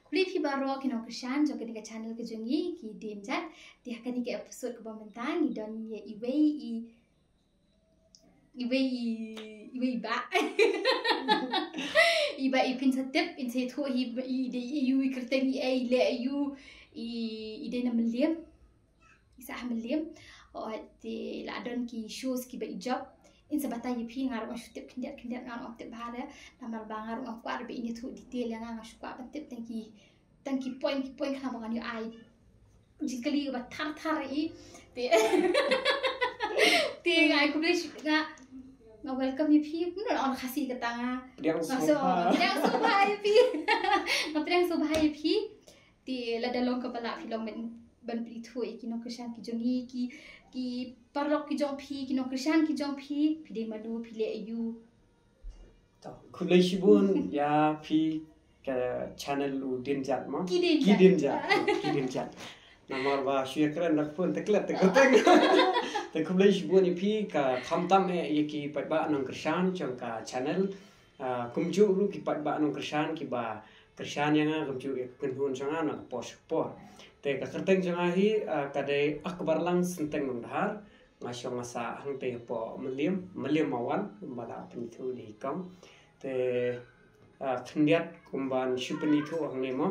Kuli pi baro kino keshan jo ketika channel ke jongi ki dinjat di hakani ke episode ke pementang ni don ye iwei ba iba ipin setep in se tho hi de yu kerteng i le yu i de na meliam isa meliam o de la don ki shows ki ba job in sabata yipi ngar ma shutip kindat ngar ma tip bare namar bangar ma kwar be ini thu detail yang ngar shukwa ba tip tangki point khama kan yu ai jikali ba thar i te ngai ku ble nga welcome yipi mun on khasi katanga so priang subhai yipi ma priang subhai yipi te la dalong kapala philong ban pri thu ikino keshan ki jongi ki parok ki jong phi ki no krishan ki jong phi phide madu phile ayu to khulai shibun ya phi ka channel lu dinjat ma ki dinjat namar ba shuyakran nak pun teklat tekoteng te khulai shibun phi ka khamtam e yaki patba nang krishan chong ka channel kumju ru ki patba nang krishan ki ba krishan yang kumju kunhun changa nak por te ka kerteng changa hi kade akbar lang senteng mendhar ngasyo ngasa hang te po meliam mawan bala penithu di kong te khndiat kumban shupani thu ang nemo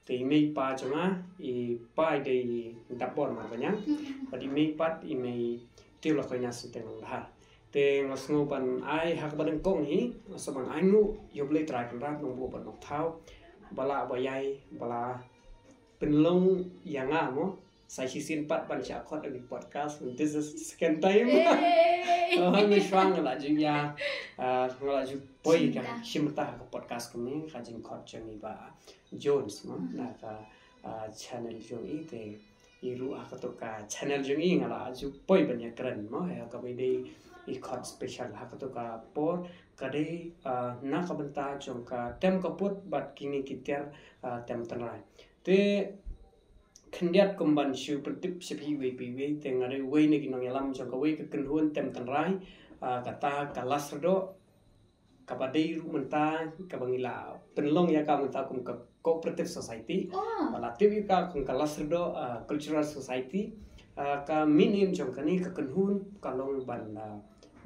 te mei pa changa I pa de dapor ma banyang padi mei pat I mei tiu la koina senteng mendhar te ngasngo ban ai hak ban kong hi sobang ainu yoble try kan rat nong bo ban nok thau bala bayai bala penlong yang mo saya season 4 ban syak khot di podcast this is second time mi swang la ju ya ngala ju poi kan shimta ka podcast kami khajing khot chani ba Jones mo na ka channel jong I te iru akatoka channel jong I ngala ju poi ban ya kran mo ha ka be I khot special akatoka por kade na ka benta jong ka tem ka put bat kini kitiar tem tanrai te khndiat kumban shu pertip sepi we tengare we ne ginong yalam jong ka we ka kenhuan tem tanrai kata kalasdo kabadai ru menta ka bangila penlong ya ka menta kum ka cooperative society bala tiwi ka kum kalasdo cultural society ka minim jong kani ka kenhun kalong ban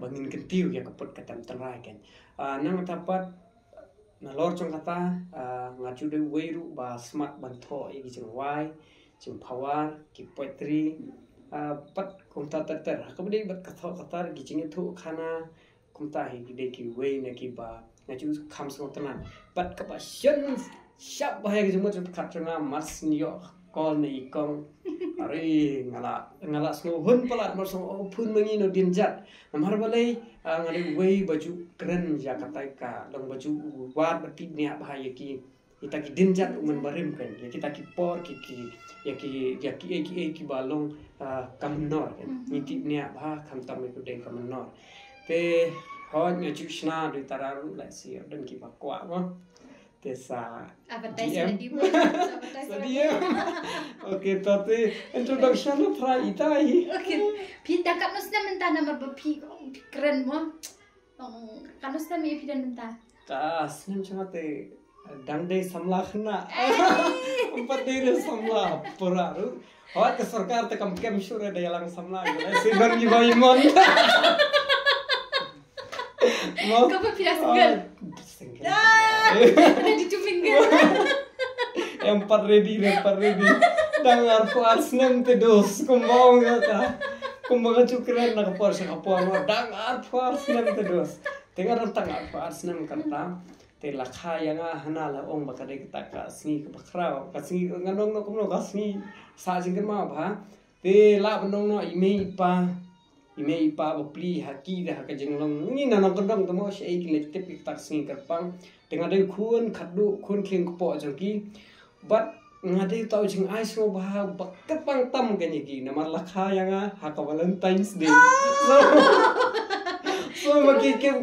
bangin kentiu ya ka pot ka tem tanrai ken nang tapat na lor chong kata ngaju de weiru ba smart bantho igi jeng wai jeng power ki poetry pat kumta ter kabde bat kata gi jeng thu khana kumta hi de ki wei na ki ba ngaju kham so tanan pat ka ba shen shap ba gi jeng mo khatanga mas nyo kol ni kong are ngala sno hun palat mar so phun mangi no dinjat namar balai ngale wei baju keren ja katai ka long baju wat bati nia bahaya ki ita ki dinjat umen barim kan ya kita ki por ki ki balong kamnor ni ti nia bah kham tam ku de kamnor te hon nya chu shna du tararu la si dan ki ba kwa mo te sa advertisement di Sadia. Okay, tapi introduction lo pra itai. Okay, pi takap nusna menta nama pi keren mo. Kan nusna me pi dan menta. Tas nem cuma te dangde samla khna. Empat dere samla puraru. Hot ke sarkar te kam sure de yalang samla. Sibar ni baimon. Kau pira single. Ready to mingle. Empat ready. Dangar puas nem te dos kumbang ngata. Kumbang cukran nak puas kapor dangar puas nem te dos. Tengah rentang puas nem kata. Te lakha yang hana la ong bakade kita ka singi ka bakrao ka singi nganong no kumno ka singi sa jingkan ma ba. Te la benong no ime ipa bapli haki dah ka jenglong ni nanong kendong temo sei kile tip tak singi kerpang dengan de khun khadu khun kling ko jangki but ngade tau jing ai so ba bakat pang tam kan ki namar lakha yang ha ka Valentine's Day so maki kim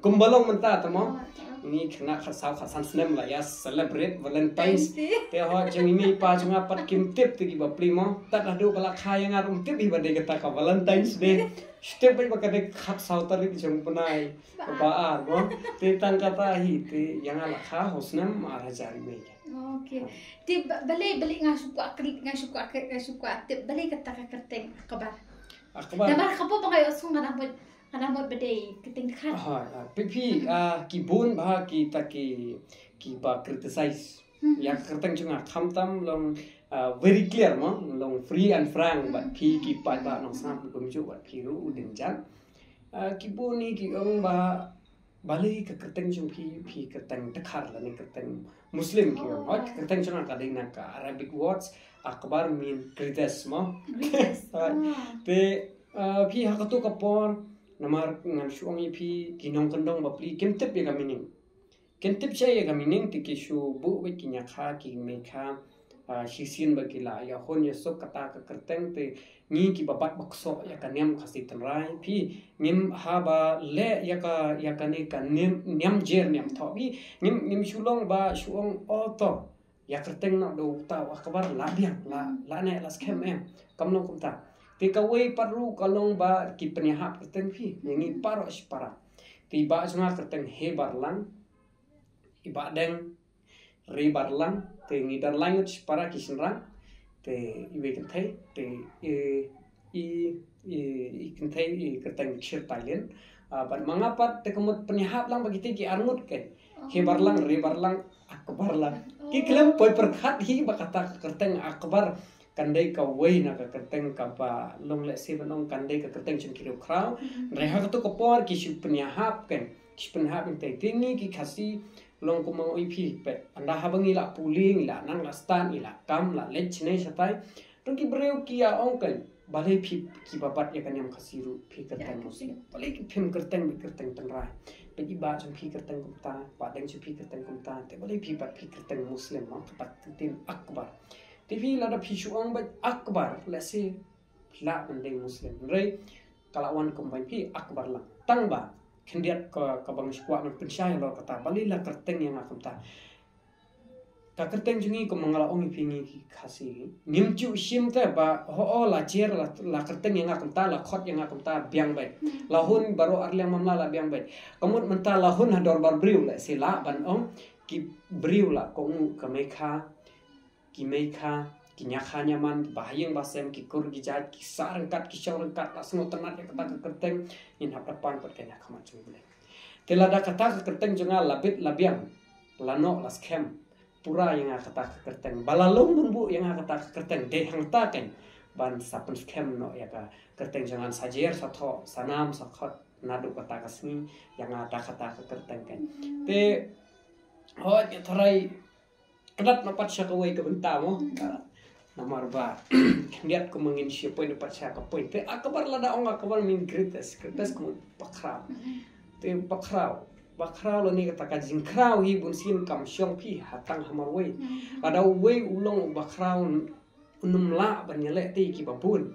kumbalong menta temo ni khna khasau khasan snem la ya celebrate Valentine's te ho jeng imi pa junga pat kim tip ti ba primo tat adu bala khaya ngarum tip bi bade kata ka Valentine's Day Setiap baik pakai khas sautari jeng penai baar mo. Te tangkata hi te yang ala kha hosnam ara jari me. Oke. Ti balik ngasuku te balik kata kerteng kabar. Akbar. Namar kapo pakai osung kanamot bedai keteng khat. Pipi kibun bah kita ki ba criticize. Ya kerteng cunga khamtam long very clear mo long free and frank but pi ki pa ba nong sam kumju bat pi ru udin jan. Kibun ni ki ong ba balik ke kerteng cung pi kerteng dekhar la ni kerteng Muslim ki ong. Kerteng cunga kadina ka Arabic words akbar mean criticize mo. Te pi hakatu kapor namar ngan suang pi kinong kendong ba pli kemtep ya kamining. Kentip saya kami neng tiki shu bu beki nyakha ki meka sisin bagi la ya hon ya sok kata ke kerteng te ni ki babat bakso ya kanem khasi tenrai pi nim haba le ya ka ne ka nem jer nem tho pi nim shulong ba shuong oto ya kerteng na do ta wa kabar la biang la ne la skem em kamno kumta te ka wei paru kalong ba ki penihap kerteng pi ni paro spara ti ba sunga kerteng he barlang iba deng ribarlang te ngidar language para kisinrang te iwe kentai te i kentai kerteng shir Thailand ban mangapat te kemut penihap lang bagi ki armut ke hebarlang ribarlang akbarlang ki klem poi perkhat hi bakata kerteng akbar kandai ka wei na ka kerteng ka ba long le se banong kandai ka kerteng chim kiro krau reha ka to ko por ki shu penihap ken ki penihap te tingi ki khasi long ko mau ipi pe anda habangi la puling la nang la stan ila kam la lechne satai to ki breu ki ya onkel balai pi ki babat ya kan yang khasiru pi kerteng muslim balai ki phim kerteng tengrai pe iba jam pi kerteng kumta pa deng chu pi kerteng kumta te balai pi pat pi kerteng muslim ma pat tin akbar TV la da pi shu ong ba akbar la se la mendeng muslim rei kalawan combine pi akbar la tang ba kendiat ke bang squat men pensyai lo kata bali la kerteng yang akum ta ka kerteng jungi ko mangala ong pingi ki khasi nimju sim ta ba ho la cher la kerteng yang akum ta la khot yang akum ta biang bai lahun baro arlem mamla la biang bai kamut menta lahun hador bar briu la sila ban ong ki briu la ko ka mekha ki nyakha nyaman bahayang basem ki kur ki jat ki sarangkat ki shorangkat la semua tenat ya kata ke kerteng in hap depan pat kenya khamat chung bule telada kata ke kerteng junga labit labiang lano las kem pura yang kata ke kerteng balalong bumbu yang kata ke kerteng de hang ta ken ban sapen kem no ya ka kerteng jangan sajer satho sanam sakhot nadu kata kasmi yang ada kata ke kerteng ken te ho ya tharai kedat napat syakawai ke bentamo namar ba lihat ko mangin siya poin dapat siya ka poin te akbar lada ong akbar min greatest ko pakraw te pakraw lo ni kata ka jingkraw hi bun sin kam syong pi hatang hamar wei ada wei ulong bakraw unum la banyale te ki babun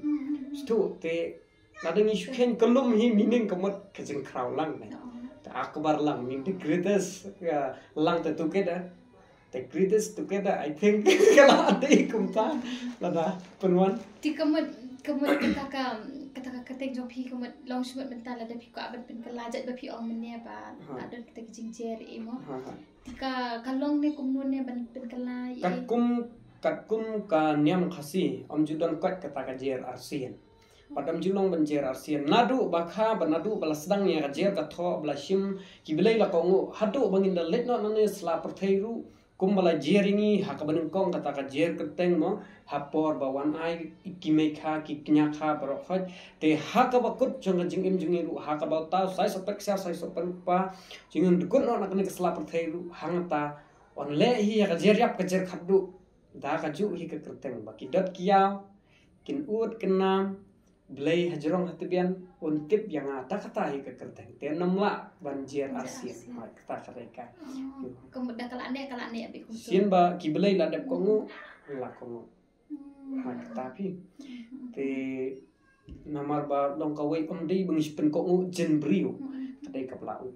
stu te lada ni shuken kelum hi meaning kamot ka jingkraw lang ne akbar lang min the greatest lang te together the greatest together I think kalau ada ikumta lada penuan ti kamut kata keteng jong pi kamut long shot mental ada pi ko aban pen kalajat ba pi ong menne ba ada kita jingjer emo tika kalong ne kumnun ne ban pen kalai katkum ka nyam khasi om judan kat kata ka jer arsian padam julong banjer arsian nadu bakha banadu balasdang ya jer ka tho blashim kibilai la kongu hadu bangin da let no nane sla perthairu kumbala jeringi hakabanung kong kata ka jer keteng mo hapor bawan ai ikimekha ki knyakha barokhat te hakabakut jonga jingim jingiru hakabauta sai sopek sai sopen pa jingin dukun no nakne kesla perthairu hangata on le hi ka jer yap ka jer khaddu da ka ju hi ka keteng baki dot kiau kin ut kenam blai hajrong hatibian untip yang ada kata hi ke kerteng te namla banjir asia kata mereka kemudian kalau ane abi kum sien ba ki blai la dep kongu la kongu tapi te namar ba long ka wei dei bengis pen kongu jen brio kadai ka plau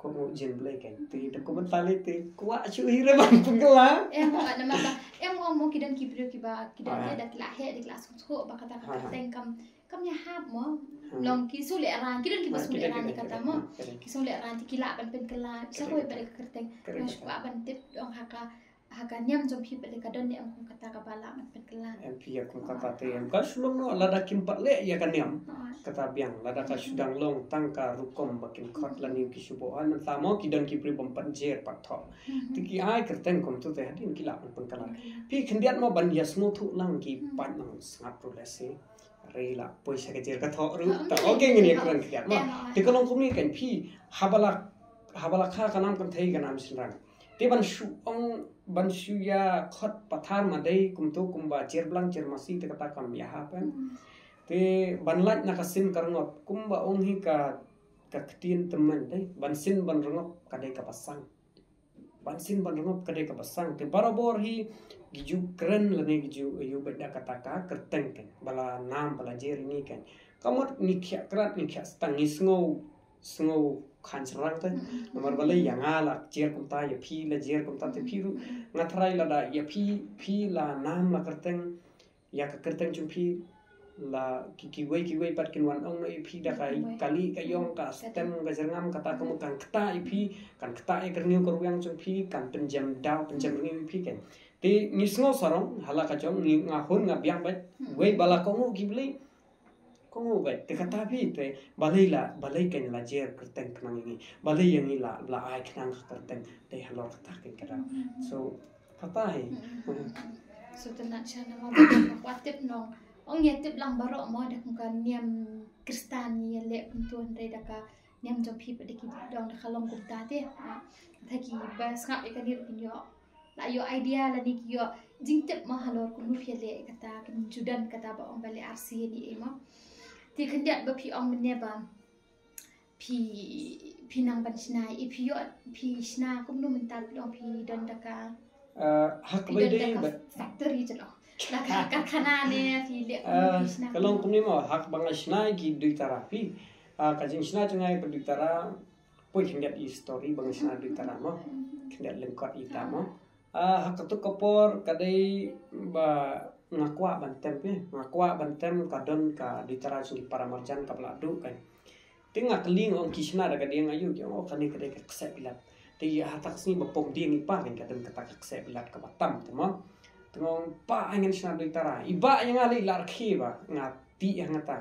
kongu jen blai kan te de ko tali te kwa chu hi re ban pengela em ngomong kidan ki brio ki ba kidan ada kelah he di kelas ko ba kata kerteng kam ya hab mo long kisung le ran kidan ki basung le ran kata mo kisung le ran kila ban pen kala bisa ko balik kerteng mas ko aban tip dong haka nyam jom pi balik kadon ni ang kata kabala man pen kala MP aku kata te em ka sulong no lada kimpat le ya kan nyam kata biang lada ka sudang long tangka rukom bakin khot lani ki subohan man samo ki don ki pri bompat jer patho tiki ai kerteng kom tu te hadin kila pen kala pi khendiat mo ban yasmo thu lang ki pan nang sangat prolese rela poisa ke jer ka tho ru ta oke ngini kran kya ma ti kolong kumi kan phi habala kha kanam kan thei kanam sinrang te ban shu ya khot pathar ma dei kum to kumba jer blang jer masi te kata kam ya ha pen te ban lat na kasin karngot kumba ong hi ka ktin teman dei ban sin ban rongop ka dei ka pasang ban sin ban rongop ka dei ka pasang te barabor hi giju keren lane giju yu beda kata ka kerteng kan bala nam bala jer ni kan kamot ni khya krat ni khya stang ni sngo khan sarang ta nomor bala yang ala jer kum ta ya phi la jer kum ta te phi ru ngathrai la da ya phi la nam la kerteng ya ka kerteng chum phi la ki wei pat kin wan ong no phi da kai kali ka yong ka stem ka jerngam kata kamu kan kta phi kan kta e kerniu ko yang chum phi kan penjam dau penjam ni phi kan ti ngisngo sarong hala ka chong ni nga hun nga biang bet wei bala kongu gibli kongu bet te kata phi te balai kan la jer kerteng knang ni balai yang ni la ai knang kerteng te halor kata kin kada so kata hai so tenat chana ma patip nong ong yetip lang barok mo da kun kan niam kristani le kuntun re da ka niam jom phi de ki dong da khalong kum ta te thaki bas ngap e kanir kin yo la yo idea la ni yo jingtep ma halor kun phi le kata kin judan kata ba ong bale RC ni e ma ti khandiat ba phi ong ne ba phi nang ban snai e phi yo phi sna kum nu mental dong phi dan da ka hak bai dei factory jalo la karkhana ne phi le sna kalong kuni mo hak bang snai ki dui terapi ka jing sna changai pa dui tara poi khandiat i story bang sna dui tara mo khandiat lengkot i ta mo hak tu kopor kadai ba ngakwa bantem kadon ka ditara sing para marjan ka peladu kan tinga keling ong kisna daga dia ngayu oh kani kadai ka ksep bilat ti hatak sini bapong dia ngipa kan kadon kata ka ksep bilat ka batam temo tengong pa angin sna ditara iba yang ali lar khiba ngati yang ngata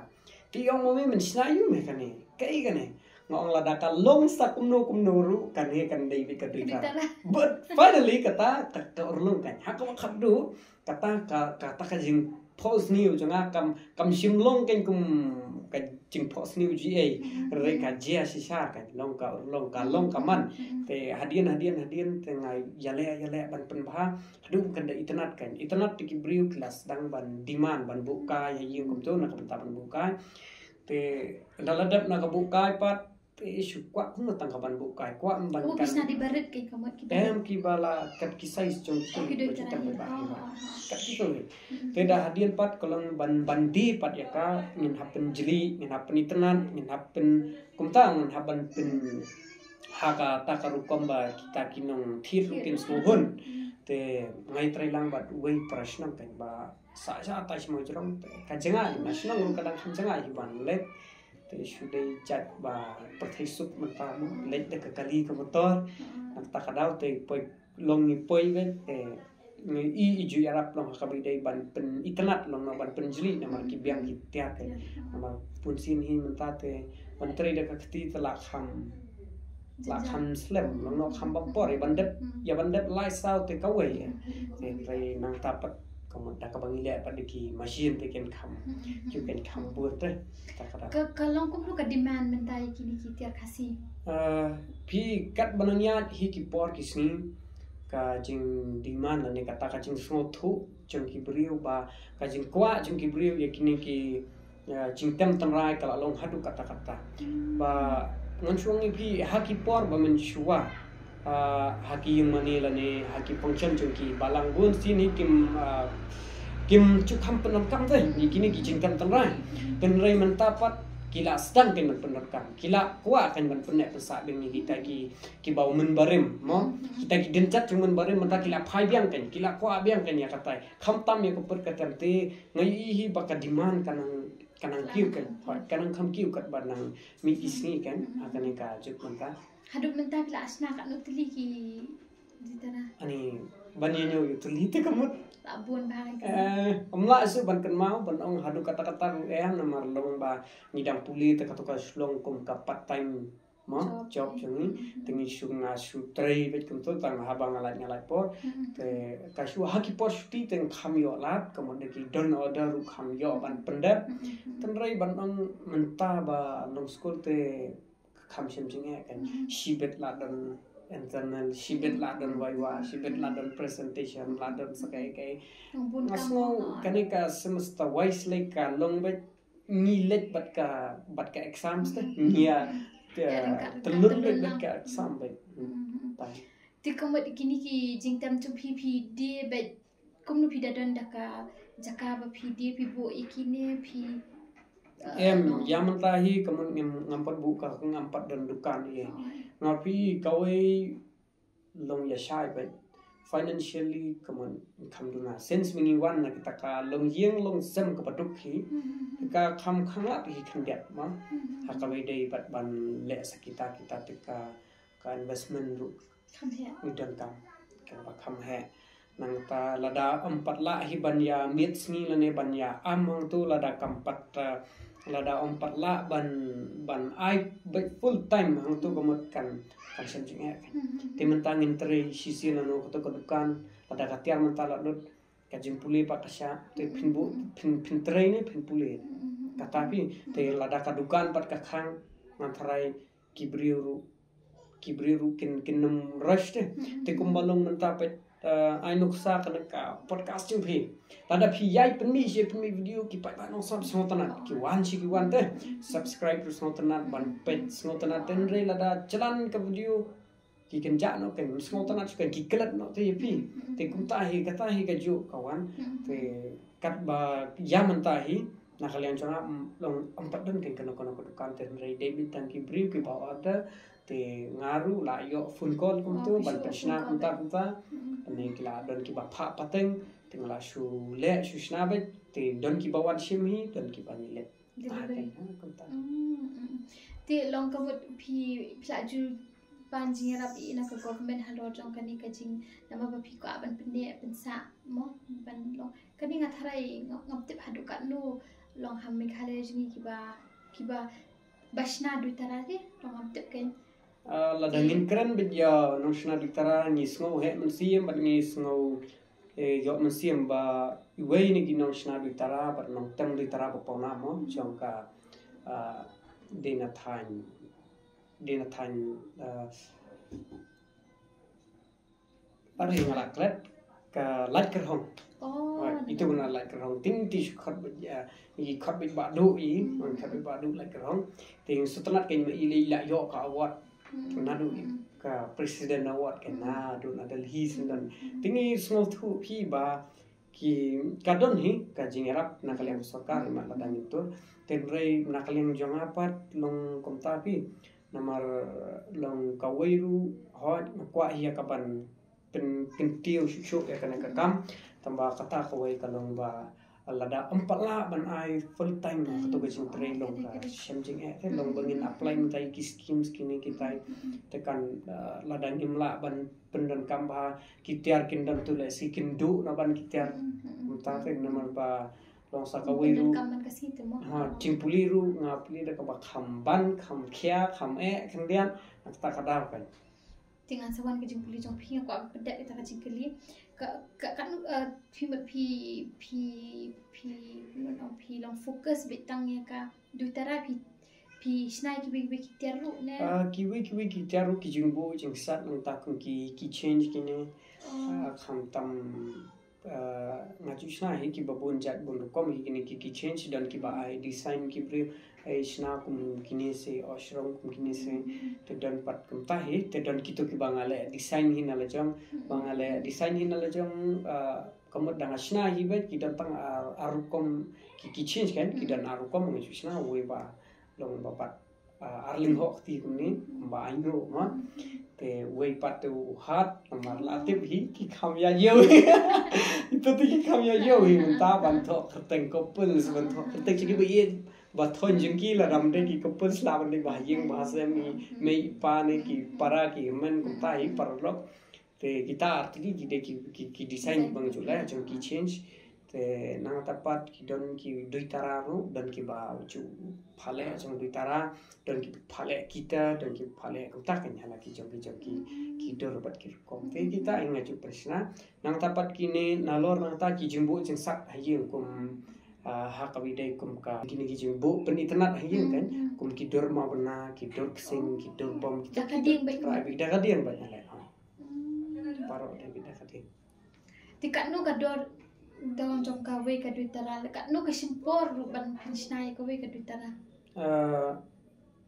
ti ong mo men sna yu me kani kai kani ngong la daka long sa kumno ru kan he kan dei ka ditara but finally kata ka urlung kan hakwa khadu kata ka jing post new janga kam simlong kan kum ka jing post new ga re ka jia sisa kan long ka man te hadian te ngai yale ban penbha hadu kan da internet ti briu kelas dang ban demand ban buka ya ying kum to na ka ban buka te daladap na ka buka pat isu kwa kuma tangka ban bukai kwa ban kan bisa dibaret ke kamot kita ki bala kat kisai jong kita kat itu teda hadian pat kolong bandi pat ya ka ngin happen jeli ngin happen internet ngin happen kumtang ngin happen pen haka takarukom ba kita kinong thir kin smohun te ngai trailang bat wei prashnam kan ba sa atas mo jrong ka jengai national kadang jengai ban let te sudah jat ba perthaisuk mentam lek de kali ke motor tak kadau te poi long ni poi ben i ju arab long ka bi dai ban pen internet long ban pen jeli nama ki biang ki tiat nama pun sin hi menta te menteri de kakti telak kham slem long kham bapor ban det lai sao te kawai te rai nang tapat kamu dah kebangi lihat pada ki mesin tekan kam, juga kam buat tu. Kalau kamu ke demand mentai kini kita kasih. Pi kat bananya hi ki por kisni ka jing demand ni kata ka jing snotu jing ki beriu ba ka jing kwa jing ki beriu ya kini ki jing tem tenrai kalau long hadu kata ba ngansuang ni pi haki por ba menshua haki yang manila ni haki function jengki balang bun sini kim cukam penerkam tu ni kini kijingkan tenrai mentapat kila sedang kan penerkam kila kuat kan penek pesak dengan kita ki bau menbarim mo kita ki dencat cuma menbarim mentah kila pai biang kan kila kuat biang kan ya kata kamtam ya keper katam te ngai hi baka diman kan kanang kiu kan kanang kam kiu kat banang mi isni kan akan ka juk menta haduk menta bila asna kat nutli ki ditana ani banyenyo itu lite kamut abun bahang amla su ban kan mau ban ong haduk kata-kata namar long ba ngidang puli te katuka slong kum ka part time mo job chungi tingi sunga su trei bet kum to tang habang ngalai por te ka su haki posti teng khamyo lat kemudian ki don order ru khamyo ban pendap tenrei ban ong menta ba long school te kham sim jinge kan shibet ladon internal shibet ladon waiwa shibet ladon presentation ladon sakai kai ngasno kanika semesta wise like ka long bet ngilek bat ka exams te ngia telur bet ka exam bet ti komod kini ki jingtam chu PPD bet komno pi dadon daka jaka ba PD pi bo ikine pi yang mentahi kemudian ngampat buka ngampat dan dukan ye ngapi kawai long ya shai bet financially kemudian kamduna sense meaning one na kita ka long yeng long sem ke padukhi ka kam khangap hi khandiat ma hakawai dei bat ban le sakita kita tika ka investment ru kam he udan kam ba kam he nang ta lada 4 la hi ban ya mit sngi lane ban ya amang tu lada kampat lada 4 la ban ai full time hang tu komot kan sem jing kan ti mentang intre sisi lano ko to dukan lada katiar mentala lut kajim puli pa kasya te pinbu pin train pin puli katapi te lada kadukan pat kakhang mantarai kibriru kin num rush te kumbalong mentapet ai nuksa kana ka podcasting phi tada phi yai penmi video ki pa no sab snotana ki wan te subscribe to snotana ban page snotana tenre lada chalan ka video ki kan ja no kan snotana kan ki kelat no te phi te kumta hi kata hi ka ju kawan te kat ba yaman ta hi na kalian chona long 4 dan kan kono dukan tenre David tan ki brief ki bawa ada te ngaru la yo phone call kum tu ban persna kumta ni kila don ki ba pha pateng tingla shu le shu snabe te don ki ba wan shimi don ki ba ni le kumta te long ka bot phi plaju ban jing rap ina ka government halo jong kani ka jing nama ba phi ko ban pende pen sa mo ban long kani nga tharai ngap te hadukat no long ham me khale jing ki ba bashna du tarate long ngap te ken la dangin keren bidya noshna ditara ni sngo he mensiem bat ni sngo yo mensiem ba iwei ni gino shna ditara bat nong tang ditara ba pona mo jongka dena than par ngala klet ka lat kerhong itu guna lat kerhong ting ti khot bidya i khot bid ba do i on khot bid ba do lat kerhong ting sutlat ken i la yo ka awat nadu ka presiden award kan nadu nadal hi sindan tingi small thu phi ba ki kadon hi ka jingerap nakaliang sarkar ma ladang itu tenrei nakaliang jongapat long komta pi namar long kawairu hot kwa hi kapan pentiu syuk ya kana kam tambah kata kawai kalong ba lada 4 la ban ai full time to gajing train long ka shemjing long bangin apply mentai ki schemes kini kita tekan lada nimla ban pendan kamba kitiar kindam tu le si kindu na ban kitiar muta te namar ba long sakawiru ha cingpuliru ngapli da ka ba khamban kham khia kham kendian ta kada kan dengan sawan ke jempuli jong phi ko pedak kita ka jingkeli ka kan phi long fokus betang ya ka dutara phi snai ki big tiaru ne ki tiaru ki jingbo jingsat nang ta kun ki change kini kham tam ngaju sna hi ki babon jat bon kom hi kini ki change dan ki ba ai design ki bre ai sna kum kini se ashram kum kini se te dan pat kum ta hi te dan kito ki bangale design hi nala jong bangale design hi nala jong komod dang sna hi bet ki dan tang arukom ki change kan ki dan arukom ngaju sna we ba long bapat arling hok ti kum ni ba aino ma te wei patu hat nomor latip hi ki kham ya yo itu ti kham ya yo hi ta ban tho khateng couple ban tho khateng chi bi ba thon jing ki la ram de ki couple la ban de ba yeng ba se mi me pa ne ki para ki men ku ta hi par lo te kita arti ki de ki design bang jula jong ki change te nang tapat ki don ki duitara ru dan ki ba chu phale jong duitara dan ki phale kita dan ki phale ku ta kan hala ki jong ki dor bat ki kom te kita inga chu prashna nang tapat ki ne nalor nang ta ki jumbu jeng sak hayeng kum ha kawidai kum ka kini ki jumbu penitnat hayeng kan kum ki dor ma bana ki dor ksing ki dor bom ki Dakading baik. da kadien ba hala paro de kita kadien Tikat nu kador dalam jom kawe ka duitara lekat nu ka simpor ban pinsnai kawe ka duitara.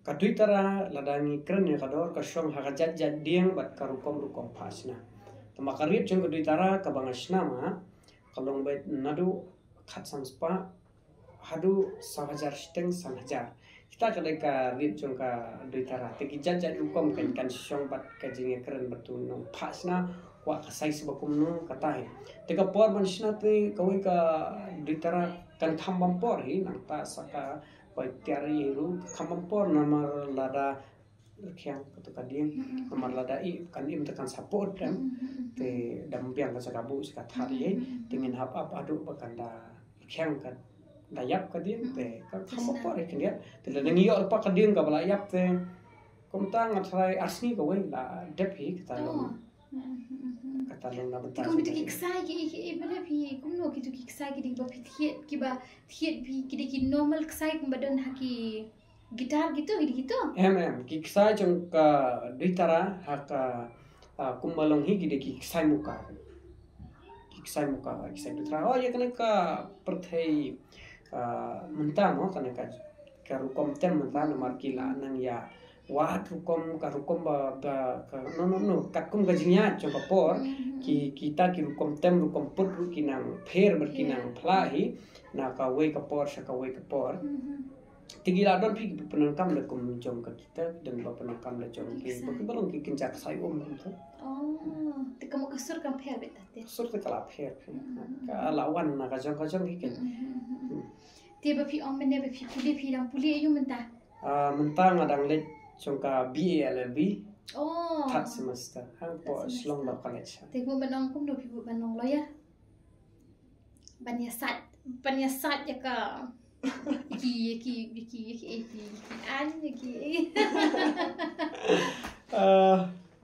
Ka duitara ladangi keren ya kador ka syong hakajat jat dieng bat karukom pasna. Tama karit jong ka duitara ka bangasna ma kalong bait nadu khat samspa hadu 1,000 steng 1,000. Kita kadai ka rit jong ka duitara teki jat rukom kan syong bat ka jinge keren batu no pasna wa kasai sebakum no katai teka por manisna te kawi ka ditara kan khambam por hi nang ta saka pai tiari ru khambam por namar lada khyang to kadien namar lada I kan im tekan support kan te dam piang ka saka bu saka thari tingin hap up adu bakanda khyang kan dayap kadien te ka khambam por kan dia te la ngi yo pa kadien ka bala yap te komta ngatrai asni ka wen la dep hi ka talong na bentar. Kung kita kisah ki bala pi kung no kita kisah ki ba pithiet ki ba thiet pi ki normal kisah kung badan haki gitar gitu gitu. Em ki kisah jong ka duitara haka kumbalong hi ki kisah muka. Ki kisah duitara oh ya kana ka perthei mentang no kana ka rukom tem mentang nomor kila nang ya wat rukom ba no kakum gajinya jong ka por ki kita ki rukom tem rukom put kinang pher berkinang phlahi na ka we ka por sa ka we ka por tigila don pi penangkam le kum jong ka kita dan ba penangkam le jong ki ba balong ki kincak sai tu oh te kamu kasur kan pher betate sur te kala pher ka lawan na ka jong ki ken te ba pi om mene ba pi dang puli ayu menta mentang adang le jong ka BALLB oh third semester hang po Slong Law College te bu banong kum do pi bu banong lawyer banyasat ya ka iki an iki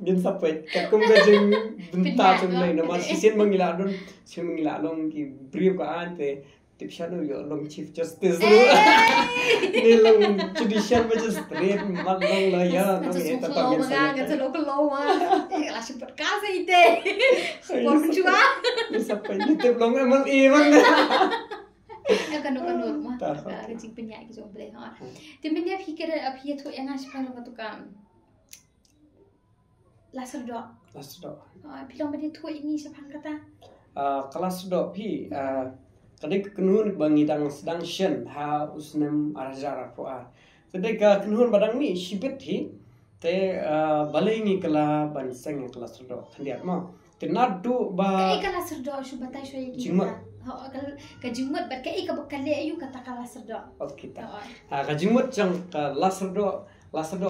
bin sampai kakum gajeng bentar jong le nomor sisen mangila long ki brief ka ante tipshanu yo long chief justice ni long judicial magistrate mat long la ya no ni ta ta ga lo la super casa ite por chua ni sampai ni tip long emang kan mah ka cing penyak ki jong boleh ha timnya pikir aphi tu yang aspan lo tu kan lasar do pilong bani tu ini siapa kata kelas do pi kadai kenun bangidang sedang shen ha usnem arjara poa kadai ka kenun badang mi shibet hi te balengi kala ban seng kelas do khandiat ma te nadu ba kai kelas do subatai shoy ki ka jimut bat kai ka bakale ayu kata kelas do kita ka jimut jang ka lasdo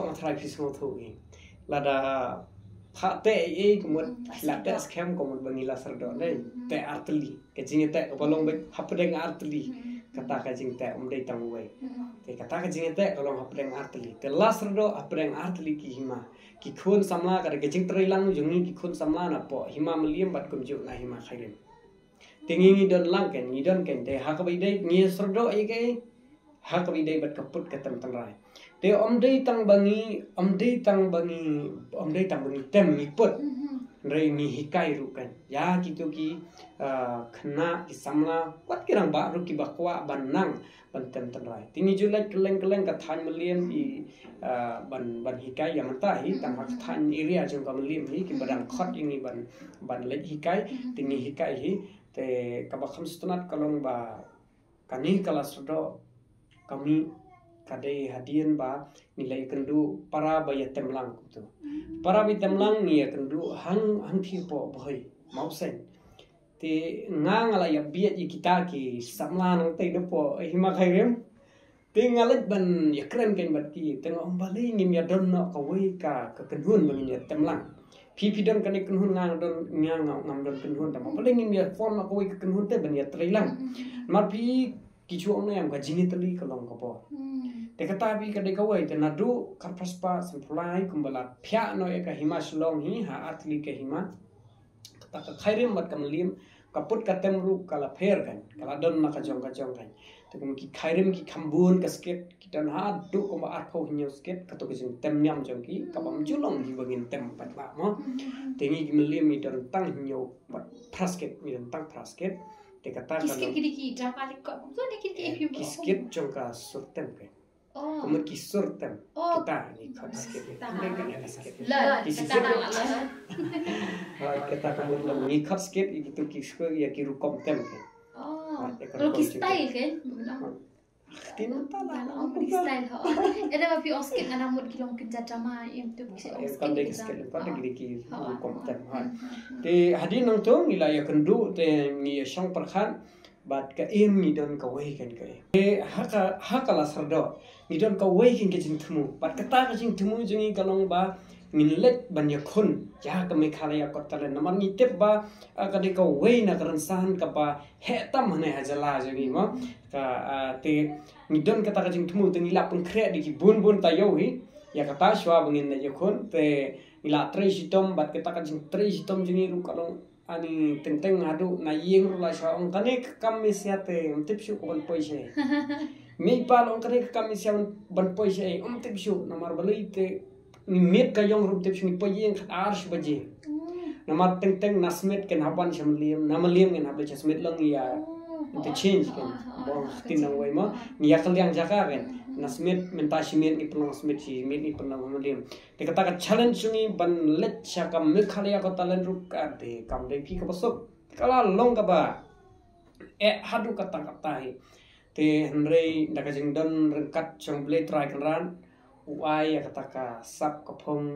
ngatrai pismo thu lada Hate kumut late scam kumut bangila sardo dai te artli kajing te balong bet hapdeng artli kata kajing te umdai tangwai te kata kajing te kolong hapdeng artli te lasardo hapdeng artli ki hima ki khun samla kar kajing trilang jungi ki khun samla na po hima meliam bat kumju na hima khairim tingi don lang ken ni don ken te hakabai dai ni sardo ai ke hakabai dai bat kaput katam tangrai te omdei tang bangi tem iput rei mi hikai rukan ya gitu ki khna ki samla wat kirang ba ru ki bakwa banang bantem tanrai tini julai keleng ka than meliam I ban hikai yang ta hi tang hak than area jong ka meliam hi ki badang khot ini ban let hikai tini hikai hi te ka ba kham stunat kalong ba kani kala sdo kami kadai hadian ba nilai kendu para bayat temlang tu. Para bayat temlang ni kendu hang thipo boy mausen. Te ngang ala ya biat ye kita ki samla nang te depo hima khairem. Te ngalet ban ya keren kan bat ki tengok ombali ngim ya don no ka wei ka kenhun bangin ya temlang. Pipi don kan kenhun ngang don ngang ngam don kenhun ta ombali ngim ya form ka wei ka kenhun te ban ya trilang. Mar pi kichu ong yang ka jini teli kalong ka po. Te kata bi ka de ka wei te nadu karpaspa sampulai kumbala phya no e ka hima shlong hi ha atli ke hima. Kata khairem mat kamlim kaput katem ru kala pher kan kala don na ka jong kan te kum ki khairem ki khambun ka sket kita na du ko ma arpho hinyo sket kato ke jing tem nyam jong ki kabam julong hi bangin tem patla mo te ngi kimlim mi don tang hinyo prasket mi don tang prasket te kata kala ki dra kali ko so ne ki ki sket jong ka surtem ke Kuma kisur tem kita ni kau sikit lah kita kamu ngikut sikit itu kisur ya kiru kom tem kan kalau style kan tidak tahu apa style ada tapi oskit ada mood kilong kerja drama yang tu bisa oskit pada gigi kom tem te hadin nang tu nilai kendu te ni syang perkhan bat ka em ni don ka wei kan ka hakala sardo ni don ka wei kin ke jing thumu bat kata ka jing thumu jingi kalong ba min let ban ya khun ja ka me khala ya kotale namar ni tep ba ka de ka wei na karan san ka ba he tam hane hajala jingi mo ka te ni don kata ka jing thumu te ni la pun khre di ki bun ta yo hi ya kata shwa bangin na ya khun te ni la tre sitom bat kata ka jing tre sitom jingi ru kalong ani tenteng adu na yeng rula sha ong kane kam misiate tipshu ko ban poise mi pal ong kane kam misian ban poise tipshu namar balite ni met ka yong rup tipshu ni poyeng arsh baje namar tenteng nasmet ken haban shamliam namaliem ken habla chasmet lang ya to change ken bong tinang way mo ni yakal yang jaka ken nasmet mentashimit ni penang nasmet si mit ni penang namaliem te kata ka challenge ni ban let sha kam mekhalia ko talen ruk ka de kam de ki ka basok kala long ka ba hadu kata hi te henrei daka jing don rengkat chong ble try kan ran uai kata ka sap ka phong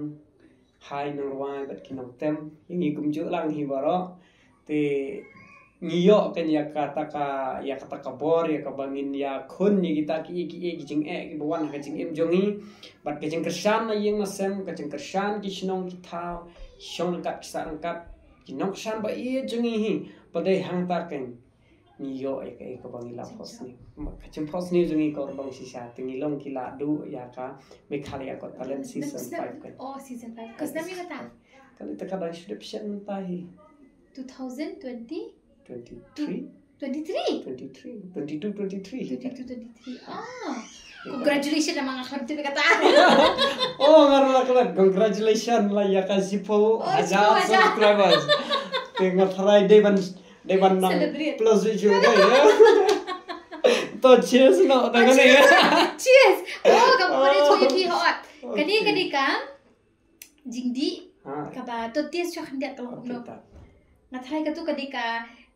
hai nang wai bat kinong tem ingi kum ju lang hi baro te ngiyo kan ya kata ka bor ya ka bangin ya khun ni kita ki jing ki bawan ka jing em jongi bat ka jing kersan na yeng masem ka jing kersan ki shnong ki thao shong kat sang kat ki nok san ba ye jongi hi pade hang ta ken ngiyo ka bangin la pos ni ka jing pos ni jongi ka bang si sa tingi long ki la du ya ka Meghalaya Got Talent season 5 kan season 5 kas nami kata kali ta ka description ta hi 2020 23 congratulations namang akhir tu kata ngaruh kelat congratulations lah ya kasih po aja subscribers tengok Friday ban nang plus juga ya to cheers no tangan ya cheers kamu pada cuy pi hot kani ka jingdi ka ba to tes cho khandet kalau no ngathai ka tu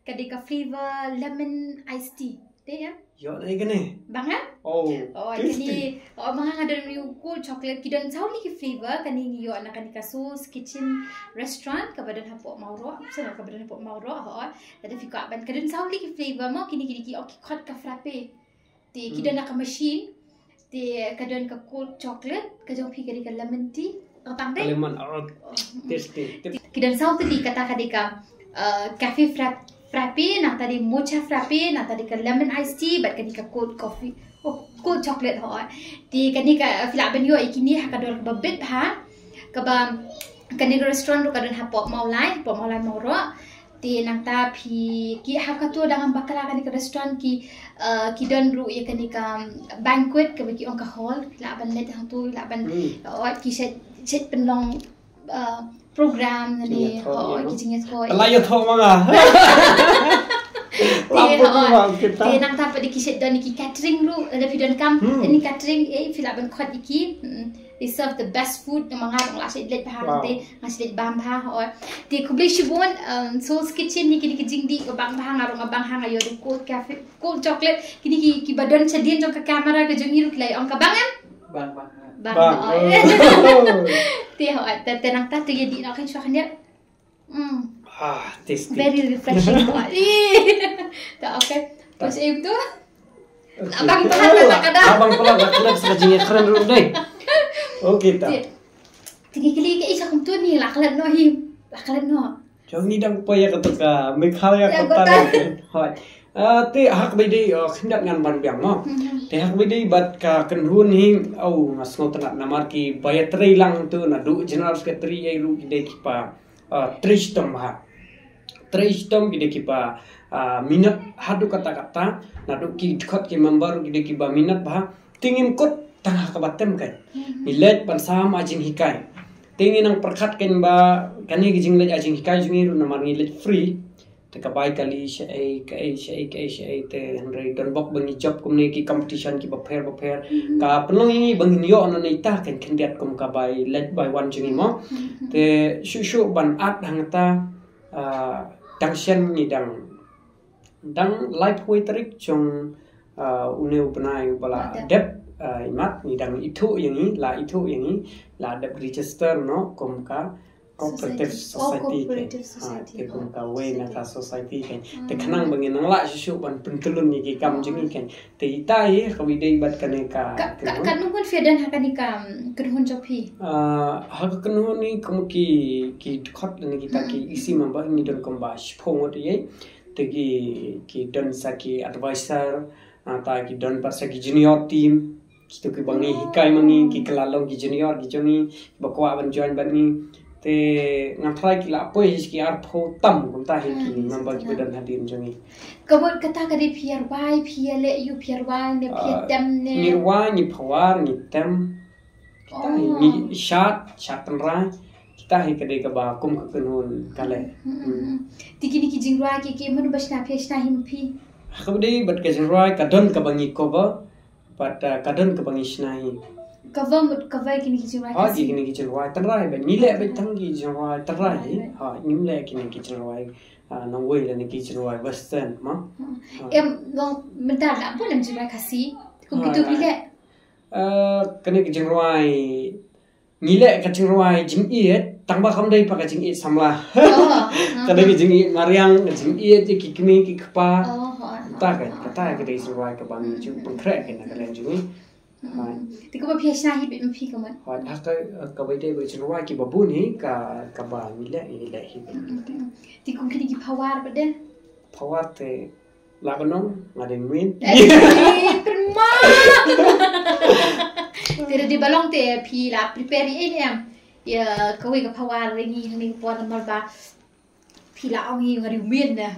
kadika flavor lemon iced tea deh ya yo dai gane banga kani mga ngadon yung cool chocolate kidon sauli ki flavor kani yo anak kanika sauce kitchen restaurant kabadan hapo mauro sana kabadan hapo mauro ada fika ban kadon sauli ki flavor mo kini ki ok khot ka frappe te kidon ka machine te kadon ka cold chocolate kadon pi kadika lemon tea tang deh lemon tasty kidon sauli kata kadika cafe frappe nak tadi mocha frappe nak tadi ka lemon iced tea bat kani ka cold coffee cold chocolate di kani ka fila ben yo ikini ha kador ba bit ha ka ba kani restaurant ro kadon ha pop maulai moro di nang ta phi ki ha ka tu dangan bakala kani ka restaurant ki don ru ya kani ka banquet ka ki on ka hall la ban let hang tu la ban ki set penlong program ni ki jinget ko layo tho manga Dia nang dapat dikisah dan iki catering lu ada video kam ini catering fila ban khot iki they serve the best food yang mangarang la seit let bahang te ngasih bam ha or dia kubli shibon Soul's Kitchen ni kini kijing di bang bahang arong abang hang ayo cold cafe cold chocolate kini ki badon chadian jong ka kamera ke jong iru klai ong ka bangan bang dia ho te nang ta tu jadi nak kan suah dia tasty. Very refreshing. Tak okay. Terus itu abang pelan kadang-kadang. Abang pelan kadang sekejap keren dulu deh. Okay tak. Tiga kali ke isa kum tu ni lakalan no him. Lakalan no. Jom ni dang paya ketika Mikhail yang kata. Hoi. Te hak bidi khindat ngan ban biang mo. Te hak bidi bat ka kenhun him au ngasngo tanat namar ki bayatri lang tu na du general secretary ai ru ki pa tristom ha. Tristom gide kipa minat hadu kata-kata nadu ki khot ki member gide kipa minat bah tingin kot tangah kabatem kan milet ban sam ajing hikai tingin ang perkhat kan ba kani gijing let ajing hikai jungi ru namar ngilet free te ka bai kali shai te hanrei don bok bangi job kumne ki competition ki ba pher ka penong ini bangi yo on nei ta kan kendiat kum ka bai let by one jungi mo te shu ban at hangta dang sian ni dang life waiterik jong uneu benai bala dep imat ni dang itu yang ni la dep register no komka cooperative society ke komka we na ka society kan te khanang bangin nang la shu ban pentulun ni ki kam jing kan te itai ka widei bat kan kan nu pun fedan hakani kam kunhun jopi hak kunhun ni kom ki khot ni kita ki isi member ni don kom ba shphong ot ye te ki don saki advisor ta ki don pa saki junior team kita ki bangi hikai mangi ki kelalong ki junior ki joni bakwa ban join ban ni te ngaprai ki la poi ki ar pho tam kum ta hi ki member ki dan hadir joni kabut kata kadi piar wai piale you piar wai ne piar dem ne ni wai ni phawar ni tem kita ni shat rai kita hi kade ka ba kum ka kunun kale tikini ki jingrai ki mun basna phesna himpi khabde bat ka jingrai ka don ka bangi ko ba but ka don ka bangi snai kavai kini ki jingrai ha kini ki jingrai tanrai ba ni le ba tang ki jingrai tanrai ha ni le kini ki jingrai na wei le ni ki jingrai western ma em long mentar la pun jingrai kasi kum gitu bile kini ki jingrai ni le ka jingrai jing i tang ba kham dei pa ka jing i samla ka dei jing i mariang jing i ki kimi ki kpa ta ka dei jingrai ka bang ju pun kre ka na ka len jing ti ko ba phesna hi be phi kaman ha ka bai dei bai jingrai ki babu ni ka ba ni le hi ti kum kini ki phawar ba den phawar te labanong ngadeng min prima tere di balong te phi la prepare ini ya kau ka phawar ringi ni pon nomor ba phi la ong hi ngari min na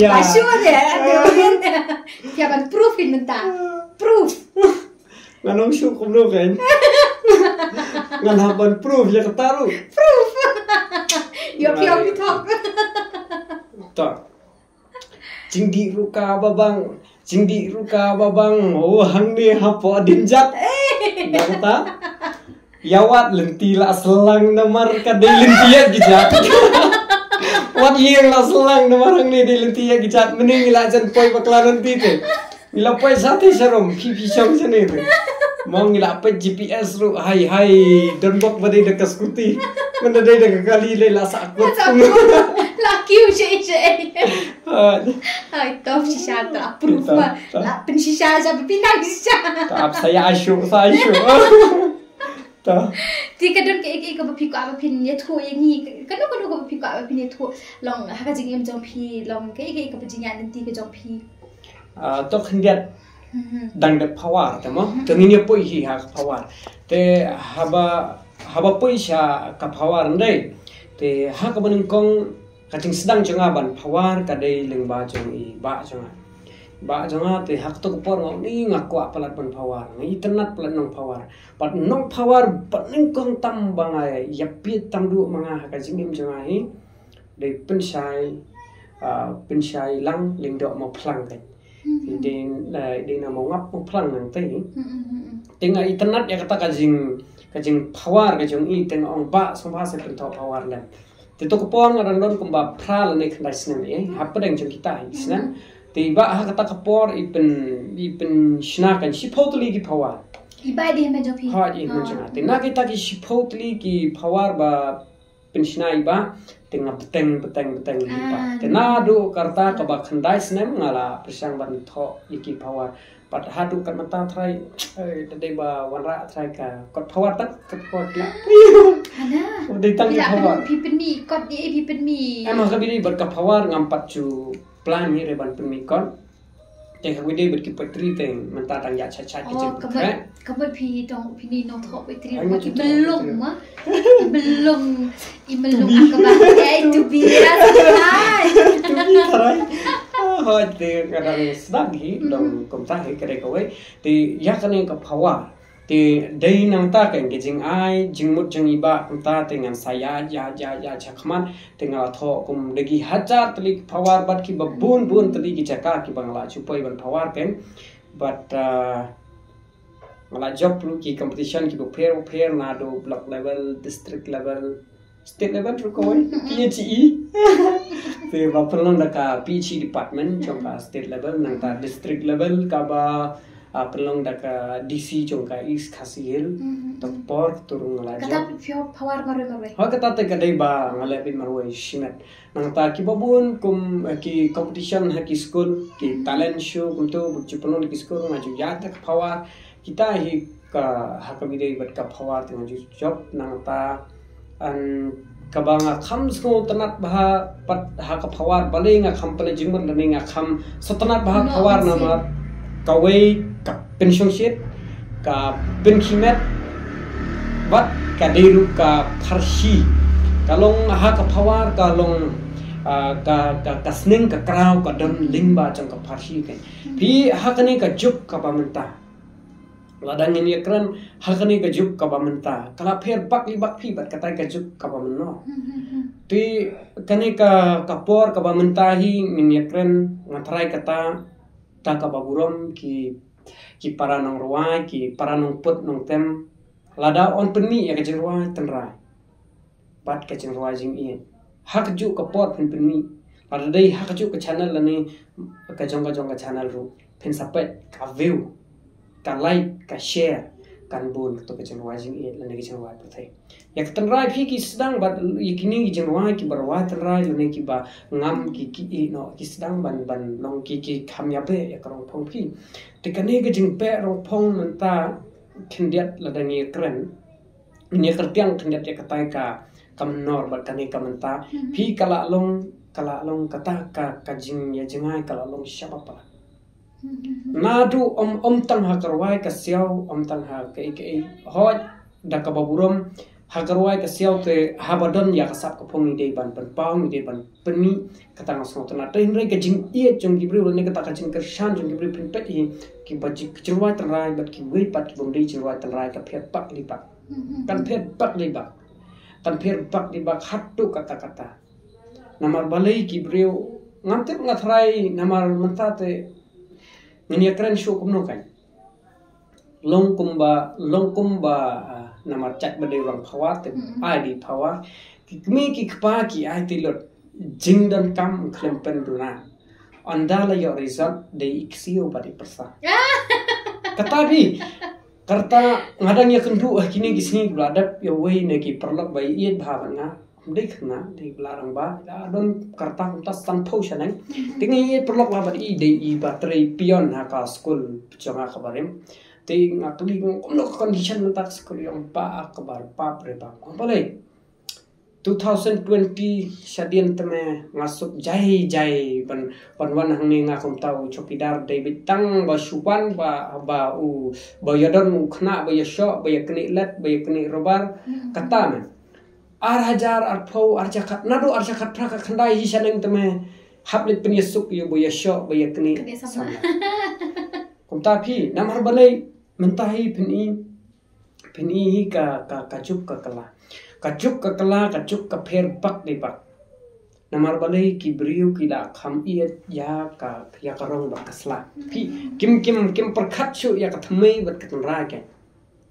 ya sure de min ya ban proof in menta proof nganong shu kum lo kan ngan haban proof ya kataru proof yo phi ong talk ta jingdi ruka babang oh hang ni hapo dinjat nata yawat lenti la selang namar ka de lentiya gijat wat yeng la selang namar hang ni de lentiya gijat mening la jan poi baklanan ti te mila poi sate sarom ki pisang sene te mong ila pe GPS ru hai don bok bade de kaskuti menda de kali le la sakut laki uche hai top shisha ta proof la pen shisha ja pinang shisha tak saya asyuk ta ti kadon ke ko phi ko aba phin ye thu ye ni kanu ko phi ko aba phin ye thu long ha ka jing em jong phi long ke ko jing yan ti ke jong phi to khindiat dang de power tamo tengini poi hi ha power te haba poi sha ka power ndai te ha ka baning kong kating sedang jonga ban power ka dei leng ba jong i ba jonga te hak to por ngau ni ngakwa palat ban power ngi tenat palat nong power pat nong power paning kong tam bangai yapit tam du manga ka jingim jonga hi dei pensai pensyai lang lingdok mau plang kan di nama ngap mau plang nanti tengah internet ya kata kajing power kajing tengah ong ba semua saya pentok power lah itu kepon orang don kumba pral nih kendai senang apa yang kita senang tiba kata kepor ipen snakan si potli ki power iba dia macam pi tengah kita ki si potli ki power ba pensiunai ba tengah beteng lipa tengah do karta kaba kendai senam ngala persang ban tho iki power pat hadu kat mata try tadi ba wanra try ka kot power tak kot la ana udah tang power pi penmi kot dia pi penmi emang kabini ber ka power ngampat cu plan ni reban penmi kot teng kabini ber ki petri teng menta tang ya cha ki cek kamu pi dong pi ni no tho petri belum akaba itu biasa thôi thì kadang sedang hi dong komta hi kare kowe thì ya kan ka phawa thì đây nang ta kan ke jing ai jing mut jing iba komta dengan saya ya chakman dengan tho kum degi hajar tlik phawar bat ki bun tli ki chaka ki bangla chupai ban phawar kan but ngala job lu ki competition ki pair na do block level district level state level tu kowe PHE thì vào phần long đaka PHE department trong cả state level nang ta district level ka ba phần long đaka DC trong cả East Khasiel top port turun ngala kata pure power marwe ha kata te kadai ba ngala bin marwe shimet nang ta ki babun kum ki competition ha ki school ki talent show kum tu bucu penon ki school ngaju ya tak power kita hi ka ha ka bidai bat ka power tengah job nang ta an kabanga kham sko tanat bah pat ha ka phawar balinga kham pale jingmon laninga kham sotanat bah phawar nama kawei ka pension sheet ka penkimet bat ka deru ka pharshi kalong ha ka phawar ka long ka sning ka kraw ka dam lingba chang ka pharshi kan pi ha ka ni ka juk ka bamenta ladang ini keren hakani gajuk kabamenta kala pher bak libak phi bat kata gajuk kabamno ti kani ka kapor kabamenta hi min yakren ngatrai kata ta kababurom ki paranong ruai ki paranong put nong tem lada on penmi ya kajeng ruai tenrai bat kajeng ruai jing i hak ju kapor penmi lada dei hak ju ke channel lani kajong ka channel ru pen sapet ka view kan like ka share kan bun to ke channel wajing e lane ke channel wa pathai yak tanrai phi ki sedang bat yakini ki channel ki barwa tanrai lane ki ba ngam ki no ki sedang ban long ki kham ya pe ya karong phong phi te kane ke jing pe rong phong menta khendiat ladangi kren ni kertiang khendiat ya katai ka kam nor bat kane ka menta phi kala long kata ka jing ya jingai kala long syabapa nadu om tang ha karwai ka siaw om tang ha ke hoj da ka baburom ha karwai ka siaw te habadon ya kasap ka phong ide ban pau ide ban penmi kata ngasno tana tein re ka jing ie jong gibri ne kata ka jing kershan jong gibri pen pet ki baji kirwai trai bat ki wei pat ki bomdei kirwai trai ka phet pak li pak kan phet pak li bak kan phet pak li bak hattu kata namar balai ki brio ngamtep ngatrai namar mentate ini keren show kumno kan long kumba namar chat bade orang phawat id phawat kmi ki khpa ki ai tilot jingdan kam klempen duna andala yo result de iksio badi persa kata bi karta ngadang ya kendu kini gisni bladap yo wei ne ki perlok bai iet bhavana dekna di belarang ba don karta untas san poshanan tingi perlok la badi de baterai pion haka school jonga kabarim ting akli ngomno condition mentak school yang pa kabar pa preba boleh 2020 syadian teme masuk jai ban wan hangni ngakum tau chokidar David tang ba supan ba yadon khna ba yasho ba yakni let ba yakni robar kata me ar hajar ar phau ar jakat nado ar jakat praka khandai hi saneng teme haplit pen yesuk yo bo yasho ba yakni sama kumta phi namar balai mentahi peni hi ka juk ka kala ka pher bak di bak namar balai ki beriu ki la kham iet ya ka rong ba kasla pi kim perkhat chu ya ka thmei bat ka ra ke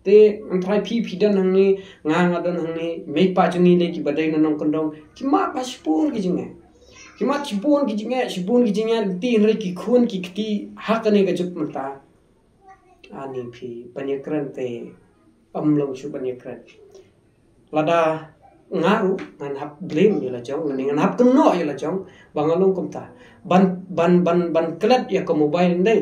te antrai pi dan hang ni nga don hang ni mei pa jungi le ki badai nong kondong ki ma pa spun ki jinge ki ma spun ki jinge ti re ki khun ki ti hak ne ka jup mata ani pi panyakran te amlong shu panyakran lada ngaru ngan hap blame yela jong ngan hap keno yela jong bangalong kumta ban klat ya ke mobile ndai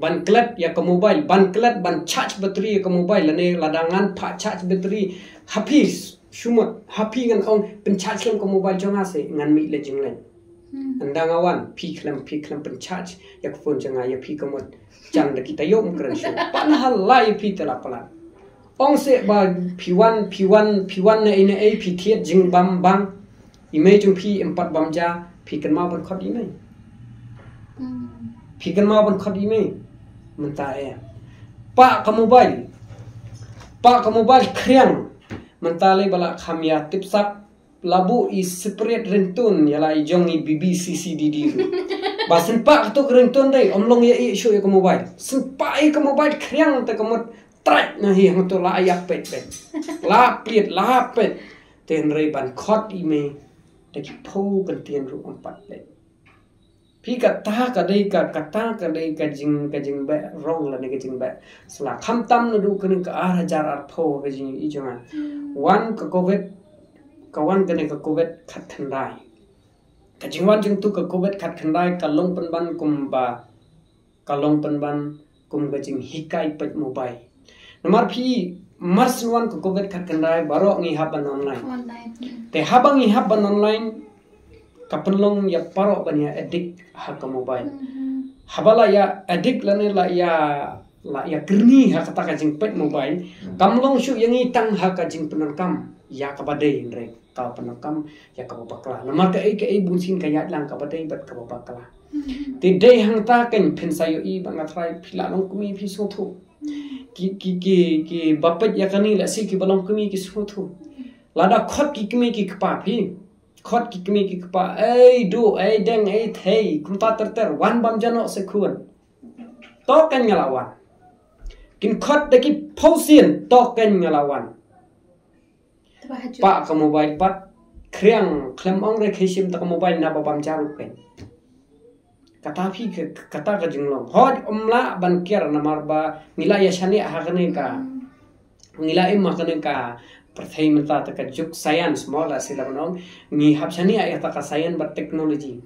ban klat ya ke mobile ban charge battery ya ke mobile ne ladangan pa charge battery habis shumat happy ngan ong pen charge lem ke mobile jong ase ngan mi le jing len andang awan pi klam pen charge ya ke phone janga ya pi kamot jang de kita yom kran shu pan hal la ya pi tela pala ong se ba P1 na ina a pi thiet jing bam bang image jung pi empat bam ja pi kan ma ban khot i mai pi kan ma ban khot i mai menta e pa ka mobile kriang menta le bala khamya tipsap labu is separate rentun yala i jong i BBCCDD basen pa to rentun dai omlong ya i show ya ka mobile sen pa i ka mobile kriang ta kamot trai na hi hang to la ayak pet la pet ten rei ban khot i me ta ki pho kan tien ru on pat le pi ka ta ka dei ka jing ba rong la ne ka jing ba sla kham tam no du kan ka hajar ar pho ka jing i jonga wan ka covid khat thandai ka jing wan jing tu ka covid khat thandai ka long pan ban kum ka jing hikai pet mobile nomor pi mars wan ko covid khat kandai baro ngi haban online te habang ngi haban online kapenlong ya paro banya addict ha ka mobile habala ya addict lane la ya kerni ha kata ka jing pet mobile kamlong shu yangi tang ha ka jing penangkam ya ka badai re ka penangkam ya ka bakla nomor ka ai bunsin ka ya lang ka badai bat ka bakla te dei hang ta kan pensayo i bang athrai phila long kumi phi so thu ki bapat ya kani la si ki balong kumi ki suthu lada khot ki kumi ki kpa phi khot ki kumi ki kpa ai du ai deng ai thei kumta ter wan bam jano se khun to kan ngalawan kin khot de ki phosien to kan ngalawan pa ka mobile pat kriang klem ong re khishim ta ka mobile na babam jaru pen kata phi kata ka jinglong hoj omla ban kiar namar ba ngila ya shani hakane ka ngila im makane ka perthai menta ta ka juk science mola silabanong ni hapshani ya ta ka science ba technology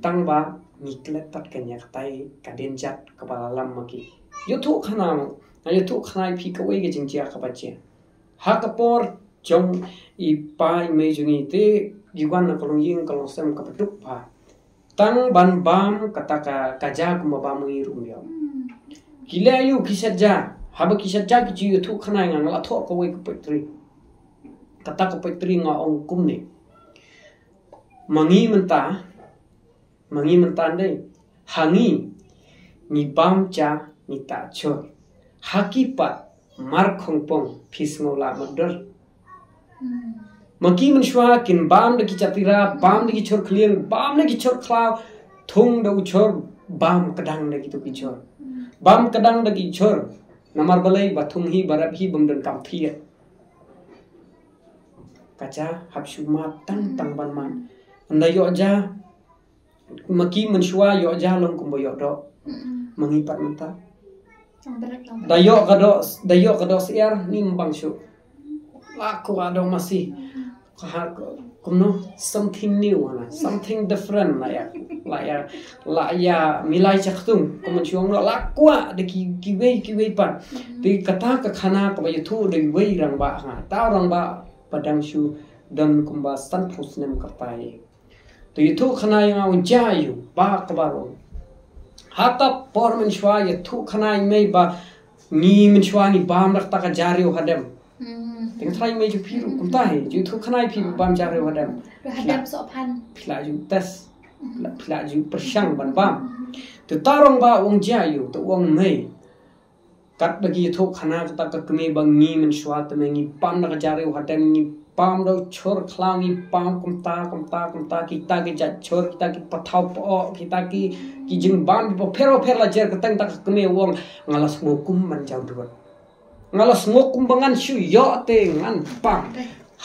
tang ba ni klet pat kan ya tai ka denjat ka balalam maki yuthu khana phi ka wei ge jingjia ka bache ha ka por jong i pa image ni te giwan na kolong ying kolong sem ka patuk pa tang ban bam kata kaja kuma bamu irum yo kila yu kisatja haba kisatja ki ju thu khana nga la tho ko wei ko petri kata ko petri nga ong kumne mangi menta dei hangi ni bam cha ni ta chor hakipat mar khongpong fisngola modder maki menshwa kin bam de ki chatira bam de ki chor kliang bam de ki chor klaw thung de chor bam kadang de ki to ki chor bam kadang de ki chor namar balai bathung hi barab hi bamdan kam thia kacha hapshuma tang ban man anda yo ja maki menshwa yo ja long kumbo yo do mangi pat mata dayo kado siar ni mbang shu aku ada masih kuno something new something different la ya milai chaktung kuma chuang la kwa de ki wei pa ti kata ka khana ka ba thu de wei rang ba ha ta rang ba padang shu dan kumba san phus nem ka pai ti thu khana ya unja yu ba ka ba ro hata por men shwa ya thu khana mai ba ni men shwa ni bam rak ta ka jari hadam tiếng Thái mấy chục phiếu cũng tay chữ thuốc khăn ai phiếu bám cha rồi hadam so pan phila chữ test phila chữ persang ban bam từ ta rong ba uang jia yu tu uang mei kat bagi itu khana kata kekemi bangi mensuat mengi pam nak jari hadam ni pam do chor khlangi pam kumta kita ki jat chor kita ki pathau po kita ki jing bam po phero la jer katang tak kekemi wong ngalas ngokum man jam duat ngalas ngokum bangan shu yo te ngan pam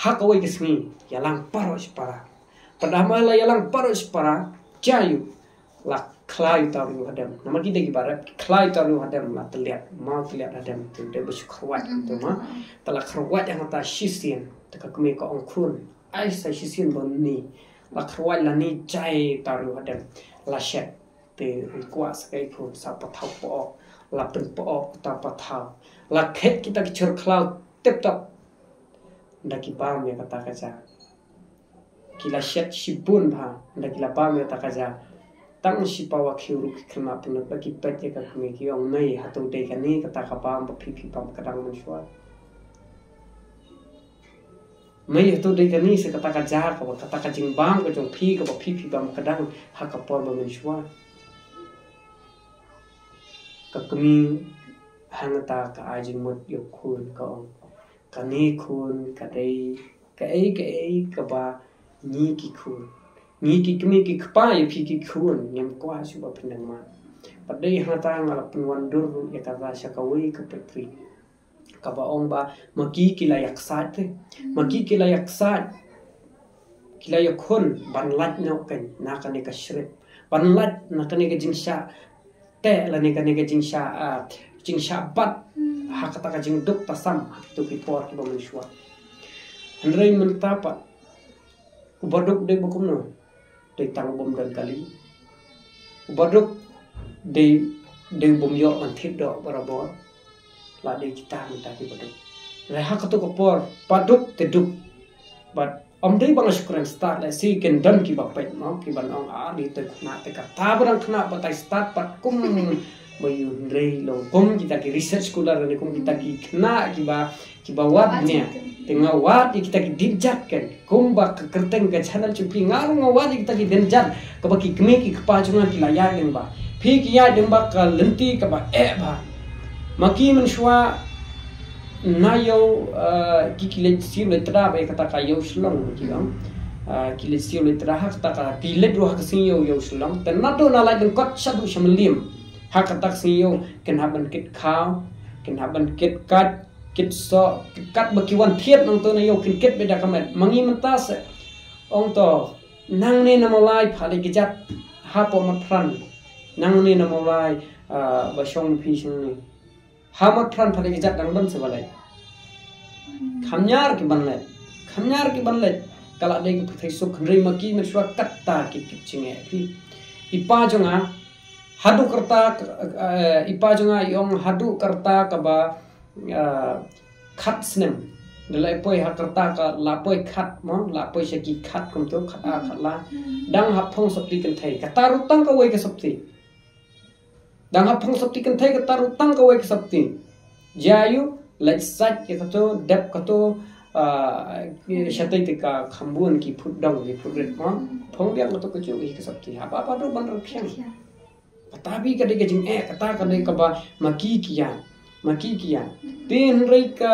hakawai kesmi yalang paros para padahal la yalang paros para jayu la klai taru hadam nama kita gibarat klai taru hadam la terlihat mau terlihat hadam tu dia bersyukurat tu mah telah keruat yang kata sisian tak kami ko ongkun ai sa sisian bonni la keruat la ni jai taru hadam la shet te kuas kai pun sa pathau po la pen po ta pathau la khet kita kicur klau tep top ndak kipam ya kata kaca kila shet shibun bha ndak kila pam ya kata kaca tang si pawa khiru khma pun bagi pete ka kumi ki ong nei hatu de kani kata kapam phi pam kadang mensuat mai hatu de kani se kata ka jar ka kata ka jingbang ka jong phi ka phi pam kadang hakapor mensuat ka kumi hangata ka ajing mot yok khun ka ong kani khun ka dei ka ba ni ki khun ni ki kemi ki kpa phi ki khun nyam kwa su ba pinang ma padai hata ngala penwan dur ya kata syakawi ke petri ka ba ong ba maki ki layak sat maki ki layak sat ki layak khun ban lat no kan na ka ne ka shrep ban lat na ka ne ka jingsha te la ne ka jingsha bat ha kata ka jing duk tasam tu ki por ki ba menshwa andrei mentapa ubaduk de bukum no de tang bom dan kali ubaduk de bom yo man thip do barabor la de kita minta di baduk la ha katu ko por paduk te duk but dei bang syukuran start la si ken dan ki bapet no ki ban ong a di te khna te ka ta barang khna batai start pat kum bayu rei lo kum kita ki research scholar ni kum kita ki khna ki ba wat nya tengah wat kita ki dinjat kan kumba ke kerteng ke channel cupi ngaru ngawat kita ki dinjat ke baki kemi ki kepajungan ki layar yang ba phi ki ya deng ba ka lenti ke ba ba maki menshwa nayo ki le sim le tra ba kata ka yo shlong ki bang ki le sim le tra ha kata ka ki le ro ha sin yo shlong ten na do na la deng kot shadu shamlim ha kata sin yo ken haban kit khaw ken haban kit kat kit so kat bakiwan thiet nang to na yo kin kit beda kamet mangi mentas ong to nang ne na molai phale ki jat ha po mat phran nang ne na molai ba shong phi sing ni ha mat phran phale ki jat nang ban se balai khamnyar ki banle kala de ki thai suk khnrei maki me swa katta ki chingge phi ipa jonga hadu karta ipa jonga yong hadu karta ka ba khat snem delai poi hakarta ka la poi khat mo la poi shaki khat kum to khat la dang hap phong sapli kan thai ka taru tang ka wei ka sapti dang hap phong sapti kan thai ka taru tang ka wei ka sapti jayu lai sat ke to dep ka to shatai te ka khambun ki phut dong ki phut ret mo phong biak to ka chu ka sapti apa do ban rakhyang tapi ka de ka jing kata ka de ka ba maki kian ten rei ka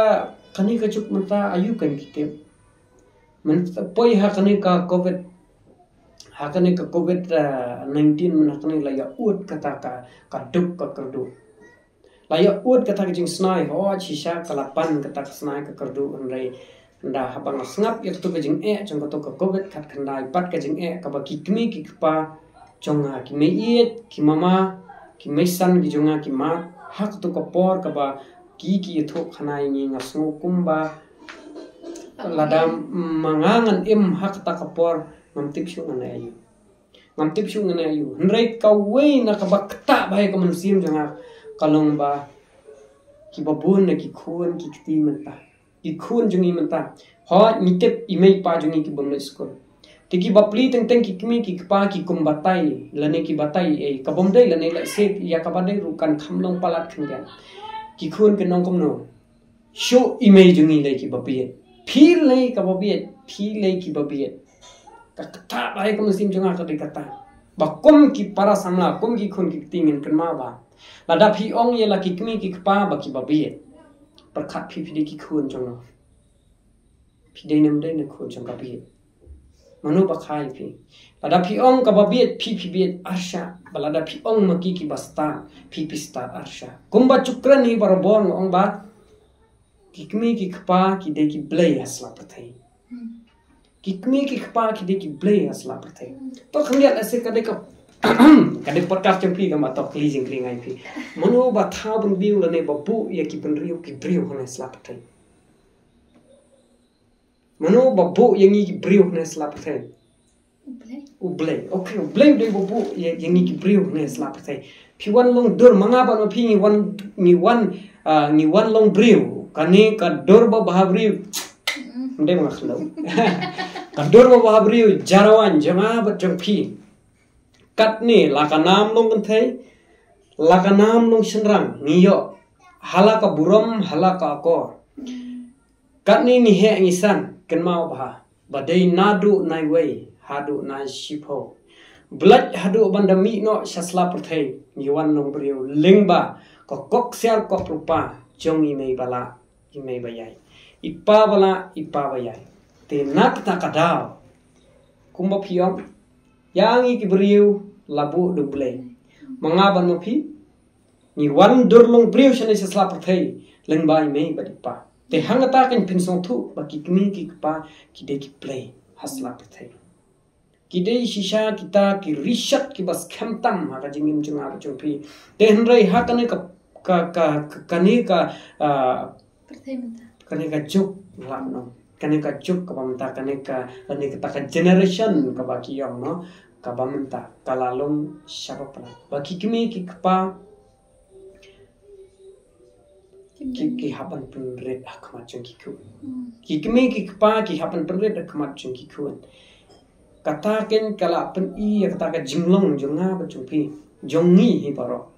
kani ka chuk mata ayu kan kite man poi ha kani ka covid 19 man kani la ya ut kata ka duk ka kerdu la ya ut kata jing snai ho chisha kalapan kata snai ka kerdu rei nda habang snap ya tu ka jing jong ka to ka covid khat khandai pat ka jing ka ba ki kmi ki pa jonga ki me iet ki mama ki mesan ki jonga ki ma hak tu ko por ka ba ki tho khana ni ngasngo kumba ladam mangangan hak ta ka por ngamtip shu ngana ayu nrei ka wei na ka bakta bai ka mansim janga kalong ba ki babun na ki khun ki kti menta ki khun jungi menta ho nitep imei pa jungi ki bamle skol tiki bapli teng ki kimi ki pa ki kumbatai lane ki batai ka bomdai lane la se ya ka badai rukan khamlong palat khingyan ki khun ke nong kom no show imei jungi le ki bapiet phil le ka bapiet phil le ki bapiet ka kata bai ka musim junga ka de kata Bakum ki para samla kum ki khun ki tingin kenma ba lada phi ong ye la ki kmi ki kpa ba ki babi perkhat phi phi ki khun jong no phi dei nam dei ne khun jong ka bi manu ba khai phi lada phi ong ka babi phi phi bi arsha balada phi ong ma ki basta phi phi sta arsha kumba chukran ni barabon ong ba ki kmi ki kpa ki dei ki blei asla pathai ki kmi ki kpa ki dei ki blei asla pathai to khangiat ase ka dei ka kadang podcast champi ka matok cleansing kring ai phi manu ba thau bun biu la ne ba bu ya ki pen riu ki briu hone slap thai manu ba bu yang ki briu hone slap thai ublei okay ublei de bu yang ki briu hone slap thai phi wan long dur manga ba no phi ni wan long briu kani ka dur ba bahabriu ndem ngakhlo ka dur ba bahabriu jarawan jama ba champi kat ni lakanam long kan thai lakanam long senrang niyo halaka buram halaka ko kat ni he ngisan kenmau bah badai nadu nai wei hadu nai shipo blood hadu bandami no sasla perthai niwan long brio lingba ko kok sial ko rupa jongi mei bala imei bayai ipa bala ipa bayai te nak ta kadao kumba phiom yang iki beriu labu duble mangaban mo phi ni wan durlong beriu shane sasla perthai lengbai mei badipa te hangata kan pinsong thu baki kmi ki pa ki de ki play hasla perthai ki de shisha kita ki rishat ki bas khamtam ha jingim chunga chumpi te hnrei ha kane ka kane ka perthai menta kane ka juk lamno kane ka juk ka bamta kane ka generation ka baki yong no ka bamta kalalong syabapala baki kmi ki pa ki hapan penret akmat chung ki ku ki kmi ki pa ki hapan penret akmat chung ki ku kata ken kala pen I kata ka jinglong jonga ba chung pi jongi hi paro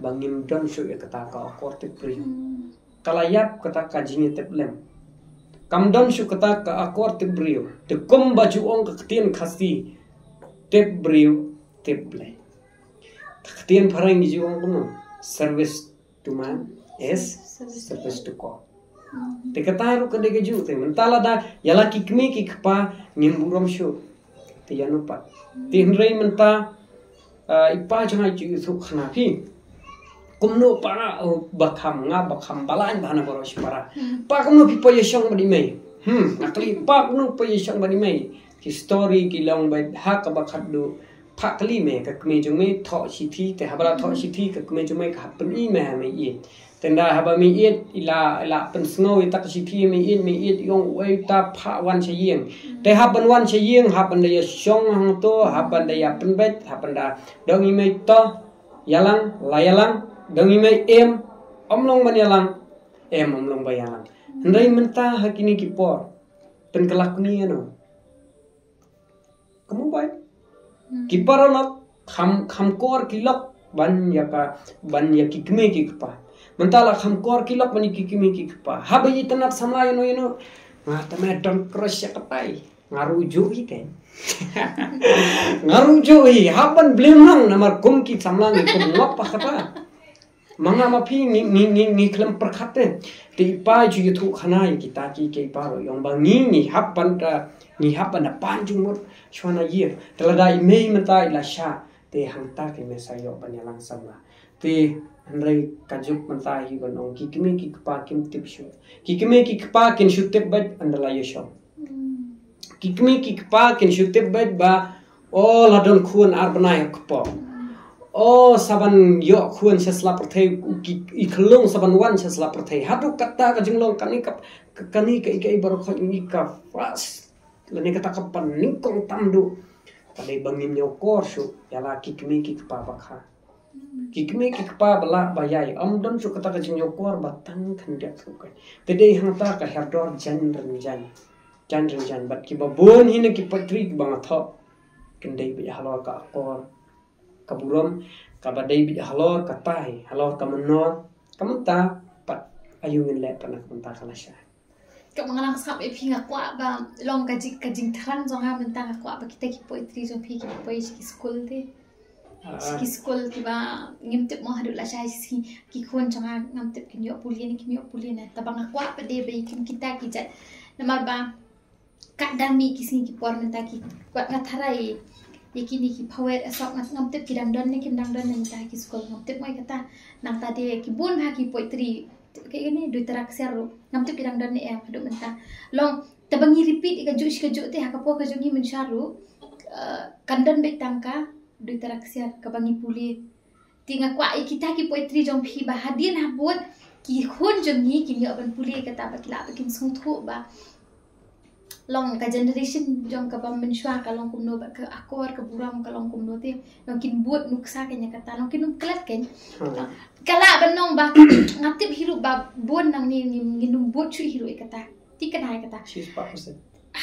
bangim don shu ya kata ka korte pri kala yap kata ka jingi teplem kam don shu kata ka korte brio te kom ba chu ong ka tien khasi tep brio teple tien pharang ji ong kono service to man is service to God. Te kataru ka dege ju te mentala da yala kikmi ki kpa ngimburam shu te yanupa te hnrei menta ipa janga ju su khana phi kumno pa bakham nga bakham balan bhana boro shpara pa kumno pi poyeshong badi mai nakli pa kumno poyeshong badi mai ki story ki long bai ha ka bakhat du phakli me ka kme jung me tho chi thi te habara tho chi thi ka kme jung me ka pen I me I tenda haba mi it ila pen sngow tak si thi mi it yong wei ta pha wan che yeng te haban wan che yeng haban da ya shong hang to haban da ya pen bet haban da dong I mai to yalang layalang dong I mai em omlong ban yalang em omlong ba yalang ndai menta hakini ki por pen kelak ni no kamu bai ki parolok kham kor kilok ban ya kikme ki pa mentala kham kor kilok bani kikme ki pa habai tanat samlay no yeno ngata me don cross ya kapai ngaruju hi kan ngaruju hi haban blemang namar kum ki samlang kum ngop pa kata manga ma phi ni klam perkhate ti pa ju yuthu khana kita ki ke paro yong bang ni haban da panjung mot shwana ye telada imei menta ila sha te hangta ke mesayo banyalang samla te hnrei kajuk menta hi gonong kikme ki pa kim tip shu kikme ki pa kin shu tip bat andala yesho kikme ki pa kin shu tip bat ba o ladon khun arbana yakpo o saban yo khun sesla perthai I khlong saban wan sesla perthai hadu kata ka jinglong kani ka bar kho ni ka fast lani kata kapan ningkong tamdu tadi bangim nyo korsu yala kikmi kikpa bakha kikmi kikpa bala bayai amdon su kata kajing nyo kor batang khandiak sukai tede hangta ka herdor jan jan bat ki babon hina ki patri bang tho kendai bi halor ka kor kaburam ka badai bi halor ka tai halor ka menor kamta pat ayungin le panak menta kalasha Kau mengalang skap epi ngakwa ba long kajing terang zonga mentang ngakwa ba kita ki poetry zong pi ki poetry ki school te. Ki school ki ba ngimtip mo hadu la shai si ki khon zonga ngamtip ki nyok pulien na tabang ngakwa ba de ba ikim kita ki jat namar ba kadang mi ki sini ki por menta ki kwat ngatharai yakini ki power asok ngamtip ki dangdon ni kim dangdon menta ki school ngamtip moi kata nang tadi ki bun ha ki poetry kayak gini duit teraksir ngam tu kidang dan ya hadu mentah long tabangi repeat kaju teh hakapo kaju ni mensharu kandan bet tangka duit teraksir kabangi puli tinga kwa kita ki poetry jong phi ba hadin habut ki khon jong ni ki aban puli kata ba kila ba kin sung thu ba long ka generation jong ka bam menshwa ka long kumno ba ka akor ka buram ka long kumno te long kin buat nuksa kanya kata long kin klat ken kala banong ba ngatip hiru ba bon nang ni nginum bot chui hiru kata ti kan hai kata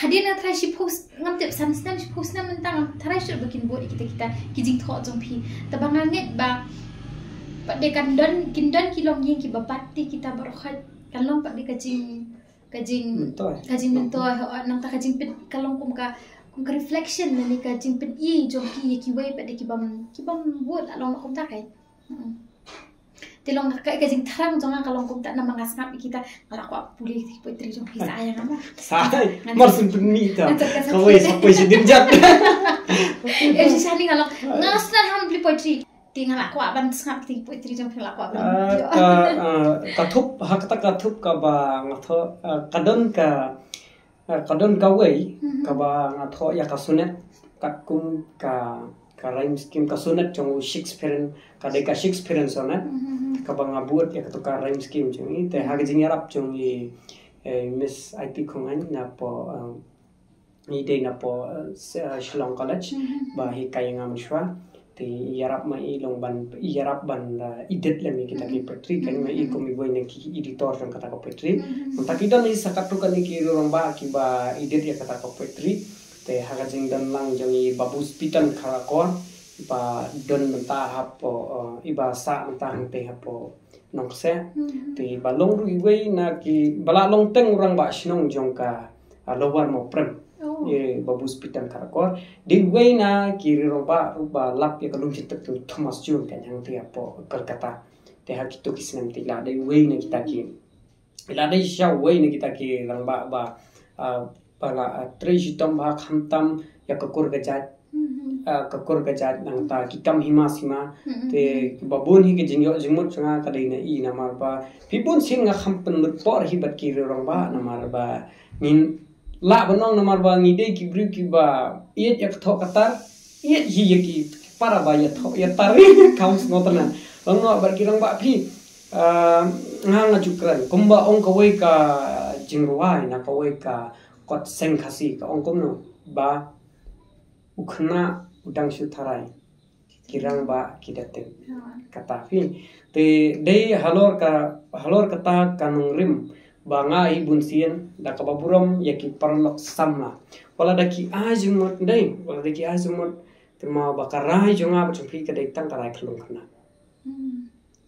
hadina try shi post ngatip sanstan shi post na mentang try shi bikin bot kita kijing tho jong phi tabang nget ba de kandon kindon kilong yin ki bapati kita barokhat kalong pa de kajing mentoy nang ta kajing pit kalong kum ka reflection na ni kajing pit i jong ki wei pa de ki bam bot along kum ta kai tilong kajing terang jong kalong kum ta na mangasngap kita ala ko puli poetry jong ki sayang ama sai marsun puni ta kawai sampai sedin jat si sani kalong ngasna ham beli poetry tinggal aku aban ngap ti poetry jong phela ko aban kathup ka ba ngatho kadon ka wei ka ba ngatho ya kasunet kakum ka rhyme scheme kasunet jong Shakespeare ka Shakespeare sonat ka ba ngabut ya ka rhyme scheme jong i te hagajing yarap jong i Miss IT Khongan na po ni de na po Shillong College ba hi kayang amshwa ti yarap ma ilong ban edit lami kita ki poetry kan ma ko mi boy na ki editor kan kata ko poetry tapi don ni sakatu kan ki rong ba ki ba edit ya kata ko poetry te haga jing dan lang jong i babu spitan kharakor ba don menta hapo iba sa menta te hapo nongse te balong ru iwe na ki bala long teng urang ba sinong jong ka lowar mo prem ye babu spitan karakor di na kiri roba lap ya kalung cinta tu Thomas June kan yang dia po Kolkata te hak itu kisnam ti la di na kita ki la dai sha na kita ki lang ba pala treji tom ba khamtam ya kakur gajat nang ta kitam himasima te babun hi ke jingyo jingmut changa kadai na I na mar ba pipun sin nga khampen lut por hi bat ki rong ba na mar ba nin la banong namar ba ngide ki bru ki ba iet yak tho katar iet hi ki para ba ya tho ya tari kaus ngotana long no bar kirang ba phi nga jukran kumba ong ka wei ka jingruai na ka wei ka kot seng khasi ka ong komno ba ukhna udang shu tharai kirang ba kidaten kata phi te dei halor kata kanung rim banga ibun sien da kababuram yaki parlok samla wala daki azumot dai wala daki azumot tema bakarai jonga bachpi ka dai tang karai khlung khana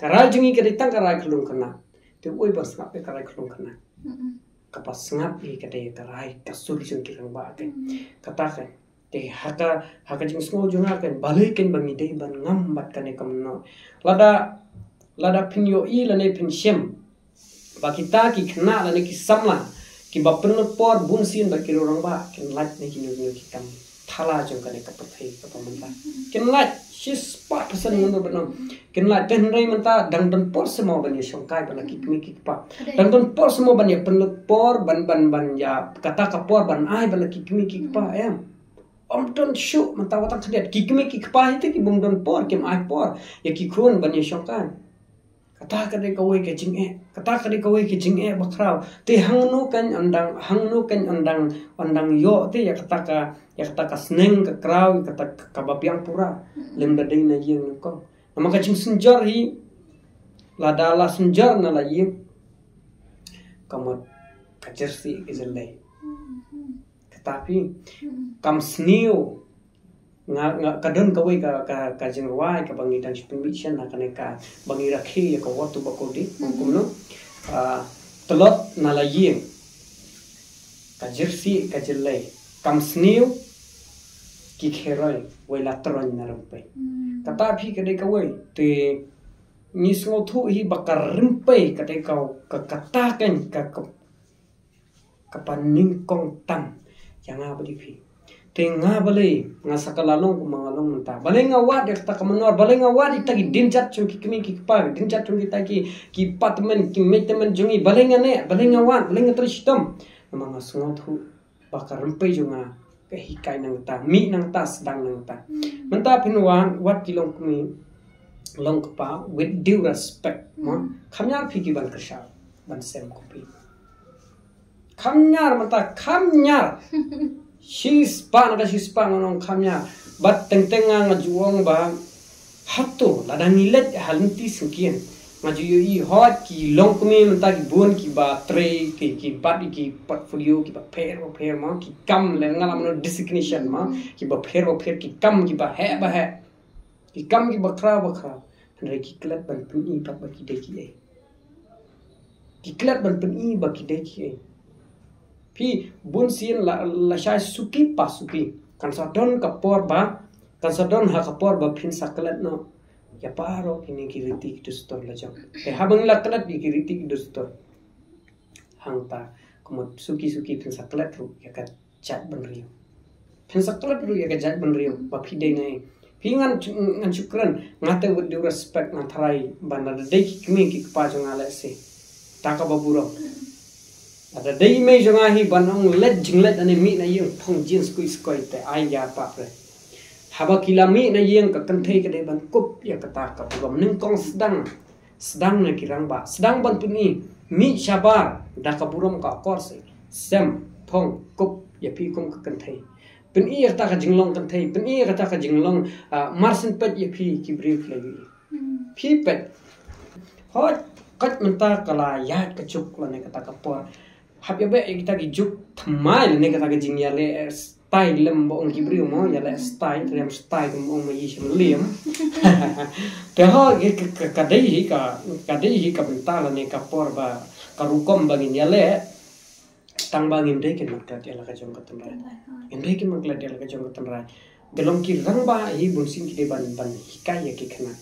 karai jungi ka dai tang karai khlung khana te oi bas ngap pe karai khlung khana kapas ngap e ka dai karai kasur jung ki rang ba ke kata ka te haka jing smo jonga kan balikin bangi dai ban ngam bat kane kamno lada pinyo I lane pin shem ba kita ki khna la ne ki samla ki ba penut por bun sin ba ki rong ba ken lat ne ki nyu ki kam thala jong ka ne ka pathai ka pamanta ken lat shis pa pasan ngun ba no ken lat ten rei manta dang don por semua ban ye shong kai ba ki mi ki pa dang don por semua ban ye penut por ban ya kata ka por ban ai ba ki mi ki pa em om don shu manta watang khadet ki mi ki pa ite ki bum don por kem ai por ye ki khun ban ye shong kai kata kadai kawai ke jing e bakrau te hangnu kan andang yo te ya kata ka sneng ka krau kata ka babiang pura lem da dei na yeng ko nama ka jing senjor hi la senjor na la yeng kamot ka jersey izelle tetapi kam snio nga kadon kawai ka jingwai ka bangi dan permission na kaneka bangi rakhi ya ka watu bakodi kumno telot na la yeng ka jersey ka jelai kam snew ki kheroi wela tron na rumpe kata phi ka de ka wei te ni sngo thu hi bakar rimpe ka de ka kata kan ka paning kong tam yang apa di phi tenga bale nga sakalalong kumangalong nta bale nga wat ta kamanor bale nga wat ita ki dinjat chung ki kmi ki pa dinjat chung kita ki patmen ki metemen jungi bale nga ne bale nga wat bale nga tristom namanga sungot hu bakar rempe junga ke hikai nang ta mi nang ta sedang nang ta menta pinwan wat ki long kmi long pa with due respect mo khamyar phi ki ban kasha ban sem ko pi khamyar mata khamyar Shispa nong kamnya bat teng-tenga ngajuang ba hato ladang ilet halinti sukian ngaju yi hot ki long kumi menta ki bon ki ba tre ki bat ki portfolio ki ba pair ma ki kam le ngalam no designation ma ki ba pair ki kam ki ba he ki kam ki ba kra andre ki klat ban puni pat ba ki de ki klat ban puni ba ki de ki Pi bun sien la shai suki pasuki kan sadon kapor ba kan sadon ha kapor ba phin saklat no ya paro kini kiriti dustor la jam habang la klat bi kiriti dustor hangta komot suki phin saklat ru ya ka chat ban riu phin saklat ru ya ka chat ban riu ba phi dei nai phi ngan chukran ngate with due respect na tharai ban na dei ki kmi ki pa jong ala se taka baburo ada dei me jonga hi banong let jinglet ane mi na yung thong jeans skoi te ai ya pa pre haba kilami na yung ka kanthei ka de ban kup ya kata ka bugam ning kong sedang na kirang ba sedang ban puni mi shabar da ka burom ka korse sem thong kup ya pi kum ka kanthei pen i ta ka jinglong kanthei pen i ta ka jinglong marsin pet ya pi ki brief lagi pi pet hot kat menta kala yat ka chuk la ne kata ka por hab ya be kita ki juk thamai ne kata ka jing ya le style lem bo ong ki brio mo ya le style mo ma yi shim lem te ho ka dei hi ka benta la ne ka por ba ka rukom bangin ya le tang bangin de ken makta ya la ka jong ka tamra en de ken makla ya la ka jong ka tamra belum ki rang ba hi bun sin ki de ban hikai ya ki khana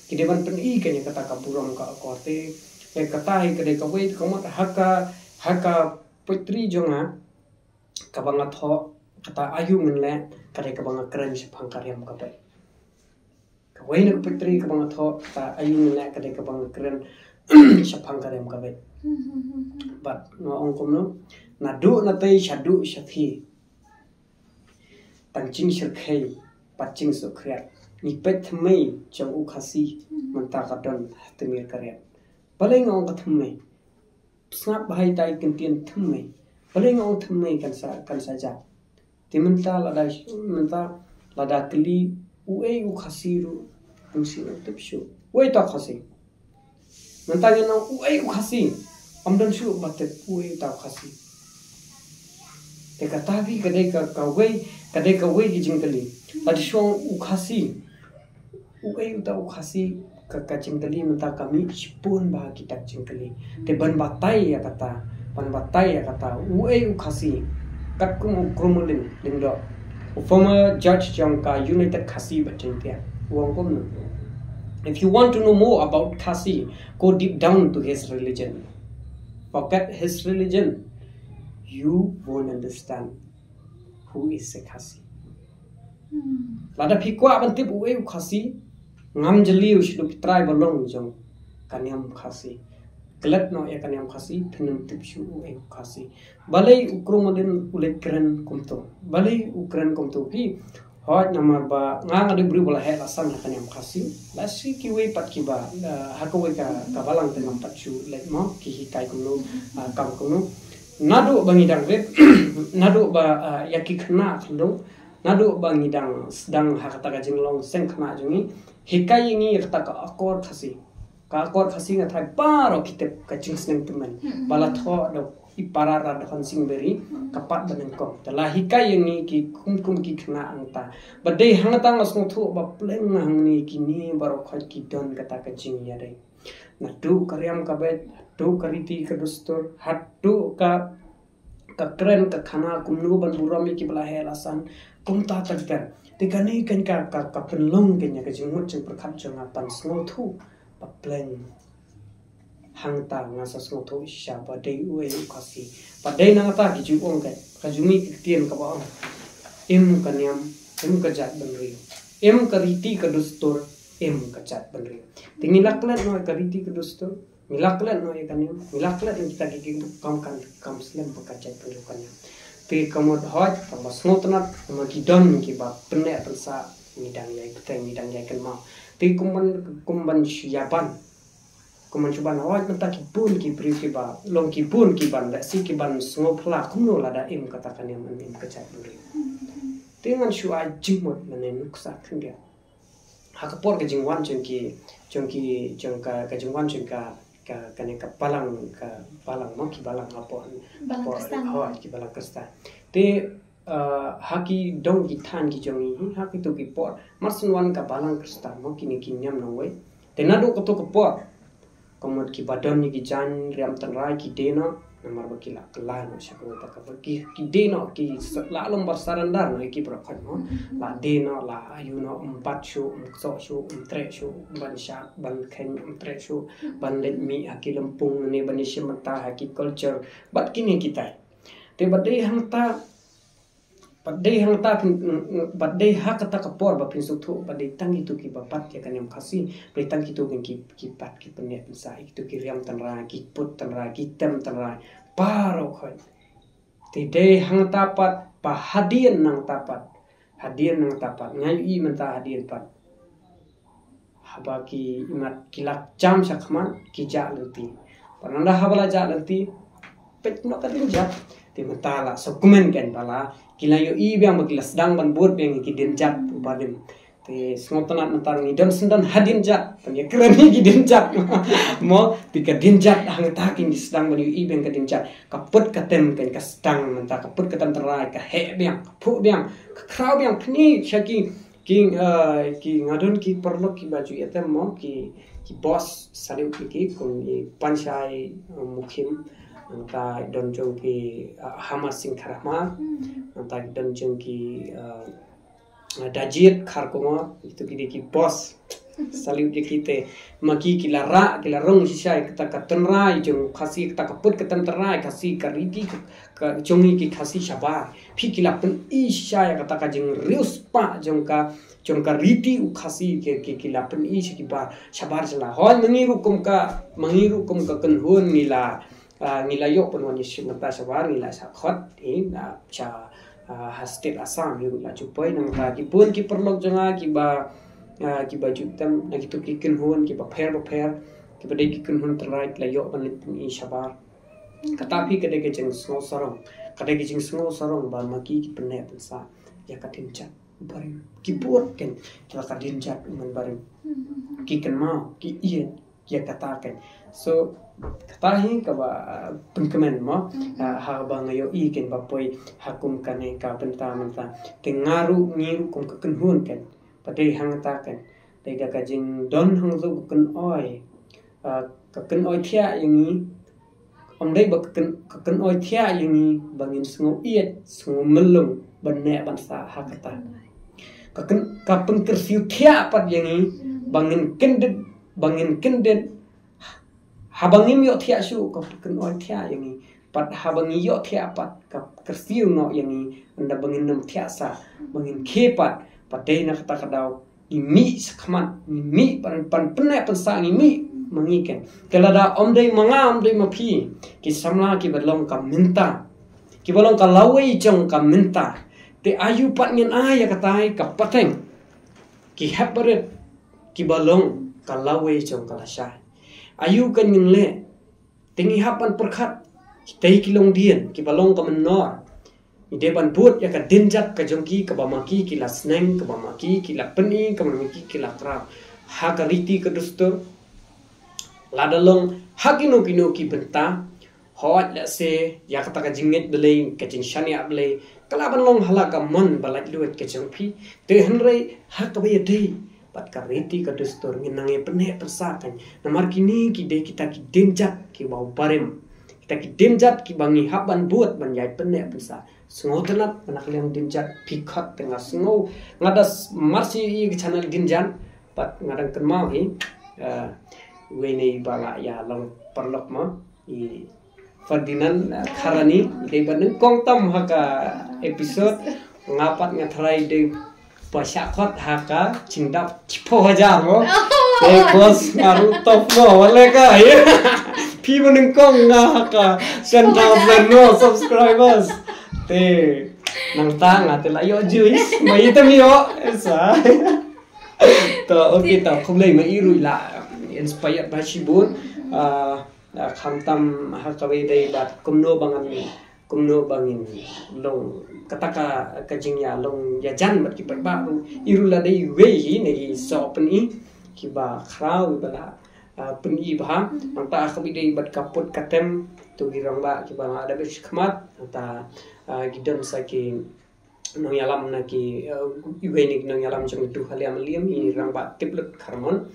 ki de ban pen i ka ne kata ka burom ka ko te kata hi ka de ka wait ko mat haka putri jonga kabanga tho kata ayu ngle kare kabanga kran shapang karyam ka bai ka waina putri kabanga tho kata ayu ngle kare kabanga kran shapang karyam ka bai but no ongkom no na du na tei shadu shathi tangching shirkhei paching sukhya ni pet mai chang u khasi manta ka don temir karya balai ngong ka thmai snap bahai tai kentien thmai balai ngong thmai kan saja timenta lada kli uei u khasiru angsi na tepshu uei ta khasi menta ngena uei u khasi amdan shu batet uei ta khasi te kata bi kadai ka wei ki jingkali ladi shong u khasi uei u ta u khasi ka jingkali menta kami chipun ba kita jingkali te ban batai ya kata uei u khasi kat kum krumulin lingdo former judge jongka united khasi batintia wongkom no if you want to know more about khasi go deep down to his religion forget his religion you won't understand who is a khasi lada phikwa ban tip uei u khasi ngam jeliu shidu tribal long jong kanyam khasi kelat no ya kanyam khasi thenam tipshu uei u khasi balai ukrumodin ulet kren kumto balai ukren kumto pi hot namar ba ngang adu bru bala he lasan kanyam khasi lasi ki wei pat ki ba hakoi ka balang tenam patchu let mo ki hikai kumno kam kumno nadu bangidang re nadu ba yaki khna khlo nadu bangidang sedang hakata ka jinglong seng khna jungi hikai ngi yakta ka akor khasi nga thai paro kitep ka jingsneng tumen bala tho do ipara ra don singberi kapat banen ko tala hikai ngi ki kum ki khna angta badai hangata ngasung thu ba pleng hangni ki ni baro khoi ki don kata ka jing yare na du karyam ka bet du kariti ka dustur hatu ka ka keren ka khana kumnu ban buram ki bala helasan kum ta tak ber te kani kan ka penlong kenya ka jingmut jing perkhat jang pan sngo thu pa pleng hang ta nga sa sngo thu sha ba dei ue khasi pa dei na ta ki ju ong ka jumi tien ka ba em ka niam em ka jat ban ri em ka riti ka dustur em ka jat ban ri te ngilaklat no ka riti ka dustur milaklat no ya kanyam milaklat yang kita gigi kam slam pakacai pendukannya te kamot hot tambah snotnat sama gidon ki ba penne pensa midang yai peteng midang yai kan mau te kumban syaban kuman cuban hot menta ki pun ki pri ki ba long ki pun ki ban da si ki ban snopla kumno lada im katakan yang em kacai buri dengan syua jimot menen nuksa kendia hakapor ke jingwan jengka ka jingwan jengka kane ka palang mo ki balang apo ki balang kasta te haki dong ki than ki jongi haki to ki por marsunwan ka balang kasta mo ki ni ki nyam no we te nado ko to ko por komod ki badon ni ki jan riam tan rai ki dena namar ba ki la kala no sha ko ta ka ki dena ki la lom bar sarandar no ki prakhat no la dena la ayu no 4 shu 3 shu ban sha ban khen 3 shu ban let mi haki lampung ne ban shimata haki culture bat kini kita te badai hak kata kapor ba pin suthu badai tangi tu ki bapat ya kan yang khasi badai tangi tu ki pat ki penet sa itu ki riam tan ra ki put tan ra ki tem tan ra paro khoi te dei hang tapat pa hadian nang tapat ngai i menta hadian pat haba ki imat kilak jam sakman ki ja lenti pananda habala ja lenti pet no kadin ja te mentala so kumen kan pala kila yo i biang bakila sedang ban buat biang ki denjat upadim te sngotonat mentar ni dan sendan hadin jat pan ya keren ki denjat mo tika denjat hang takin di sedang ban yo i biang ka denjat kaput katem kan ka sedang mentar kaput katem terai ka he biang pu biang ka krau biang pni syaki ki ngadon ki perlu ki baju etem mo ki bos saliu ki kun panchai mukhim ta don jong ki Hamad Singh Kharama ta don jong ki Dajit Kharkoma itu ki bos saliu ki maki ki lara ki larong sisai kita katenrai jong khasi kita kaput ketem terai khasi kariti ka jongi ki khasi shabar phi ki lapen isya kata ka jeng rius pa jong ka riti u khasi ki lapen isya ki bar shabar jala hon mengiru kum ka kenhun nila yok pun wani shimata shabar nila sakhot na cha hastit asam yu la chupai nang ta ki pun ki perlok janga ki ba jutam na gitu ki kenhun ki ba pher ki ba dei ki kenhun terai la yok ban i shabar katapi kade ke jeng sngo sarong ba maki ki pene pensa ya katin chat barim ki put ken la kadin chat man barim ki ken mau ki iya ya katakan so katahi ka ba pengkemen mo ha ba ngayo i ken ba poi hakum kane ka penta manta tengaru ngiru kum ka kenhun ken padai hang ta ken dei ga ka jing don hang zu ken oi ka ken oi thia yangi om dei ba ka ken oi thia yangi bangin sngo iet sngo melung ban ne ban sa ha kata ka pengkersiu thia pat yangi bangin kendet habangim yo thia su ka ken oi thia yangi pat habangi yo thia pat ka kersiu no yangi anda bangin nam thia sa bangin khepat padai na kata kadau imi sakman mi pan pene pensa mi mangiken kelada om dei mapi ki samla ki balong ka minta ki balong ka lawai jong ka minta te ayu pat ngin aya katai ka pateng ki habaret ki balong ka lawai jong ka lasha ayu kan ngin le tingi hapan perkhat tei kilong dien ki balong ka menor ide ban put ya ka denjat ka jongki ka bamaki ki la sneng ka bamaki ki la peni ka bamaki ki la krap ha ka riti ka dustur ladalong hakino kino ki benta hot la se ya kata ka jinget bele ka jing shania bele kala ban long hala ka mon balat luet ka jongpi te henrei ha ka be dei pat ka riti ka dustur nginange pene persakan namar kini ki de kita ki denjat ki bau barem taki dinjat ki bangi haban buat banjai penek pensa sengo tenat anak liang dinjat pikat tengah sengo ngadas marsi i channel dinjan pat ngadang kenmau hi wene bala ya long perlok ma i Ferdinand Kharani dei ban kong tam haka episode ngapat ngatrai dei pasakot haka cingdap cipo aja mo bos ngaru top mo wale ka ya pi menengkong haka 10,000 no subscribers te nang tang ate la yo juice mai tami yo esa to okay ta khumlei ma irui la inspired by Shibun khamtam hakawe dei bat kumno bangin long kataka kajingya long ya jan bat ki ba irula dei wei ni so peni ki ba khrau bala peni ba anta akawi dei bat kaput katem tu girang ba ki ba ada bis khmat anta gidon saki nong yalam na ki wei ni nong yalam jang tu haliam liam i rang ba tiplet kharmon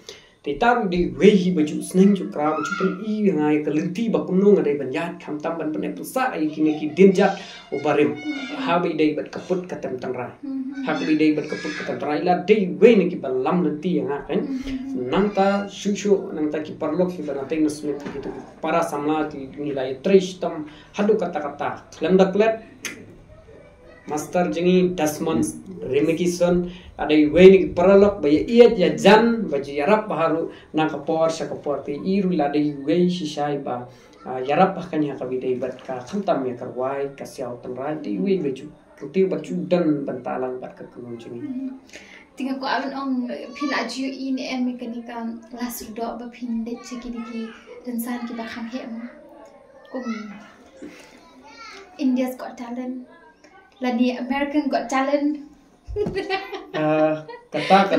Titar di wehi baju seneng cukra baju pen i ngai kelenti bakuno ngadai banjat khamtam ban pen pesa ai kini ki dinjat ubarim habi dei bat kaput katem tangrai habi dei bat kaput katem tangrai la dei we ni ki balam nanti yang kan nangta shushu nangta ki parlok ki banateng nasmit gitu para samla ki nilai trish tam hadu kata-kata lemdak Master jengi Dasman Remekison ada iweni paralok baya iat ya jan baju yarap baharu nang kapor sakapor ti iru la ada iwe shisai ba yarap bahkan ya kabidai bat ka khamtam ya karwai kasyau tangrai ti iwe baju ruti baju dan bentalang bat ka kunung jengi tinggal ko awan ong pinaju ini mekanika lasrudo ba pinde chiki dansan ki ba kham he kum India's Got Talent Lani American Got Talent. Kata ka.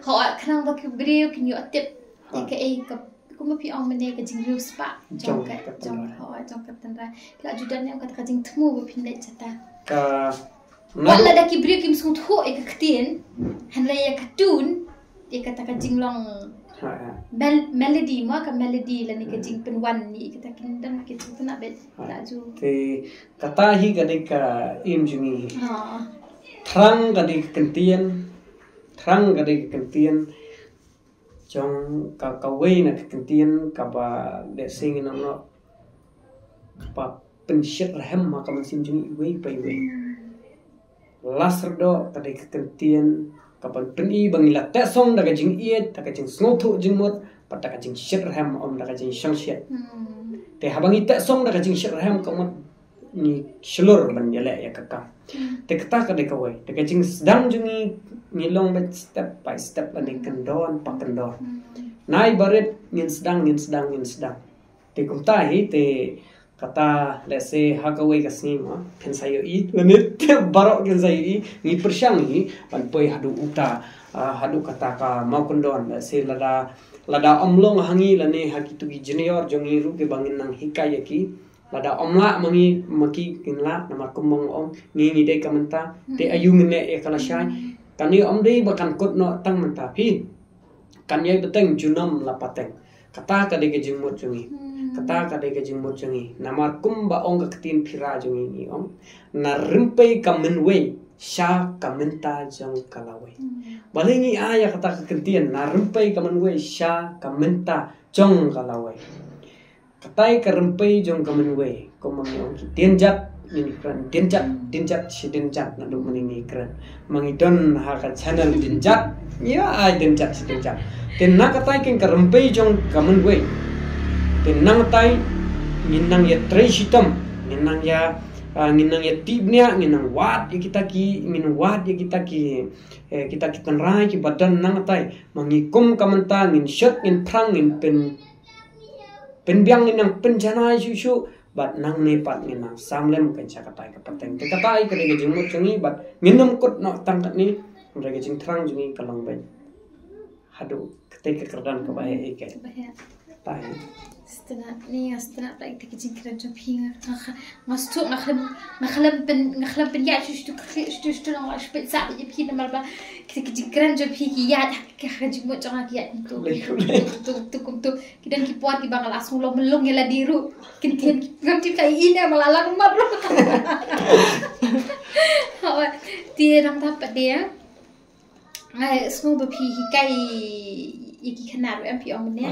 Ho kanang ba ki video kin yo tip. Ka ka kuma pi ong mane ka jing real spa. Jong ka tanra. Ka judan yang kata ka jing tmu ba pin net chata. Ka wala da ki video kim sung tho ka ktien. Han la ya katun. Dia kata ka jing long melody mo ka melody lani ka jing pen wan ni kita kin dan ki tu na bet laju te kata hi ka im jungi thrang ka de kentien jong ka wei na kentien ka ba de sing na no pa pen shit rahem ma ka sim jungi wei pai wei lasrdo ka de kentien kapan peni bangila tesong daga jing iet daga jing snotho jing mot pataka jing shirham daga jing shangshet te habangi tesong daga jing shirham kamot ni shlur banjale ya kakam te kata ka de kawai daga jing sedang jungi ngilong bet step by step ani kendon pakendon nai baret ngin sedang te kumta hi te kata let's say hakawai kasni ma pensayo i lanit barok gensayo i ni persyang i pan poi hadu uta hadu kata ka mau kondon let's say lada omlong hangi lane hakitu gi junior jongi ru ke bangin nang hikaya ki lada omla mangi maki kinla namar kumong om ngi dei kamenta te ayu ngene e kala syai kani om dei bakan kot no tang menta pi kan yai beteng junam lapateng kata ka de ke jingmut jongi kata kadai ka jingmut jangi namar kumba ong ka ketin phira jangi ni ong na rimpai kamenwe sha kamenta jang kalawai balengi aya kata ka kentian na rimpai kamenwe sha kamenta jong kalawai katai ka rimpai jong kamenwe komang ong denjat ini kran denjat si denjat na do meningi kran mangidon ha ka channel denjat ya ai denjat si denjat ten na katai ken ka rimpai jong kamenwe nang tai nginang ya tresitam nginang ya tibnya nginang wat ya kita ki kita rai ki badan nang tai mangikum kamenta ngin shot ngin prang ngin pen biang nginang penjana susu bat nang nepat nginang samlem kan cakatai ka pateng te katai ka de jingmut jangi bat nginum kut no tangkat ni mereka jing terang jangi kalang ben hadu ketika kerdan ke bahaya ikai tai Setelah like tekijin keren jom hinga ngastu ngakhlem ben ya shtu na shpet sa ya phi na marba tekijin keren jom hi ya ka khajim mo changa ya tu kidan ki puat ki bangal asu lo melong ya diru kinten ngamti kai ina malalang marro dia nang dapat dia semua berpi hikai iki khana em phi om ne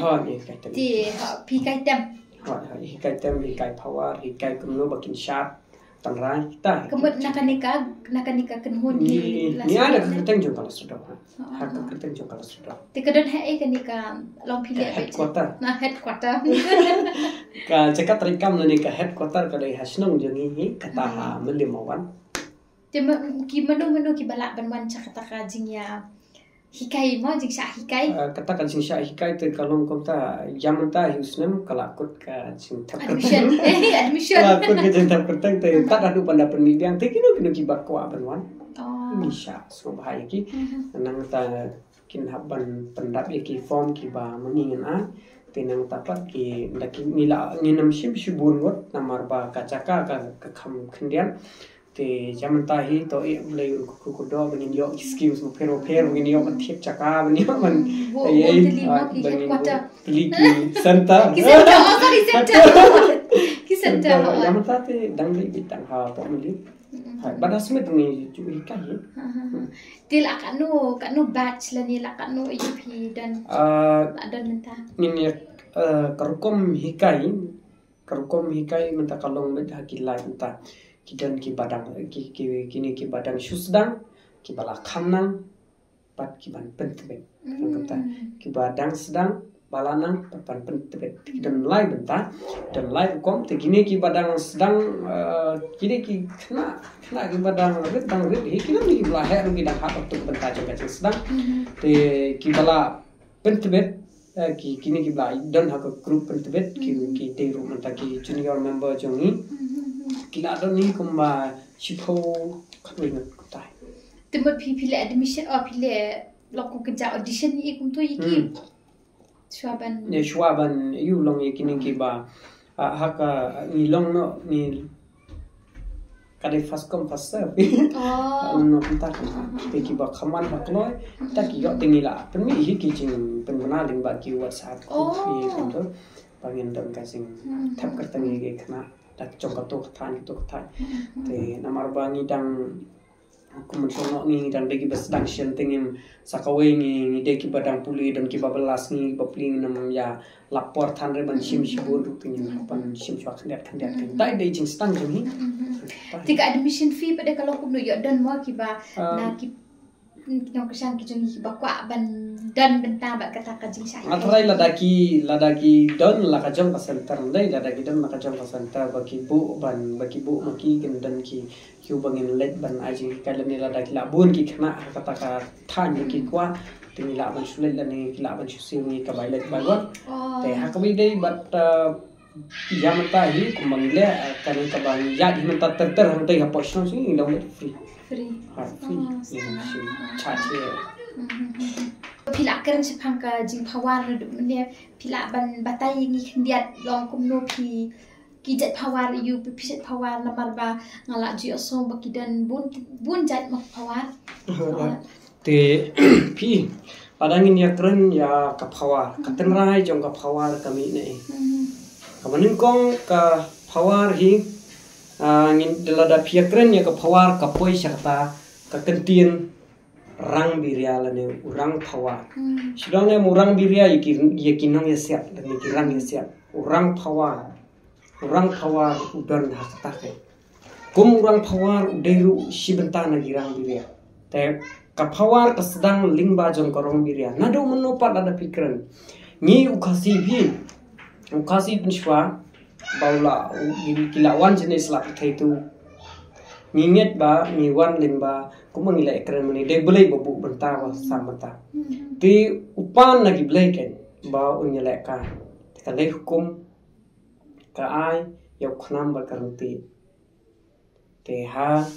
ti phi kai tem hikai tem hikai power hikai kumno bakin sharp tangrai ta kemut nakanika kenhun ni ada keteng jo kalau sudah ha keteng jo kalau sudah ti kadon ha e kanika long phi le headquarter ka cekat rekam ni ka headquarter ka dai hasnong jo ni kata ha melimawan ti ki mano ki balak banwan cakata ka jingya hikai mo jing sha hikai kata kan jing sha hikai te kalong kom ta yamanta husnem kalakut ka jing thap admission kalakut ke jing thap kerteng te tak adu panda pendidikan te kino ki bakwa banwan ni sha so bahaya ki nang ta kin haban pendap ki form ki ba mangin a te nang tapat ki ndaki mila nginam shibun got namar ba kacaka ka kham khindian te jamanta hi to e lei ku do bangin yo skills mo pero bangin yo man thiep chaka bangin yo man bangin liki center ki center jamanta te dang li bitang ha to mili ha bada smith ni ju ka hi til akano batch la ni lakano up dan menta ni karukom hikai menta kalong med hakilai menta kidan ki badang kini ki badang susdang ki bala khamnang pat ki ban pentbet kata ki badang sedang balanang pan pentbet kidan lai benta dan lai kom te kini ki badang sedang kini ki kena ki badang redang red hi kini ki bala her ki dah hat untuk benta jaga sedang te ki bala pentbet ki kini ki bala dan hak group pentbet ki te ru menta ki junior member jongi kila ni kumba chipo khamin kutai tempat pile admission pile lokku kerja audition ni kum tu iki Schwaban you long yakini ki ba haka ni long no ni kade fast come fast serve no pintar te ki ba khaman bakloi ta ki yo tingila penmi hi ki jing penmana ling ba ki WhatsApp ku fi kunto pangin dam kasing thap kartangi ge khana tak chong to khan te namar bangi dang kumun sono ni dan deki besdang shen tingim sakawe ni deki badang puli dan ki babelas ni bapling nam ya lapor than re ban shim shibur tingim pan shim chwa khandat dai dei jing stang jing tika admission fee pada kalau kum no yo dan mo ki ba na ki no kesang ki jing ba kwa ban dan benta ba kata ka jing sai atrai ladaki don la ka jom ka center dai ladaki don ma ka jom ka center baki bu maki gendan ki kyu bangin let ban aji kalani ladaki labun ki khana kata ka than ki kwa tinila ban sulet lani ki la ban susi ni ka bai let bai wat te hakabi dai bat yamata hi kumangile kan ka ban ya di menta ter hantai ha posno si indong free charge pila keren sepang ka jing pawar ne pila ban batai ngi khndiat long kumno phi ki jat pawar yu piset pawar lamar ba ngala ji oso bakidan bun jat mak pawar te phi padangin ya keren ya ka pawar ka tenrai jong ka pawar kami ne kamanin kong ka pawar hi ngin delada phi keren ya ka pawar ka poi sakta ka kentien rang biria lane urang pawar sidangnya urang biria yakinong ya siap dan kirang ya siap urang pawar udan hakta ke kum urang pawar uderu sibentana girang biria te ka pawar ka sedang lingba jong korong biria nado menopat ada pikiran ni ukasi penshwa baula kilawan jenis lap itu nginget ba ni wan limba kumangila ekran mani de bulai babu benta wa samata ti upan lagi bleken ba unyala ka le hukum ka ai yok khnam ba karanti te ha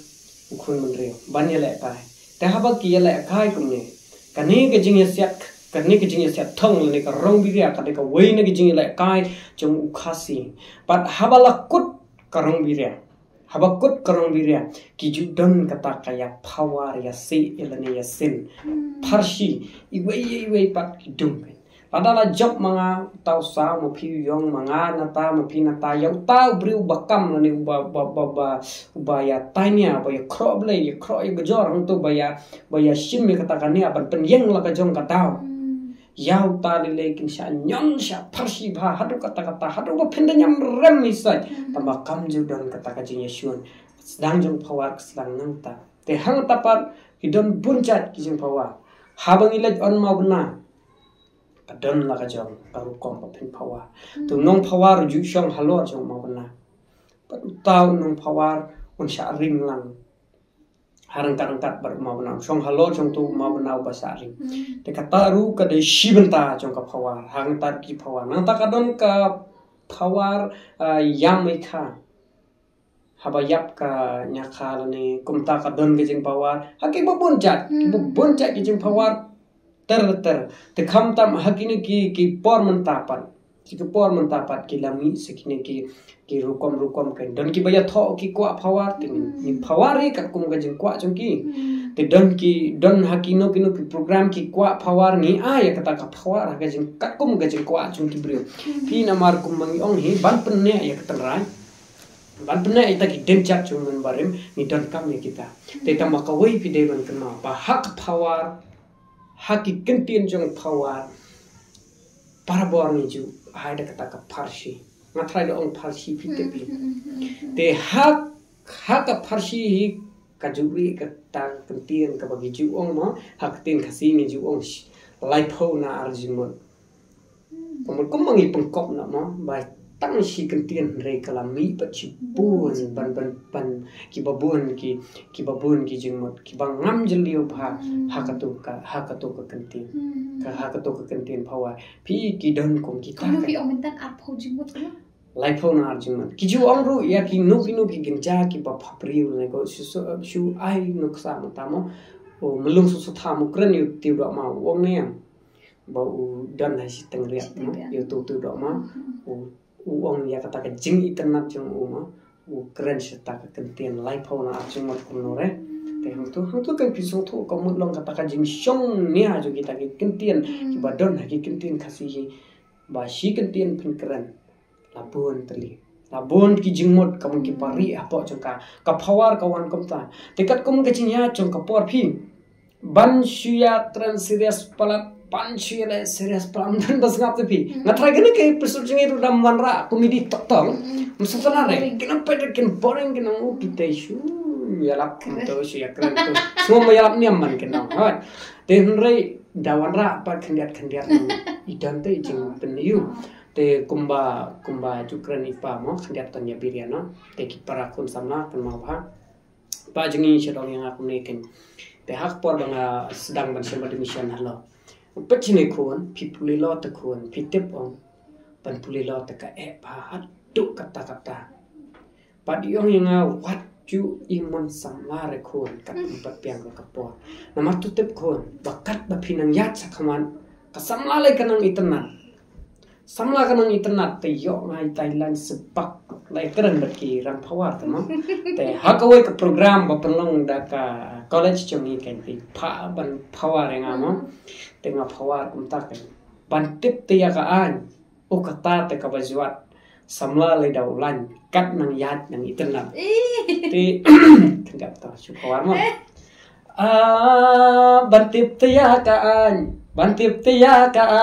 ukun mandre ban yala ka te ha ba ki yala ka kumne kani ke jing yasiat Karena kejengnya siap thong lene ka rong biria ka deka wei na kejengnya lai kai jong ukasi. Pat habalakut ka rong biria. Habakut ka rong biria kiju don kata kaya power ya se elane ya sin. Parsi iwei pat kidum. Padahal job mga tau sa mo pi yong mga nata mo pi nata yau tau briu bakam lene ubaya tanya baya kroble ya kro ya gejor hang tu baya sim ya kata kania ban penyeng la ka jong katau. Yau tali lekin sya nyon sya parsi ba hadu kata-kata hadu ba pendanyam rem isai tambah kamju dan kata kajing yesun sedang jong pawar keselang nangta te hang tapat hidon buncat kijing pawar habang ilaj on mau benar kadon la kajong karu kom pa pen pawar tu nong pawar ju syong halor jong mau benar pat utau nong pawar un sya ring lang harang-karangkat bar mau benar syong halor jong tu mau benar bahasa ring te kata ru ka de shibenta jong ka pawar hang tar ki pawar nang ta kadon ka pawar yam ikha habayap ka nyakha lane kumta kadon ke jing pawar haki babunjat ki jing pawar ter te kham tam hakini ki por mentapan ki lami sekini ki rukom kan don ki baya tho ki kwa pawar tin ni pawari ka kum ka jing kwa jong ki te don hakino kino ki program ki kwa pawar ni ya kata ka pawar ka jing ka kum ka jing kwa jong ki brio pi namar kum mangi ong hi ban penne ya keterai ban penne ita ki denchat jong men barem ni don kam ya kita te tambah ka wei pi de ban kena pa hak pawar haki kentien jong pawar para bor ni ju ada kata ka parsi ngatrai do ong parsi pitepi te hak ka parsi hi kajuri kata kentien ka bagi ju ong ma hak tin kasi ni ju ong laipo na arjimon komol komangi pengkop na ma bai tang si kentien re kalami pa cipun ban ki babun ki jingmot ki bangam jeliu pha hakatu ka kentien ka hakatu ka kentien phawa pi ki don kong kita kono pi omentan apho jingmot kono laipo na arjingmot ki ju ong ru ya ki no ki genja ki ba phapriu ne ko su ai nuksa matamo o melung su thamu kren yu tiu do ma wong ne ba u dan hai si tengriat no yu tu do ma uang ya kata ke jing internet jong uma keren serta ke kentien laipo na arjingmot kumnore te hang tu kan pisong tu komut long kata ka jing syong nia jo kita ki kentien ki badon ki kentien kasih ba si kentien pun keren labun teli labun ki jingmot kamu ki pari apa jong ka pawar kawan komta tekat kum ke jing ya jong ka por pi ban suya tran serius palat panchile serius pram dan bas ngap tepi ngatrai gini ke persurjing itu dam wanra komedi totol musutana re kenapa ken boring ken kita isu ya lap to sia keren to semua mayalap niaman ken ha ten re dawanra apa kendiat idan te jing peniu te kumba jukran ipa mo kendiat tanya biriana te kiparakun samna kan mau ha pa jengi sedong yang aku neken te hak por banga sedang ban sema demission halo pechine kon pipuli lo te kon pitep on pan puli lo te ka pa adu kata padiong yang wat ju iman samlare kon kat empat piang ka kapor nama tutep kon bakat bapinang yat sakaman kasamlale kanang internet te yo ngai Thailand sepak lai keren baki ram pawar tama te hakawai ke program bapenong da ka college chongi kan pi pa ban pawar ngamo tengah pawar kumtak ban tip te ya ka an o kata te ka bajuat samla le daulan kat nang yat nang internet te kendak ta su pawar mo ban tip te ya ka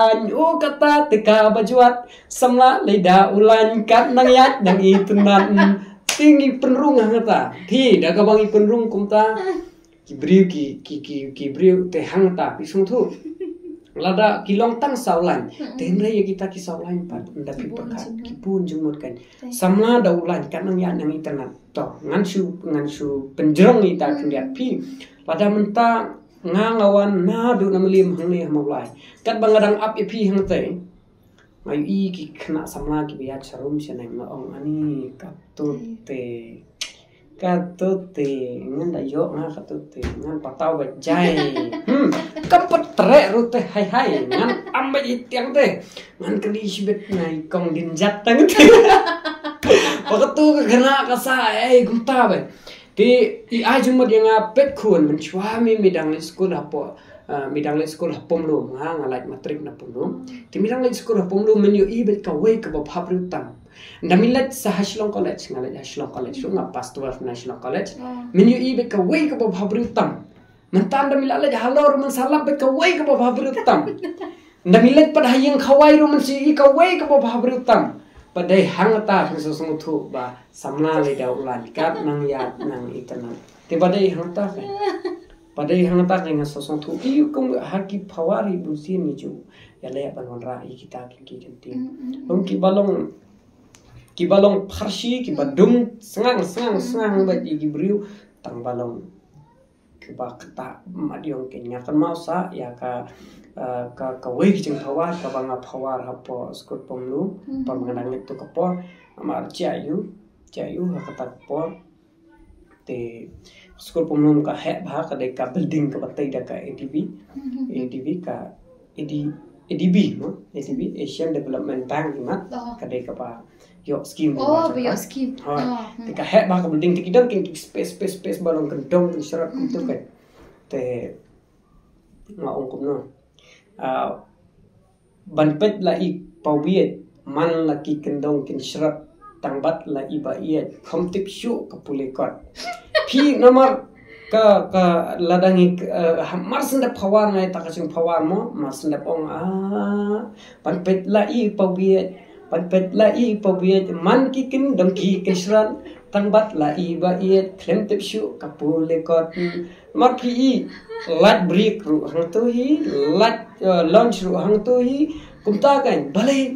an o kata te ka bajuat samla le daulan kat nang yat nang internet tinggi penrung ngata thi da ka bangi penrung kumta kibriu te hang ta pisung tu lada kilong tang saulan tenre ya kita ki saulan pat nda pi pakat ki pun jumut kan samla daulan kan nang yan nang internet to ngan su penjerong ita kendiat pi pada menta ngangawan nadu namlim hangni hamulai kat bangadang ap pi hang te mai i ki kena samla ki biat sarum seneng ma ong ani katut te Katote ngan da yo nga katote ngan patau ba jai kapet tre rute hai ngan ambe itiang te ngan kali sibet nai kong din jat tang te pakatu ka gana ka sa gumta ba ti I ai jumma dia nga pet kun men chwami midang school hapo midang school hapom lu nga ngalai matrik na pum ti midang school hapom lu men yo I bet ka wei ka ba bhabru tam Namilat sa Hashlong College, ngalat Hashlong College, so nga past 12 National College. Minyo ibig ka way ka pa habrutam. Mantan namilat la halor man salap ka way ka pa habrutam. Namilat pa hayang kaway ro man si ka way ka pa habrutam. Paday hangata sa sumutu ba samna le daw ulan kat nang yat nang itanan. Ti paday hangata ka. Paday hangata ka nga sa sumutu iyo kung haki pawari busin ni ju. Yalaya panon ra kita kinti. Ki balong parsi ki badung sengang ba di briu tang balong ki ba kata madiong kenya kan mausa ya ka wei ki jeng pawar ka banga pawar hapo skut pomlu pamangang itu kapo amar ciayu ha kata po te skut pomlu ka he ba ka de ka building ka batai da ka ADB ka ADB no ADB Asian Development Bank mat ka de ka ba yo scheme yo scheme tika he ba ka building tikidang king space balong kendong kin syarat itu kan te maong kum no banpet la I pawiet man la ki kendong kin syarat tangbat la I ba iet komtip syu ka pulekot pi nomor ka ladangi mar sendap pawar ngai takasing pawar mo mar sendap ong banpet la I pawiet Panpet la I pawiet man kikin dong ki kesran tangbat la I ba iet klem tep syu kapule kot mar pi lat break ru hang tu hi lat lunch ru hang tu hi kumta kan balai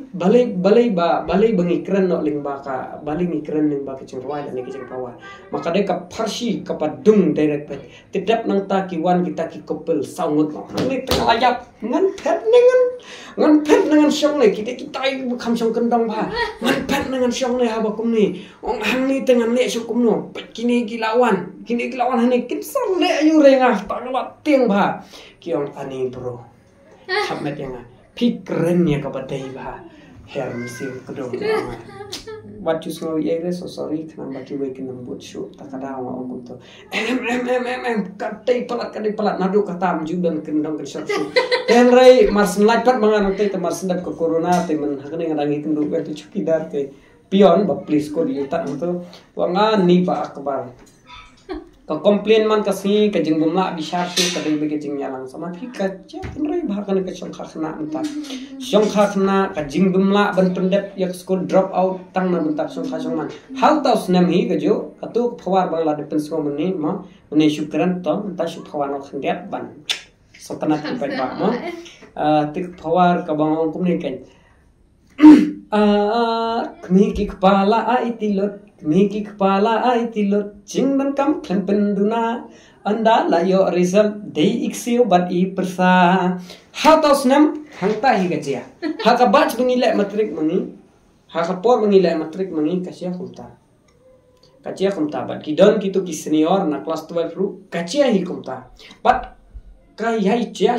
bangi keren no ling ba ka balai ngi keren ling ba ke chingwai ni ke chingpawa maka de ka parsi ka padung direct pet tidap nang ta ki wan kita ki kopel saungut no ni tayap ngan pet nangan syong le kita kham syong kendong ba ngan pet nangan syong le ha ba kum ni ong hang ni tengan le syukum no pet kini ki lawan hani kin sar le ayu renga ta la tiang ba ki ong ani bro khamet yang pikirnya kepada iba hermisi kedong what you so so sorry kenapa kiwe kinembut syu tak ada awak ongkum to kadai pelat nadu kata judan kendong kesat dan rai marsen lapat mangan te temar sendap ke corona te men hakne ngadangi kenduk itu cukidar te pion ba please ko di tak to wangan ni ba akbar ka komplain man kasi ka jeng bumla bisar su ka dai bege jeng yalang sama phi ka ja rai ba kan ka chong khana entar chong khana ka jeng bumla ban pendep yak school drop out tang na bentar chong man hal taus nam hi ka jo atu phawar bangla de pensko meni ma meni syukran to entar syuk phawar no khendiat ban sotana ti pai ba ma tik phawar ka bang ong kum ni kan kmi ki kepala Miki kepala ai tilot jing dan kam klempen anda layo result day iksio bat I persa hal taus nam hangta hi gajia haka batch mengilek matrik mengi haka por mengilek matrik mengi kasia kumta bat kidon kitu ki senior na kelas 12 ru kacia hi kumta bat ka yai jia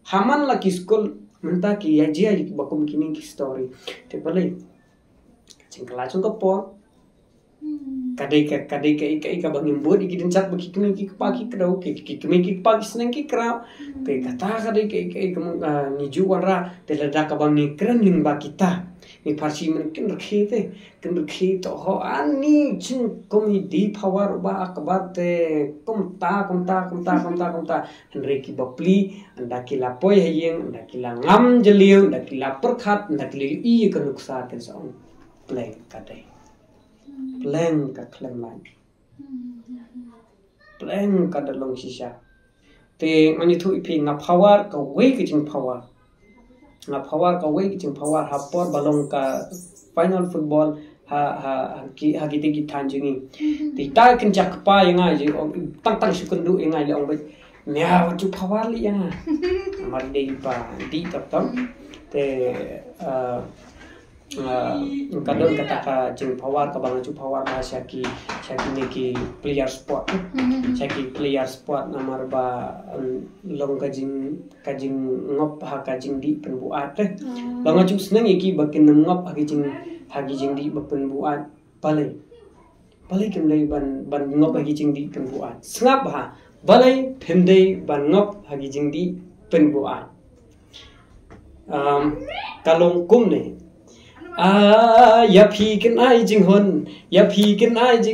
haman la ki school menta ki yai jia ki bakum kini ki story te palai cingkala chung ko kadai ka ika bangin bod iki den chat baki kimi ki pagi krau ki kimi ki pagi seneng ki krau pe kata kadai ka ika ni juara te lada ka bangin keren ling ba kita ni parsi men kin rakhi to ho ani chin komedi power ba akbar te kumta henry ki bapli anda kila poi hayeng anda kila ngam jeliu anda kila perkhat anda kila I ka nuksa ken song play kadai Pleng ka klem lai Pleng ka dalong sisa te ngani thu ipi nga power ka wei ki jing power hapor balong ka final football ki ti tanjungi ti ta ken jak pa yang ai tang sukundu yang ai ong bai nya tu power li yang mar dei pa di tap te kadang kata jeng power ka bang power ba syaki niki player sport syaki player sport namar ba long kajing ngop ha kajing di penbuat long acu seneng iki bakin ngop hagi jing di penbuat balai kemdai ban ngop hagi jing di penbuat sengap ha balai pendai ban ngop hagi jing di penbuat kalong kum ne ya pikin ai jing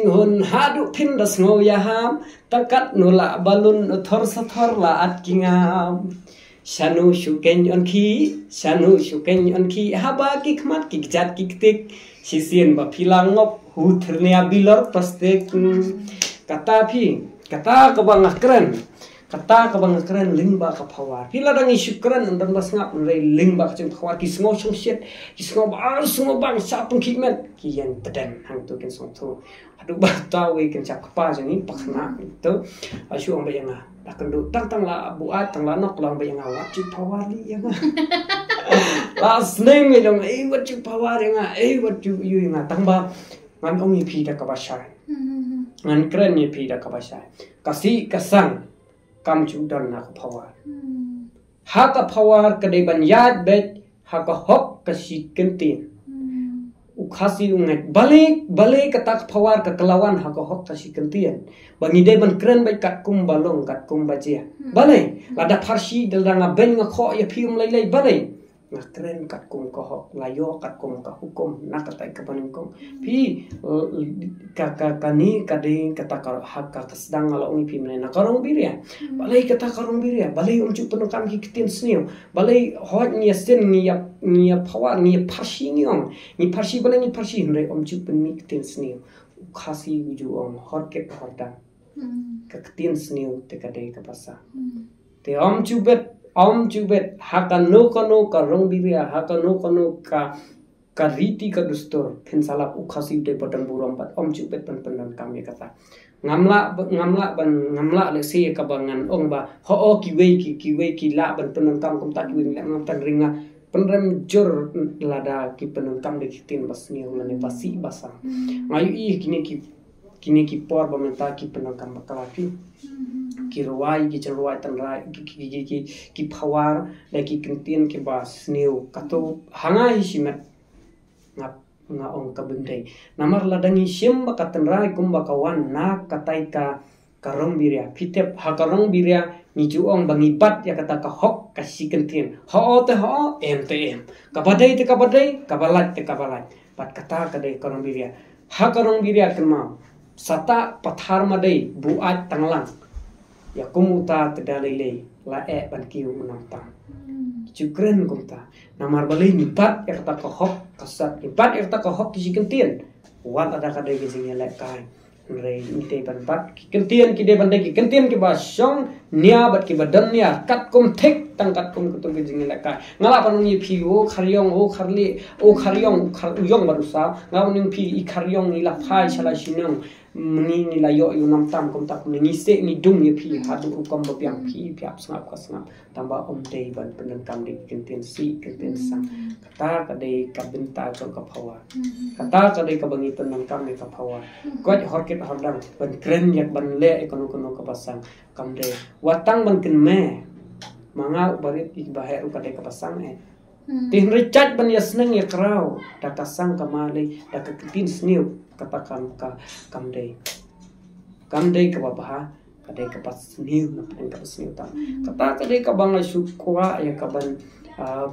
hun hadu pin das ngo ya ham takat nula balun thor sathor la at kingam shanu shuken on ki haba ki khmat ki jat ki tik sisien ba philang ngop hu thirnia bilor pastek kata kabang keren lingba ka pawar pila dang isu keren undan basngap rei lingba ka pawar ki sngo chung shit ki sngo bang sa pung kikmet ki yan pedan hang tu ken song tu adu ba ta we ken chak pa jang ni pakhna tu asu ang bayanga dakan du tang la buat tang la nok lang bayanga wat chu pawar li yang last name dong wat chu pawar yang wat chu yu yang tang ba ngan ong pi da ka ba sha ngan keren ni pi da ka ba sha kasi kasang kam chu dan na pawar haka pawar kadai ban yad bet haka hok kasi kentin ukhasi ungat balik katak pawar ka kelawan haka hok kasi kentin bangi dai ban kren bai kat kum balong kat kum bajia balai lada farsi dalanga ben nga kho ya phium lai balai na kren kat kum ka hok layo kat kum ka hukum na katai ka paningkong pi kani kadai kata hak ka sedang ala ungi pi mena karong biria balai kata karong biria balai unjuk penukam ki kitin sniu balai hot ni sen ni pawar ni farsi ni balai ni farsi hre unjuk pen mi kitin sniu khasi uju hot ke horda ka kitin sniu te kadai ka pasa te om jubet haka no ka rong biria haka no ka riti ka dustur pensala ukhasi de padang buram pat om jubet pan kami kata ngamla le se ka bangan ong ba ho ki we ki la ban pan kam kom tak wing ngam tan ringa penrem jor lada ki pan kam de kitin basni ulane basi basa ayu I kini ki por ba menta ki pan kam bakalapi ki ruai tan rai ki pawar lagi kentin ki bas new kato hanga hisimet nga ong kabendai namar ladangi sim bakatan rai kum bakawan na katai ka karong biria pitep ha karong biria ni juong bangibat ya kata ka hok kasi kentin ho em kabadai kabalat pat kata kadai karong biria ha karong biria kema sata pathar madai buat tanglang ya kumuta tedalile la ban kiu menantang cukren kumta namar balai nipat ya kata kohok kasat nipat ya kata kohok kisi kentien wat ada kadai kisinya lek kai rei nite ban pat kentien ki de bandai ki kentien ki basong nia bat ki badan nia kat kum thek tangkat kum kutu kisinya lek kai ngala panungi pi o kharyong uyong barusa ngawning pi I kharyong ni la phai chala sinong ni la yo nam tam kom tak ni se ni dung ye phi hadu kom ba piang phi piap sngap ka sngap tamba om dei ban pen kam de kenten sang kata ka de ka binta ka phawa kata ka de ka bangi pen kam de ka phawa kot horket hordang ban kren yak ban le kono ka pasang kam de watang ban ken me manga barit I bahe ka de ka pasang tin rechat ban yasneng ya krau takasang kamale takatin sniu katakan ka kamdei ka babaha kadai ka pas sniu na pen ka sniu ta kata kadai ka bang sukwa ya ka ban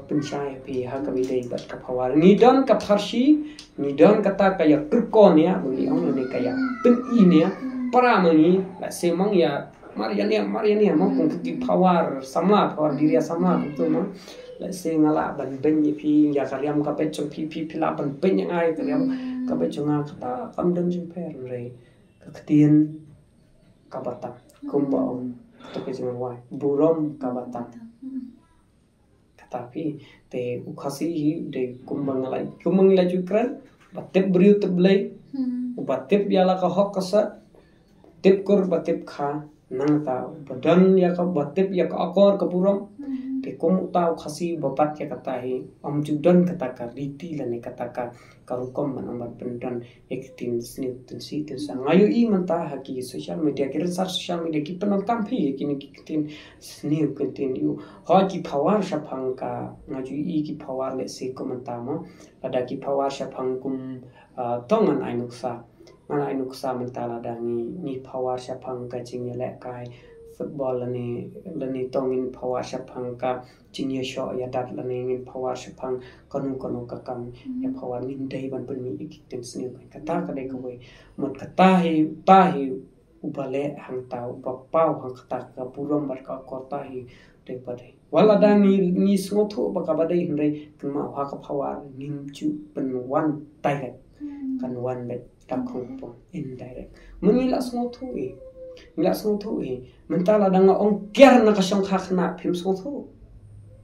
pencaya pi ha ka bidai bat ka phawar ni don ka farsi ni don kata ka ya kurkon ya bagi ong ne ka ya pen ini ya para mani la semang ya Mariania mau pun di phawar sama phawar diria sama betul mah la se ngala ban ben pi ya kaliam ka pechong pi la ban ben yang ai kaliam ka pechong kata kam dan jumper re ka ketien ka batak kumbaon to ke jeng wai burom ka batak tetapi te ukhasi de kumbang la jukran batep briu teblai batep yala ka hok kasat tip kur batep kha nang ta badan ya ka batip ya ka akor ka puram te komu tahu kasih bapat ya kata he om judan kata ka riti lani kata ka karukom manamat pendan ekitin snip tensi tensang ayu I mentah haki social media kira social media ki penon kampi kini kitin snip kitin yu haki power syapang ka ngaju I ki power le se komentama ada ki power syapang kum tongan ainuksa mana ainuksa mentala dangi ni power syapang ka jingnya le kai football lani tongin power syapang ka jingnya show ya dat lani ngin power syapang kanu kakam ya power min dai ban penmi ikitin sni kata kadai kawai mot kata he tahi ubale hang tau papau hang kata ka purom bar ka kota he dai padai wala dani ni sngotu bakabadai hindai kema ha ka power nimchu penwan tai kan wan bet tak kompon indirect menila sngotu ngila sngotu mentala danga ong ker na kasyong khakna phim sngotu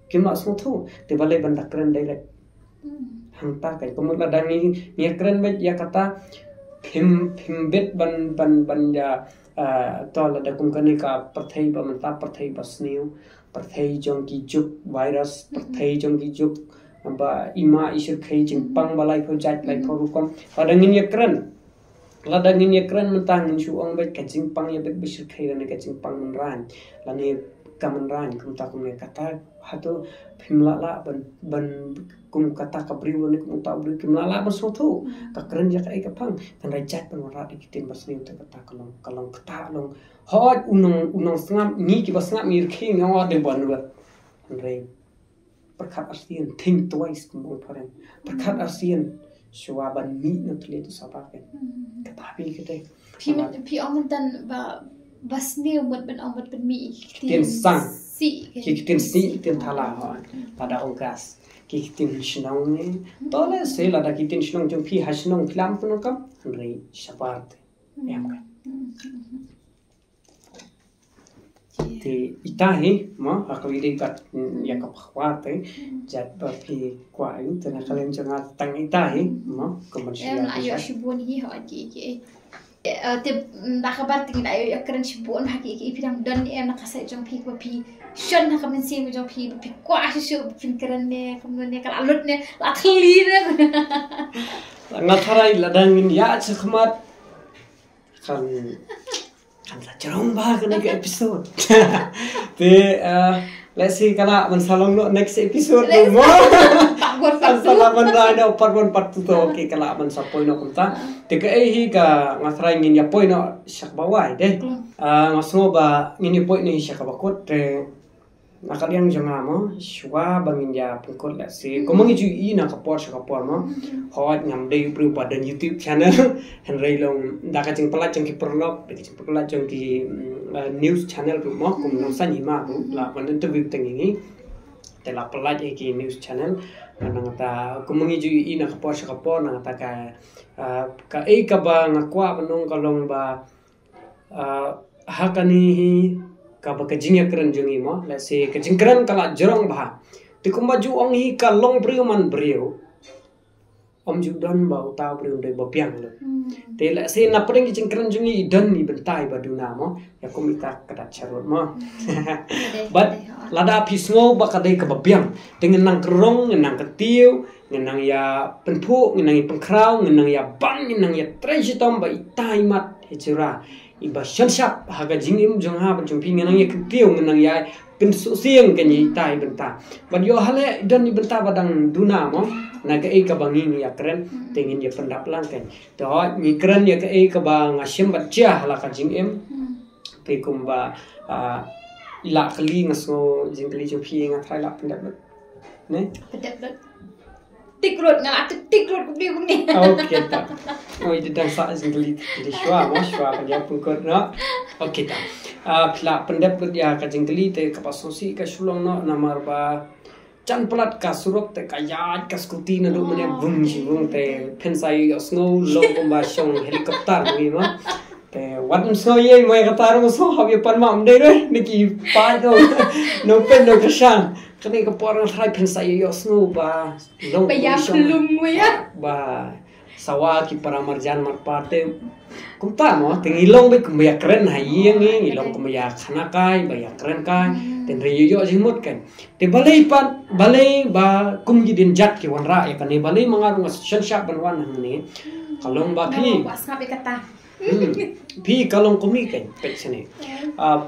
kima sngotu te balai banda keren direct hangta kai komula dangi ni keren bet ya kata phim bet ban ya tola da kum kane ka parthai ba menta parthai basniu parthai jong ki juk virus parthai jong ki juk ba ima isir khai jingpang balai pho jat lai pho rukom padangin ya keren ladangin ya keren mentang su ong bet ka jingpang ya bet bisir khai ne ka jingpang menran lani kamanran kum ta kum ne kata hatu phimlala ban kum kata ka briu ne kum ta briu phimlala ban so thu ka keren ya kai ka phang tan rai jat ban rat ikitin basni ta kata kalong kata long hot unong sngam ni ki basngam mir khi ngawa de ban wa rai perkat ASEAN think twice kung paren perkat ASEAN swaban mi na tuli to sabaken katabi kete pi amuntan ba basne umot ben mi tin sang kikitin si tin thala ha pada ongkas kikitin shnong ne tole se lada kitin shnong jong pi hasnong klam puno kam rei sapart em ka te itahi mo akawiri kat yakap khwate jat ba pi kwa yu tena kalen jonga tang itahi mo komersial ayo shibun hi ho ki te nakabar tingin ayo yakran shibun haki ki pirang don e nakasay jong pi ko pi shon na kamen sing jong pi kwa shu pin kran ne kamen ne kal alut ne la thli ne ngatharai ladangin ya chkhmat kan sa jarong ba kana ke episode te let's see kala man salong no next episode mo salah man na part 1 part 2 to okay kala man sa point no kunta te ka hi ka ngatrai ngin ya point no sak bawai de ngasngo ba ngin point ni sak bakot te nakaliang janga mo shwa bangin ya pengkot let's see komangi ju I na kapor sak kapor mo hot ngam de pru pada YouTube channel henry long dakajing pelat jong ki perlop dakajing pelat jong ki news channel ru mo kum no sani ma ru la man interview tengingi te la pelat ki news channel nang ta komangi ju I na kapor sak kapor nang ta ka ka ba ngakwa manong kalong ba hakani ka ba kajing keren jongi mo let's say kajing keren kala jorong ba tikumba ju ong hi ka long brio man brio om ju don ba ta brio de ba piang lo te let's say na pring kajing keren jongi don ni bentai ba duna mo ya komita kada charot mo but lada pisngo ba kadai ka ba piang dengan nang kerong nang ketiu nang ya penpu nang pengkrau nang ya ban nang ya trejitom ba itai mat hejura iba shanshap haga jingim jong ha jong pi nang ya ketiung nang ya pin su siang kan yi tai benta ban yo hale dan ni benta badang duna mo naga e ka bangi ni ya keren tengin ya pendap lang kan to ni keren ya ka e ka bang asyam bacha hala ka jingim pe kumba ila kali ngaso jingli jong pi ngathai la pendap ne pendap tikrut nga tikrut kubdi kumni okay ta oi de dan sa jingli de shwa mo shwa ya pungkot no okay ta pla pendap ya ka jingli te ka pasosi ka shulong no namar ba chan plat ka surok te ka yat ka skuti na do mane bum ji bum te phensai osno lo bomba shong helicopter ni no te wan so ye mo ka tar mo so habi pan ma amde re niki pa do no pen no kashan kani ka porang thai phensai osno ba lo ba ya plum mo ya ba sawa ki para marjan marpate kumta mo tengilong be kumbaya keren hayeng ngilong kumbaya khanakai baya keren kai ten riyo jimut kan te balai ba kumji din jat ki wanra ya kan balai mangarung sensha banwan hangni kalong ba pi wasngap kata pi kalong kumi kan pet sene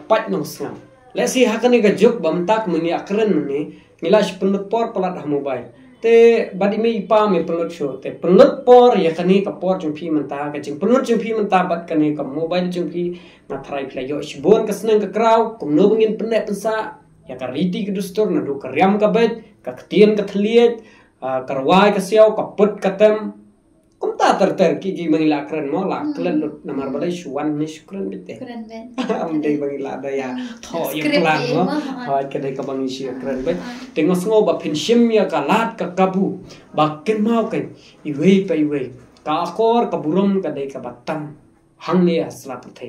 pat nong snam lesi hakani ga juk bamtak muni akren muni ngilas penut por pelat mobile te badi me ipa me penut show te penut por ya kani ka por jung pi menta ka jing penut jung pi menta bat kani ka mobile jung pi na thrai pla yo shibon ka snang ka kraw kum no bangin penek pensa ya ka riti ka dustur na do ka riam ka bet ka ktien ka thliet karwai ka siaw ka put ka tem kum ta ter ki mangila kren mo la klen lut namar balai shuan ni shukran bete keren ben am dei bangila da ya tho yang plan mo ha ka dei ka bangi shi kren bet tengos ngo ba pinshim ya ka lat ka kabu ba ken mau kan iwei pa iwei ka akor ka burum ka dei ka batam hang ne asla puthe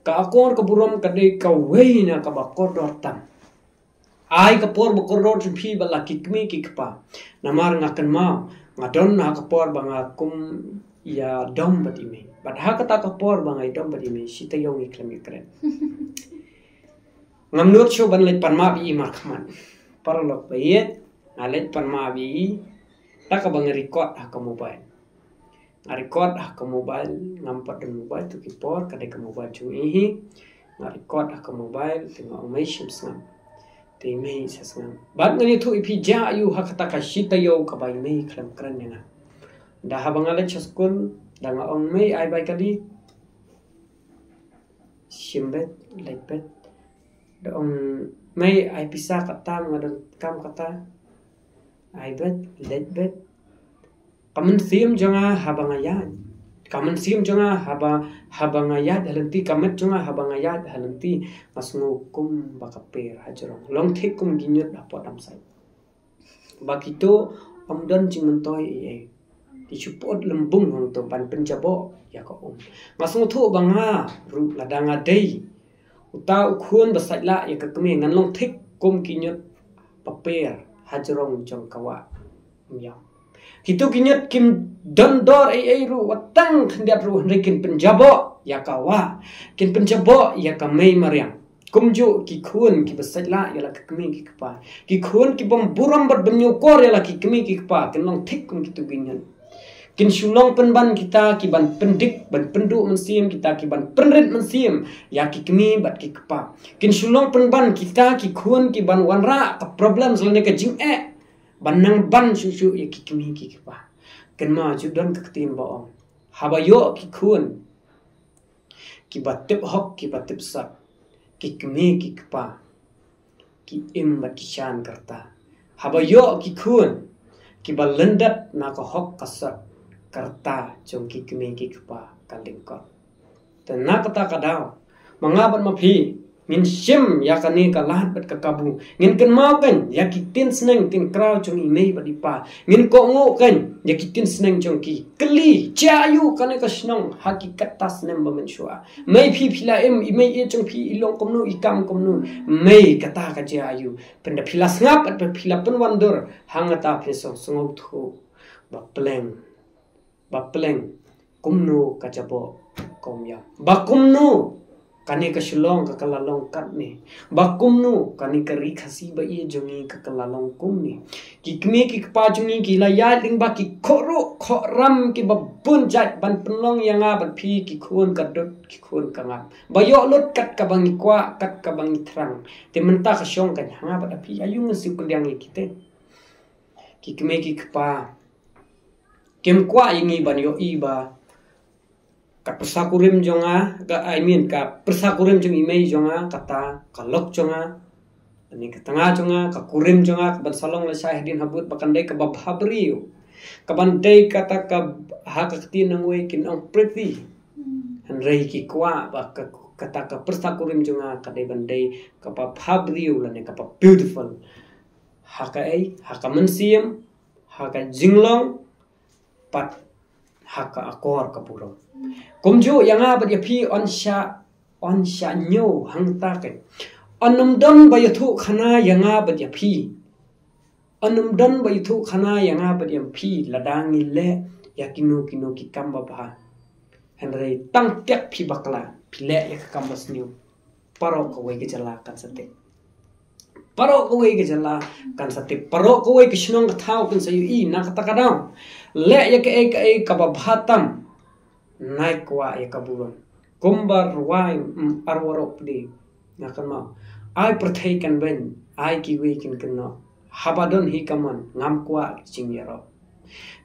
ka akor ka burum ka dei ka wei na ka ba kor dor tam ai ka por ba kor dor phi ba la kikmi kikpa namar ngakan mau ngadon na kapor banga kum ya dom batime bat ha kata kapor banga dom batime sita yong iklem ikren ngamnut sho ban let panma bi markman parlok bayet alet panma bi ta ka bang record ha ka mobile record ha ka mobile ngampat de mobile tu kipor ka de ka mobile chu ihi record ha ka mobile tinga omai shim snam te mei sasnam bat ngani thu ipi ja ayu hakata ka shita yo ka bai mei klam kran nena da habangale chaskun da nga ong mei ai bai kali shimbet lepet da ong mei ai pisa kata ngadon kam kata ai bet letbet kamen sim jonga habangaya kamen sim jonga habangaya dalanti kamet jonga habangaya dalanti masngo kum bakaper hajrong long thik kum ginyot dapat amsai bakito omdan jingmentoi e di support lembung hong to ban penjabo ya ko masngo thu banga ru ladanga dei uta khun basatla ya ka kemi ngan long thik kum ginyot paper hajrong jong kawa ya Kitu kinyat kim dondor ru watang khendiat ru henrikin penjabo ya kawa kin penjabo ya ka mei mariam kumju ki khun ki basatla ya la kemi ki kpa ki khun ki bom buram bat benyo kor ya la ki kemi ki kpa kin long thik kum kitu kinyan kin shulong penban kita ki ban pendik ban pendu mensim kita ki ban penrit mensim ya ki kemi bat ki kpa kin shulong penban kita ki khun ki ban wanra ka problem selene ka jing banang ban susu ya kikmi kikpa kenma judan kaktim baong habayo kikun kibatip hok kibatip sat kikmi kikpa ki imbat kishan karta habayo kikun kibalendat naka hok kasat karta jong kikmi kikpa kalingkot dan nakata kadaw mangabat mapi ngin sim ya kani kalat bat kakabu ngin ken mau kan ya kitin seneng tin kraw jong imei badipa ngin ko ngo kan ya kitin seneng jong ki keli chayu kane ka snong hakikat tas nem bamen shua mai phi phila imei e jong phi ilong komnu ikam komnu mai kata ka chayu penda phila ngap at phila pen wandur hangata phesong sungok thu bapleng kumnu kajabo komya bakumnu kani ka shulong ka kalalong kat ni bakumnu kani ka rikhasi ba ye jongi ka kalalong kum ni kikmi ki pa jongi ki la ya ling ba ki khoro khoram ki babun jat ban penlong yanga ban phi ki khun ka dot ki khun ka ngap ba yo lot kat ka bangi kwa kat ka bangi thrang te menta ka shong ka hanga ba phi ayung si kulyang ni kite kikmi ki pa kem kwa yingi ban yo i ba ka persakurim jonga ka persakurim jong imei jonga kata kalok jonga ani katanga jonga ka kurim jonga ka bansalong la syahidin habut bakandai ka babhabriu ka bandai kata ka hakakti nangwe kin ong preti hanrei ki kwa ba kata ka persakurim jonga ka dai bandai ka babhabriu la ne ka beautiful hakai haka mensiam haka jinglong pat haka akor ka burong kumju yang apa dia pi on sha nyo hang ta ke onum don ba yathu khana yang apa dia pi onum don ba yathu khana yang apa dia pi ladang le ya kino ki kamba bah Henry tang tiak pi bakla pile ya kamba sniu paro ko wei ke jala kan sate paro ko wei ke jala kan sate paro ko wei ke shnong ka thau kan sayu I na kata kadam le ya ke ka ba bhatam nai kwa ya kaburon kumbar wai arwaro pdi na kan ma ai prathai kan ben ai ki wei kin kan no habadon hi kaman ngam kwa ching yaro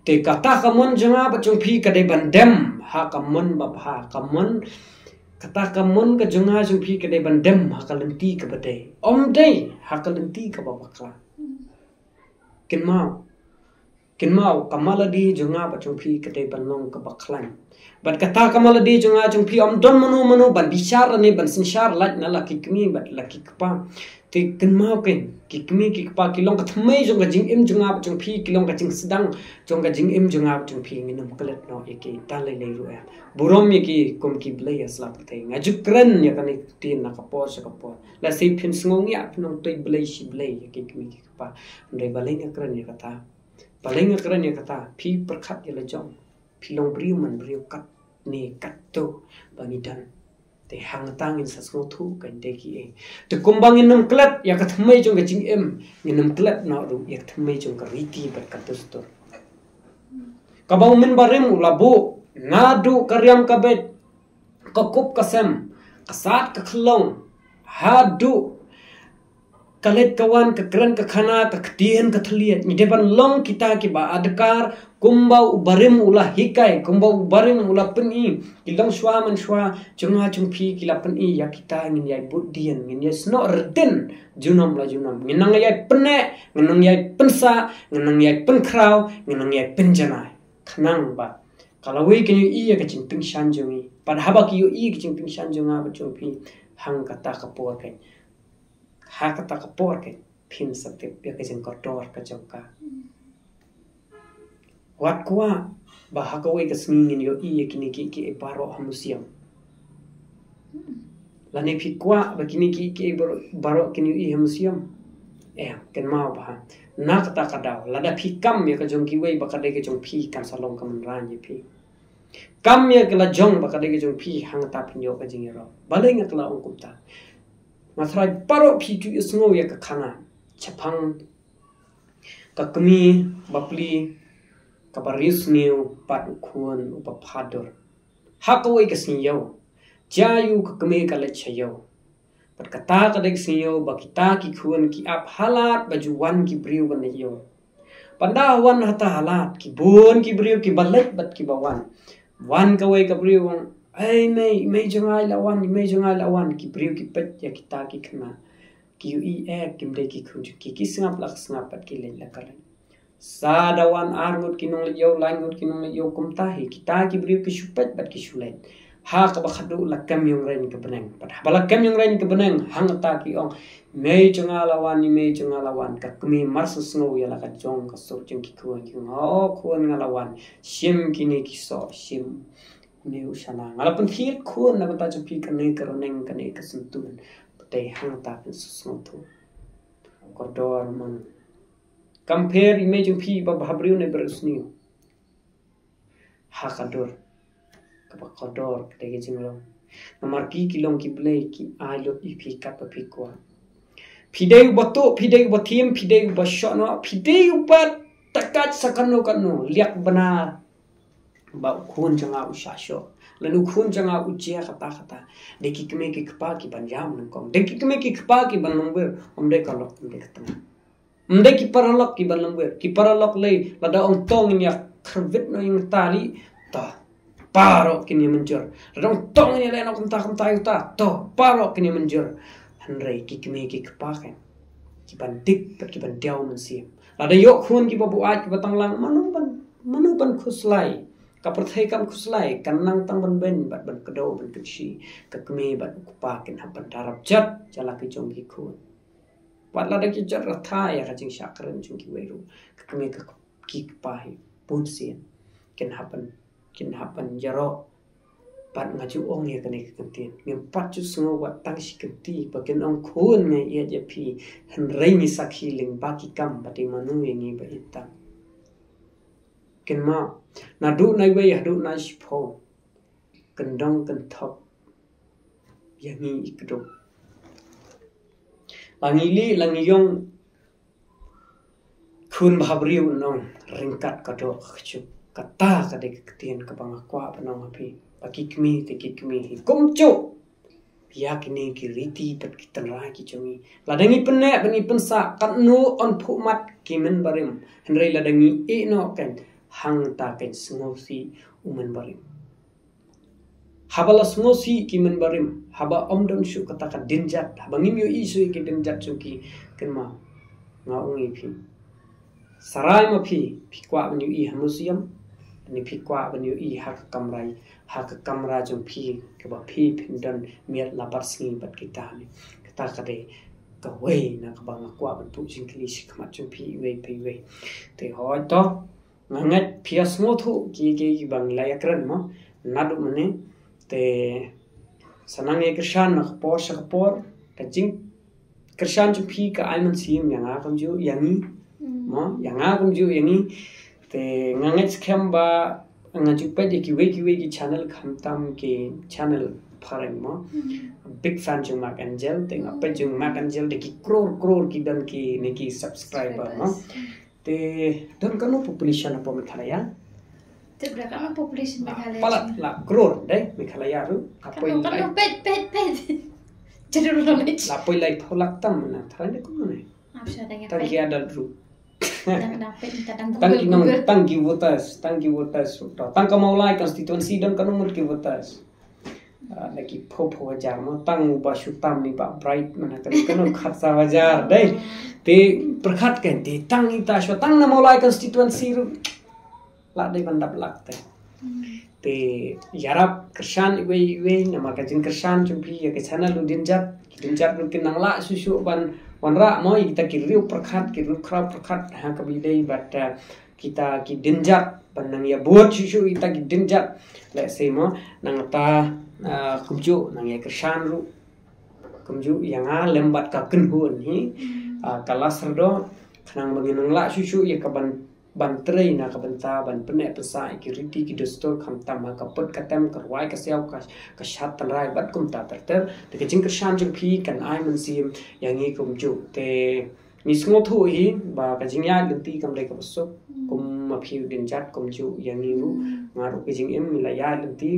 te kata kamun janga bachung phi kade bandem ha kamun bab ha kamun kata kamun ka janga jung phi kade bandem ha kalenti ka bade om dei ha kalenti ka babakla kinmau kamaladi janga bachung phi kade banong ka baklan bat kata kamaladi janga jung phi om don manu ban bichar ne ban sinshar lat na laki kmi bat laki kpa te kinmau ken kikmi kikpa kilong ka thmei jong ka jing im janga bachung phi kilong ka jing sedang jong ka jing im janga bachung phi nginam kalet no eke tan le ru ya burom ki kum ki blai asla te ngaju kran ya kan tin na ka po sa ka po la sei phin ngong ya phnong toi blai si blai ya kikmi kikpa ndai balai nga kran ya kata balai nga kran ya kata phi prakhat ya la jong phi long briu man briu kat ne kat to bangidan te hang tang in sasngo thu kan de ki e te kumbang in nam klat ya ka thmei jong ka jing em in nam klat na ru ya thmei jong ka riti bat ka tustor ka bang min barem ulabu ngadu karyam ka bet ka kup kasem kasat ka khlong hadu kalet kawan ka kran ka khana ka ktien ka thliet ni deban long kita ki ba adkar kumbau barim ulah hikai kumbau barim ulah peni kilong shwa man shwa chunga chungphi kilapan I ya kita ngin yai buddian ngin yai sno rden junam la junam nginang yai pene nginang yai pensa nginang yai penkrau nginang yai penjana khnang ba kalau we ken I ya ka chingping shanjungi pad haba ki yo I ka chingping shanjunga ba chungphi hang kata ka por kai ha kata ka por kai phin satip ya ka jing ko tor ka jongka wat kwa bahakawe ka singin yo I kini ki baro hamusiam lane phi kwa ba kini ki baro kini I hamusiam ken mau ba na kata kadau lada phi kam ya ka jong ki wei ba ka de ke jong phi kan salong kam ran ye phi kam ya ka la jong ba ka de ke jong phi hang ta phin yo ka jing ro balai nga kala ong kumta masrai baro phi tu isngo ya ka khana chapang ka kami bapli kabaris niu pat kuan upapador hakawai kasinyo jayu kakame kala chayo pat kata kadek sinyo bakita ki kuan ki ap halat bajuwan ki briu banayo pandawan hata halat ki bon ki briu ki balat bat ki bawan wan kawai ka briu ai mei jangai lawan ki briu ki pet ya kita ki khna ki ui kimde ki khunju ki singap lak singap pat ki len lakaran sadawan argut kinong yo langut kinong yo kumtahi kita ki briu ki shupet bat ki shulen ha ka bakhadu lakam yung rain ka beneng pat balakam yung rain ka beneng hang ta ki ong mei chungalawan ka kumi marsus ngo ya la ka jong ka so jing ki kuan ki ngo kuan ngalawan sim kini ki so sim ne usana ngalapun thir kuan na ta chu pi ka ne ka roneng ka ne ka sentun te hang ta ki so tu kodor man compare image phi ba bhabriu ne bersni hakador ka kodor te ge jinglo namar ki kilong ki blai ki ai lot I phi ka pa phi kwa phidei bato phidei bathim phidei bashono phidei upat takat sakano kanu liak bana ba khun janga usasho lanu khun janga uchia kata deki kme ki khpa ki banjam nang kom deki kme ki khpa ki banongber omde kalok omde katna mde ki paralok le lada ong tong ya khvit no ing tali ta paro kini menjur lada ong tong ya le no kumta yuta to paro kini menjur hanrei ki kme ki kpaken ki bandik pat ki bandiao mensim lada yok khun ki babu at ki batang lang manu ban khuslai ka prathai kam khuslai kanang tang ban ben bat ban kado ban kchi ka kme bat kupaken hapan darap jat jala ki jong ki khun Patla da ki jar ratha ya ka jing shakran jung ki weru kame ka ki pahi punsian ken happen jaro pat ngaju ong ya kane kantin ngem pat ju sngo wa tang sikanti bagen ong khun ngai ya je phi han rei mi sakhi ling ba ki kam pati manu ye ngi ba itang ken ma na du nai wei hadu na shpo kendong kenthop yangi ikdo langi yong kun bhabriu nong ringkat kado khchu kata kade ketien ka bang kwa panong api pakikmi te kikmi kumchu yakni ki riti pat kitara ki chungi ladangi penne bani pensa katnu on phumat kimen barim henrei ladangi e no ken hang ta ken sngosi umen barim habala sngosi kimen barim haba omdom shu kata ka dinjat habangim yo isu ki dinjat chuki kenma ngaungi phi sarai ma phi kwa bani i hamusiam ni phi kwa bani i hak kamra jong phi ke ba phi phindan miat la barsingi bat kita ni kata kade ka wei na ka bang kwa ban tu jingli sikmat jong phi we te hoi to ngangat phias ngo thu ki bang la yakran mo nadu mane te sanang e krishan na por ka jing krishan jong phi ka aiman sim yanga kam ju yangi mo yanga kam ju yangi te ngangat skem ba ngaju pe ki we ki channel khamtam ke channel pharang mo big fan jung Mark Angel te ngape jung Mark Angel de ki crore ki dan ki ne ki subscriber mo te don kanu population apa Meghalaya te berapa population Meghalaya palat la crore deh Meghalaya ru apoi kan pet jadi knowledge la poi lai pholak tam na tharane ko ne apa ada yang tang ki adal ru tang ki votas tang ka maulai constituency dan kanu mur ki votas lagi pho wajar mo tang ba shutam ni ba bright mana kanu khatsa wajar dai te perkhat kan te tang ita sho tang na maulai constituency ru la dai bandap lakte te yarap krishan we na ma ka jin krishan chumpi ya ke channel lu dinjat lu kin nang la su ban wanra mo kita ki riu perkhat ki ru khrap perkhat ha ka bi dai but kita ki dinjat panang ya buat su kita ki dinjat let's say mo nang ta kumju nang ya krishan ru kumju yang lembat ka kenhun hi kala serdo khnang bagi nang la su ya ka ban trei na ka banta ban pene pesa ki riti ki dostor khamtam ka pot katem karwai ka sew ka shat tan rai bat kum ta ter te ka jing krishan jing phi kan ai man sim yangi kumju te ni sngo thu hi ba ka jing ya lenti kam le ka bosok kum ma phi din jat kumju yangi ru ngaru ki jing em la ya lenti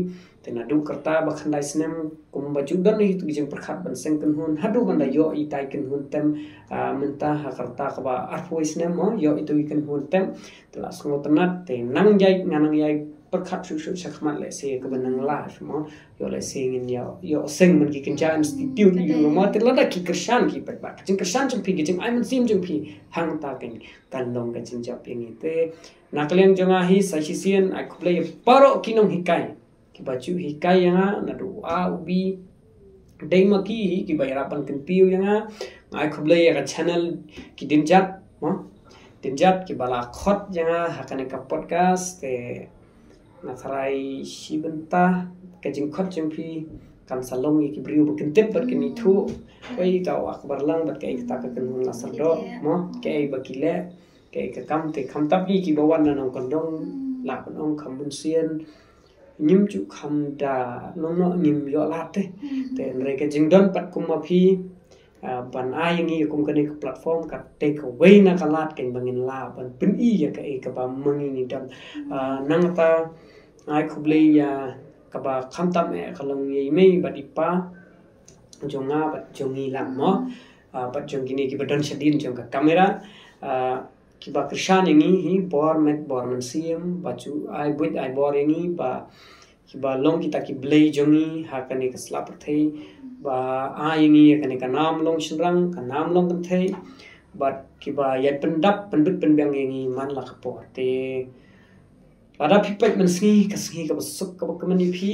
te na du karta ba khandai snem kum ba ju dan hi tu jing prakhat ban seng kan hun hadu ban da yo i tai kan hun tem menta ha karta ka ba arfoi snem mo yo itu kan hun tem telah sngo tenat te nang yai perkhat su sakmat le se ka ban nang la mo yo le se ngin yo seng man ki kenja institute yu mo te la ki krishan ki pat ba jing krishan jing pi jing ai man sim jing pi hang ta kan dong ka jing jap yang ite nakleng jonga hi sasisian ai khuble paro kinong hikai ki baju hikai yang na do a ubi dei maki ki bayarapan kan piu yang ai khuble ya channel ki dinjat mo dinjat ki bala khot yang hakane ka podcast te na tharai sibenta ka jing khot jing pi kan salong ki briu bukin tep ber kini thu wei tau akbar lang bat kai ta ka kan na sado mo kai bakile kai ka kam te kham tap ki bawan na nong kondong la kon kham bun sien nim chu kham da no nim yo la te re ka jing don pat kum ma phi ban ai ngi kum ka ni platform ka take away na kalat ken bangin la ban pin i ya ka ba mangi ni dam nang ta ai khuble ya ka ba kham tam e khalong ye me badipa jonga bat jongi lam mo bat jongi ni ki badan shadin jong ka kamera ki ba krishan ngi hi bor man sim bachu ai buit ai bor ngi ba ki ba long kita ki blay jongi ha kane ka slap thei ba ai ngi kane ka nam long shrang ka nam long kan thei but ki ba ya pendap pendut penbang ngi man la ka te lada pipet men sngi ka besuk ka bakman pi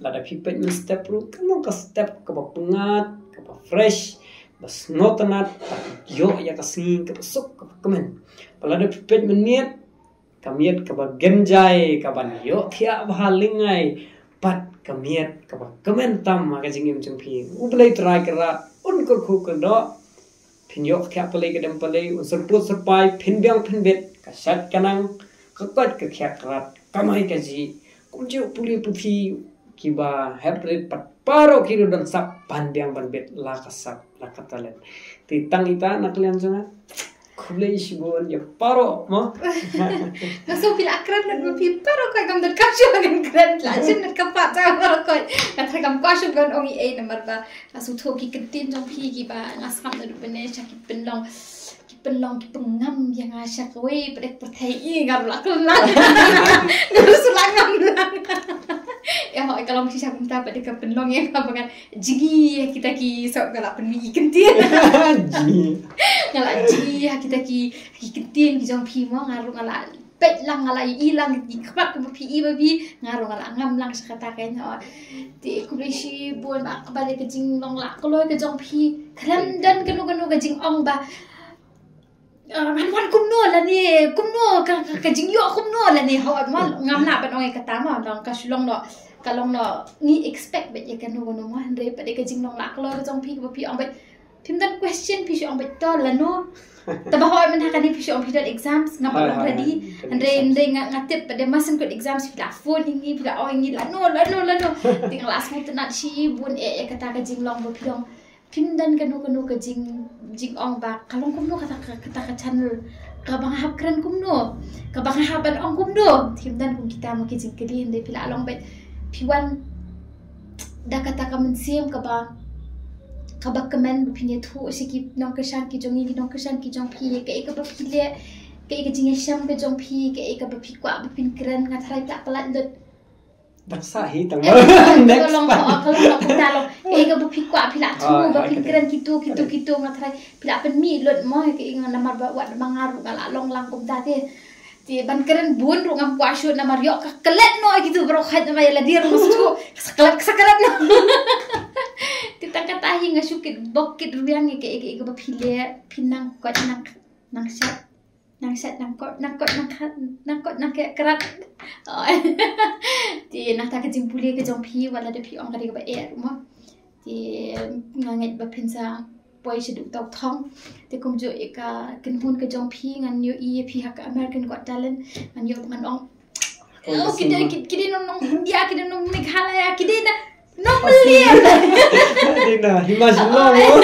lada pipet men step ru kan ka step ka bapungat ka ba fresh bas notanat yo ya ka sngi ka besuk ka bakman lada pipet men miet ka ba genjai ka ban yo thia ba lingai pat ka miet ka ba kamen tam ma ka jingim chung pi ublai try ka ra un ko khu ka do phin yo thia palai ka dem palai un serput serpai phin byang phin bet ka sat kanang Kekat ke khakrat kamai kaji kumje puli puthi kiba hybrid pat paro kiri dan sap pandiang banbet la kasap la katalen ti tang ita naklian jonga kulai shibon ya paro mo so pila akran na pi paro ka gam dat kasyo gan kran la jin na kapat ta paro ko na thagam kasyo gan ongi e number ba asu thoki ketin jong pi ki ba ngaskam na dupene sakit penlong penlong ki pengam yang asya kowe pedek perthai I ngar lakon lang ngar sulangam lang ya ho kalau mesti sak minta pedek penlong yang kapangan jigi kita ki sok galak penmi kentin ji galak jigi kita ki kentin ki jong pi mo ngaru galak pet lang galak ilang di kapak ke pi I babi ngaru galak ngam lang sakata kain ho ti kulishi bon ak balik ke jing long lak koloi ke jong pi kran dan kenu ke jing ong ba wan kumno la ni kumno ka jingyo kumno la ni hawa mal ngam na ban oi kata ma dong ka sulong no kalong no ni expect bet ya kan no mo andre pa de ka jinglong la klo jong pi ko pi ong bet tim dan question pi ong bet to la no ta ba hawa man ha kan pi ong pi dan exams ngam ong ready andre ngatip pa de masen ko exams pi la phone ni pi la oi ni la no ting last mo tanat si bun e kata ka jinglong bo pi ong tim dan kanu ka jing ong ba kalong kumno kata ka channel ka bang hap kran kumno ka bang haban ong kumno tim dan kung kita mo ki jing kali hindi pila along bet piwan da kata ka mensim ka ba kemen pinya thu sikip nong kesan ki jong ni nong kesan ki jong pi ka ba pile ka jing sham ka jong pi ka ba pi kwa ba pin kran nga thai ta palat dot daksa hi tang next kalau talong ka ba pi kwa pila thu ba pin kran kitu nga thai pila pen mi lot mo ka inga namar ba wat mangaru ngala long lang kum ta te ti ban keren bun ru ngam kwa shu namar yo ka kelet no gitu bro khat ma la dir mustu sakalat no ti takata hi nga shukit bokit ruang ka ba pile pinang kot nang set nang kot nang kerat ti nak ta ka jing puli ke jong pi wala de pi ong ka de ba e mo ti nganget ba pinsa boy sheduk tok thong te kum jo eka kin hun ke jong pi ngan yo I pi hak American Got Talent ngan yo ngan ong kide nong India kide nong Meghalaya kide na nong Malaysia dina himasulong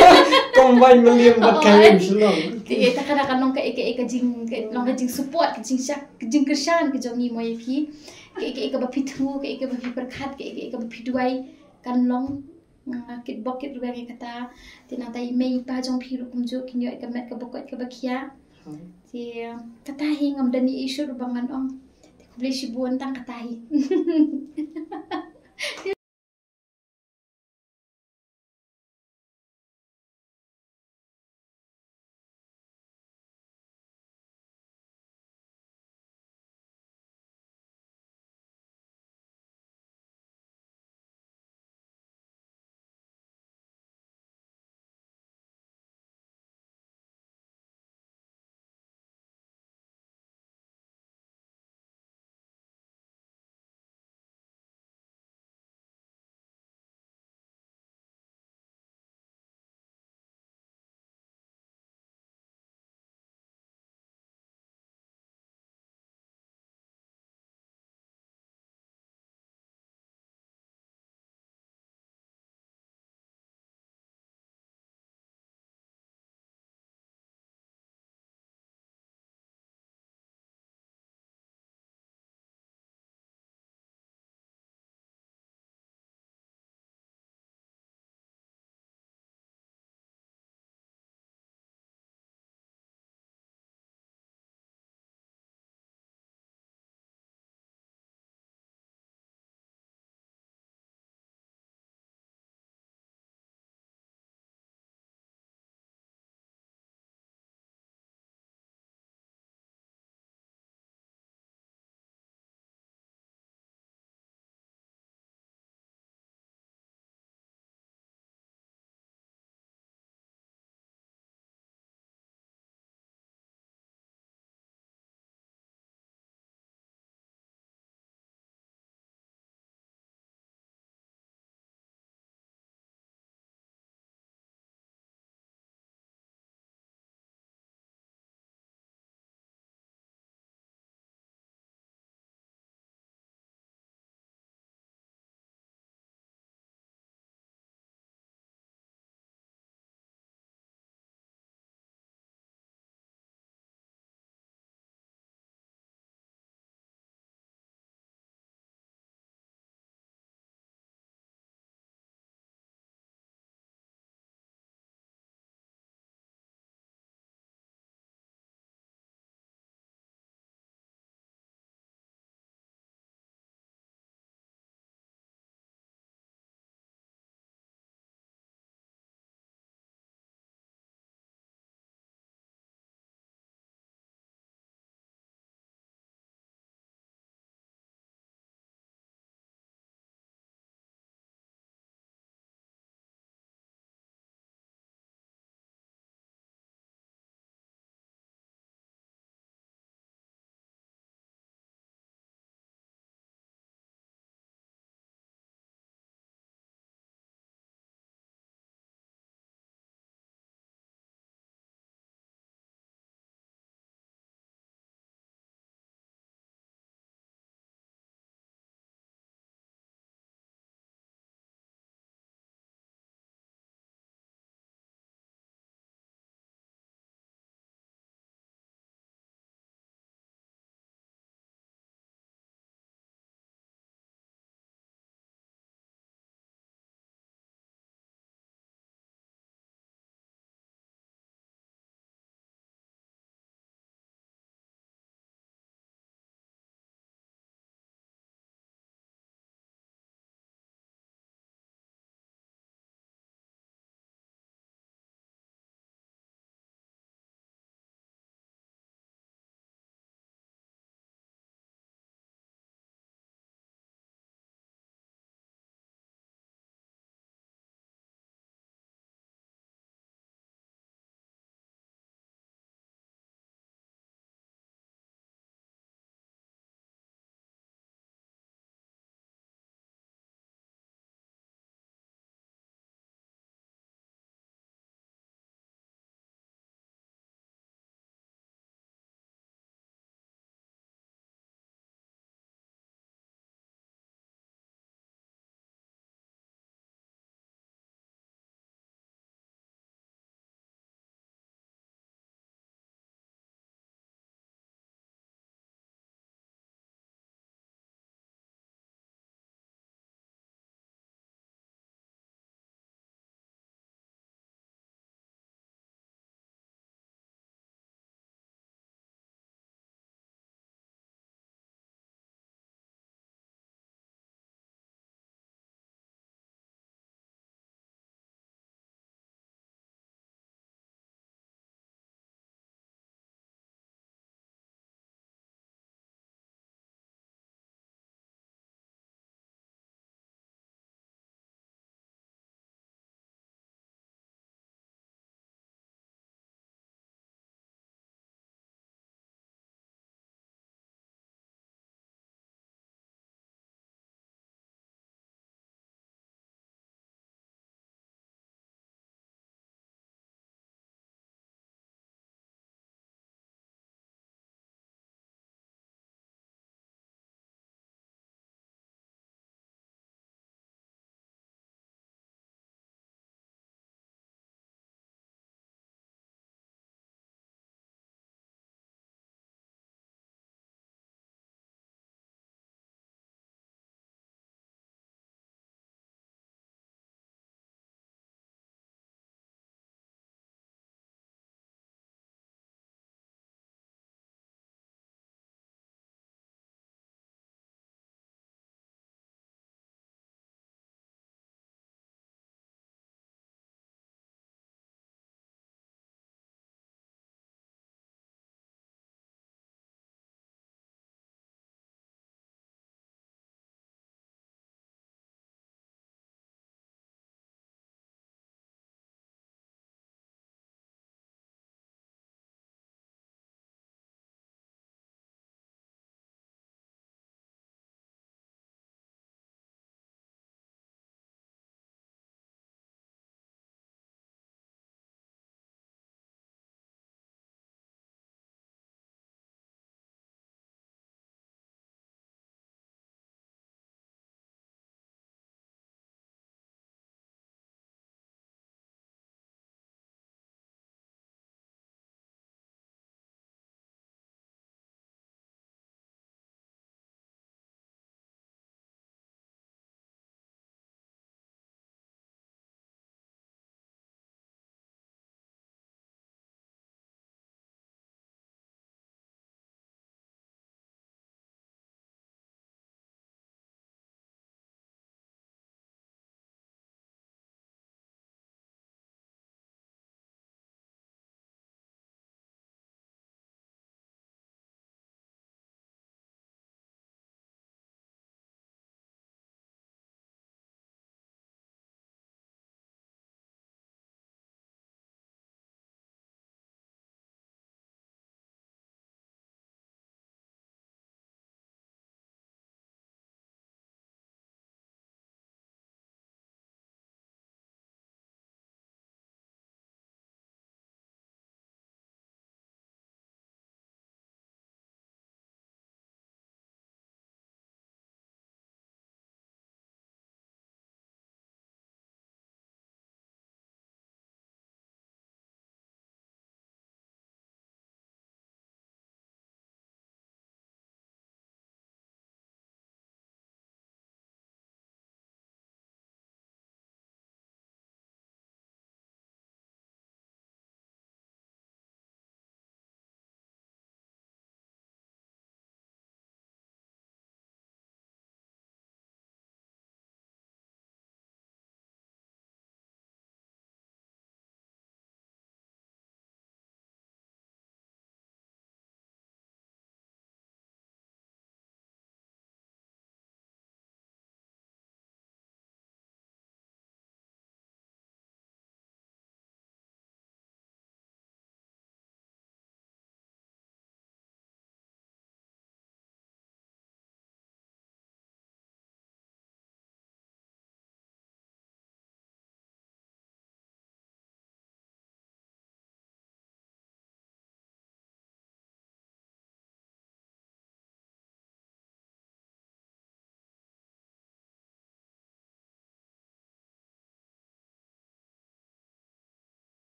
combine Malaysia bat kalim sulong te takada kan nong ka eka jing nong ka jing support ka jing kersan ke jong ni mo pi eka ba pithu eka ba pi perkhat eka ba piduai kan long kit bokit ruang kata tina tai mei pa jong phiru kumjo kinyo ka met ka bokot ka bakia ti katahi ngam dani isu rubangan ong ti kuble sibuan tang katahi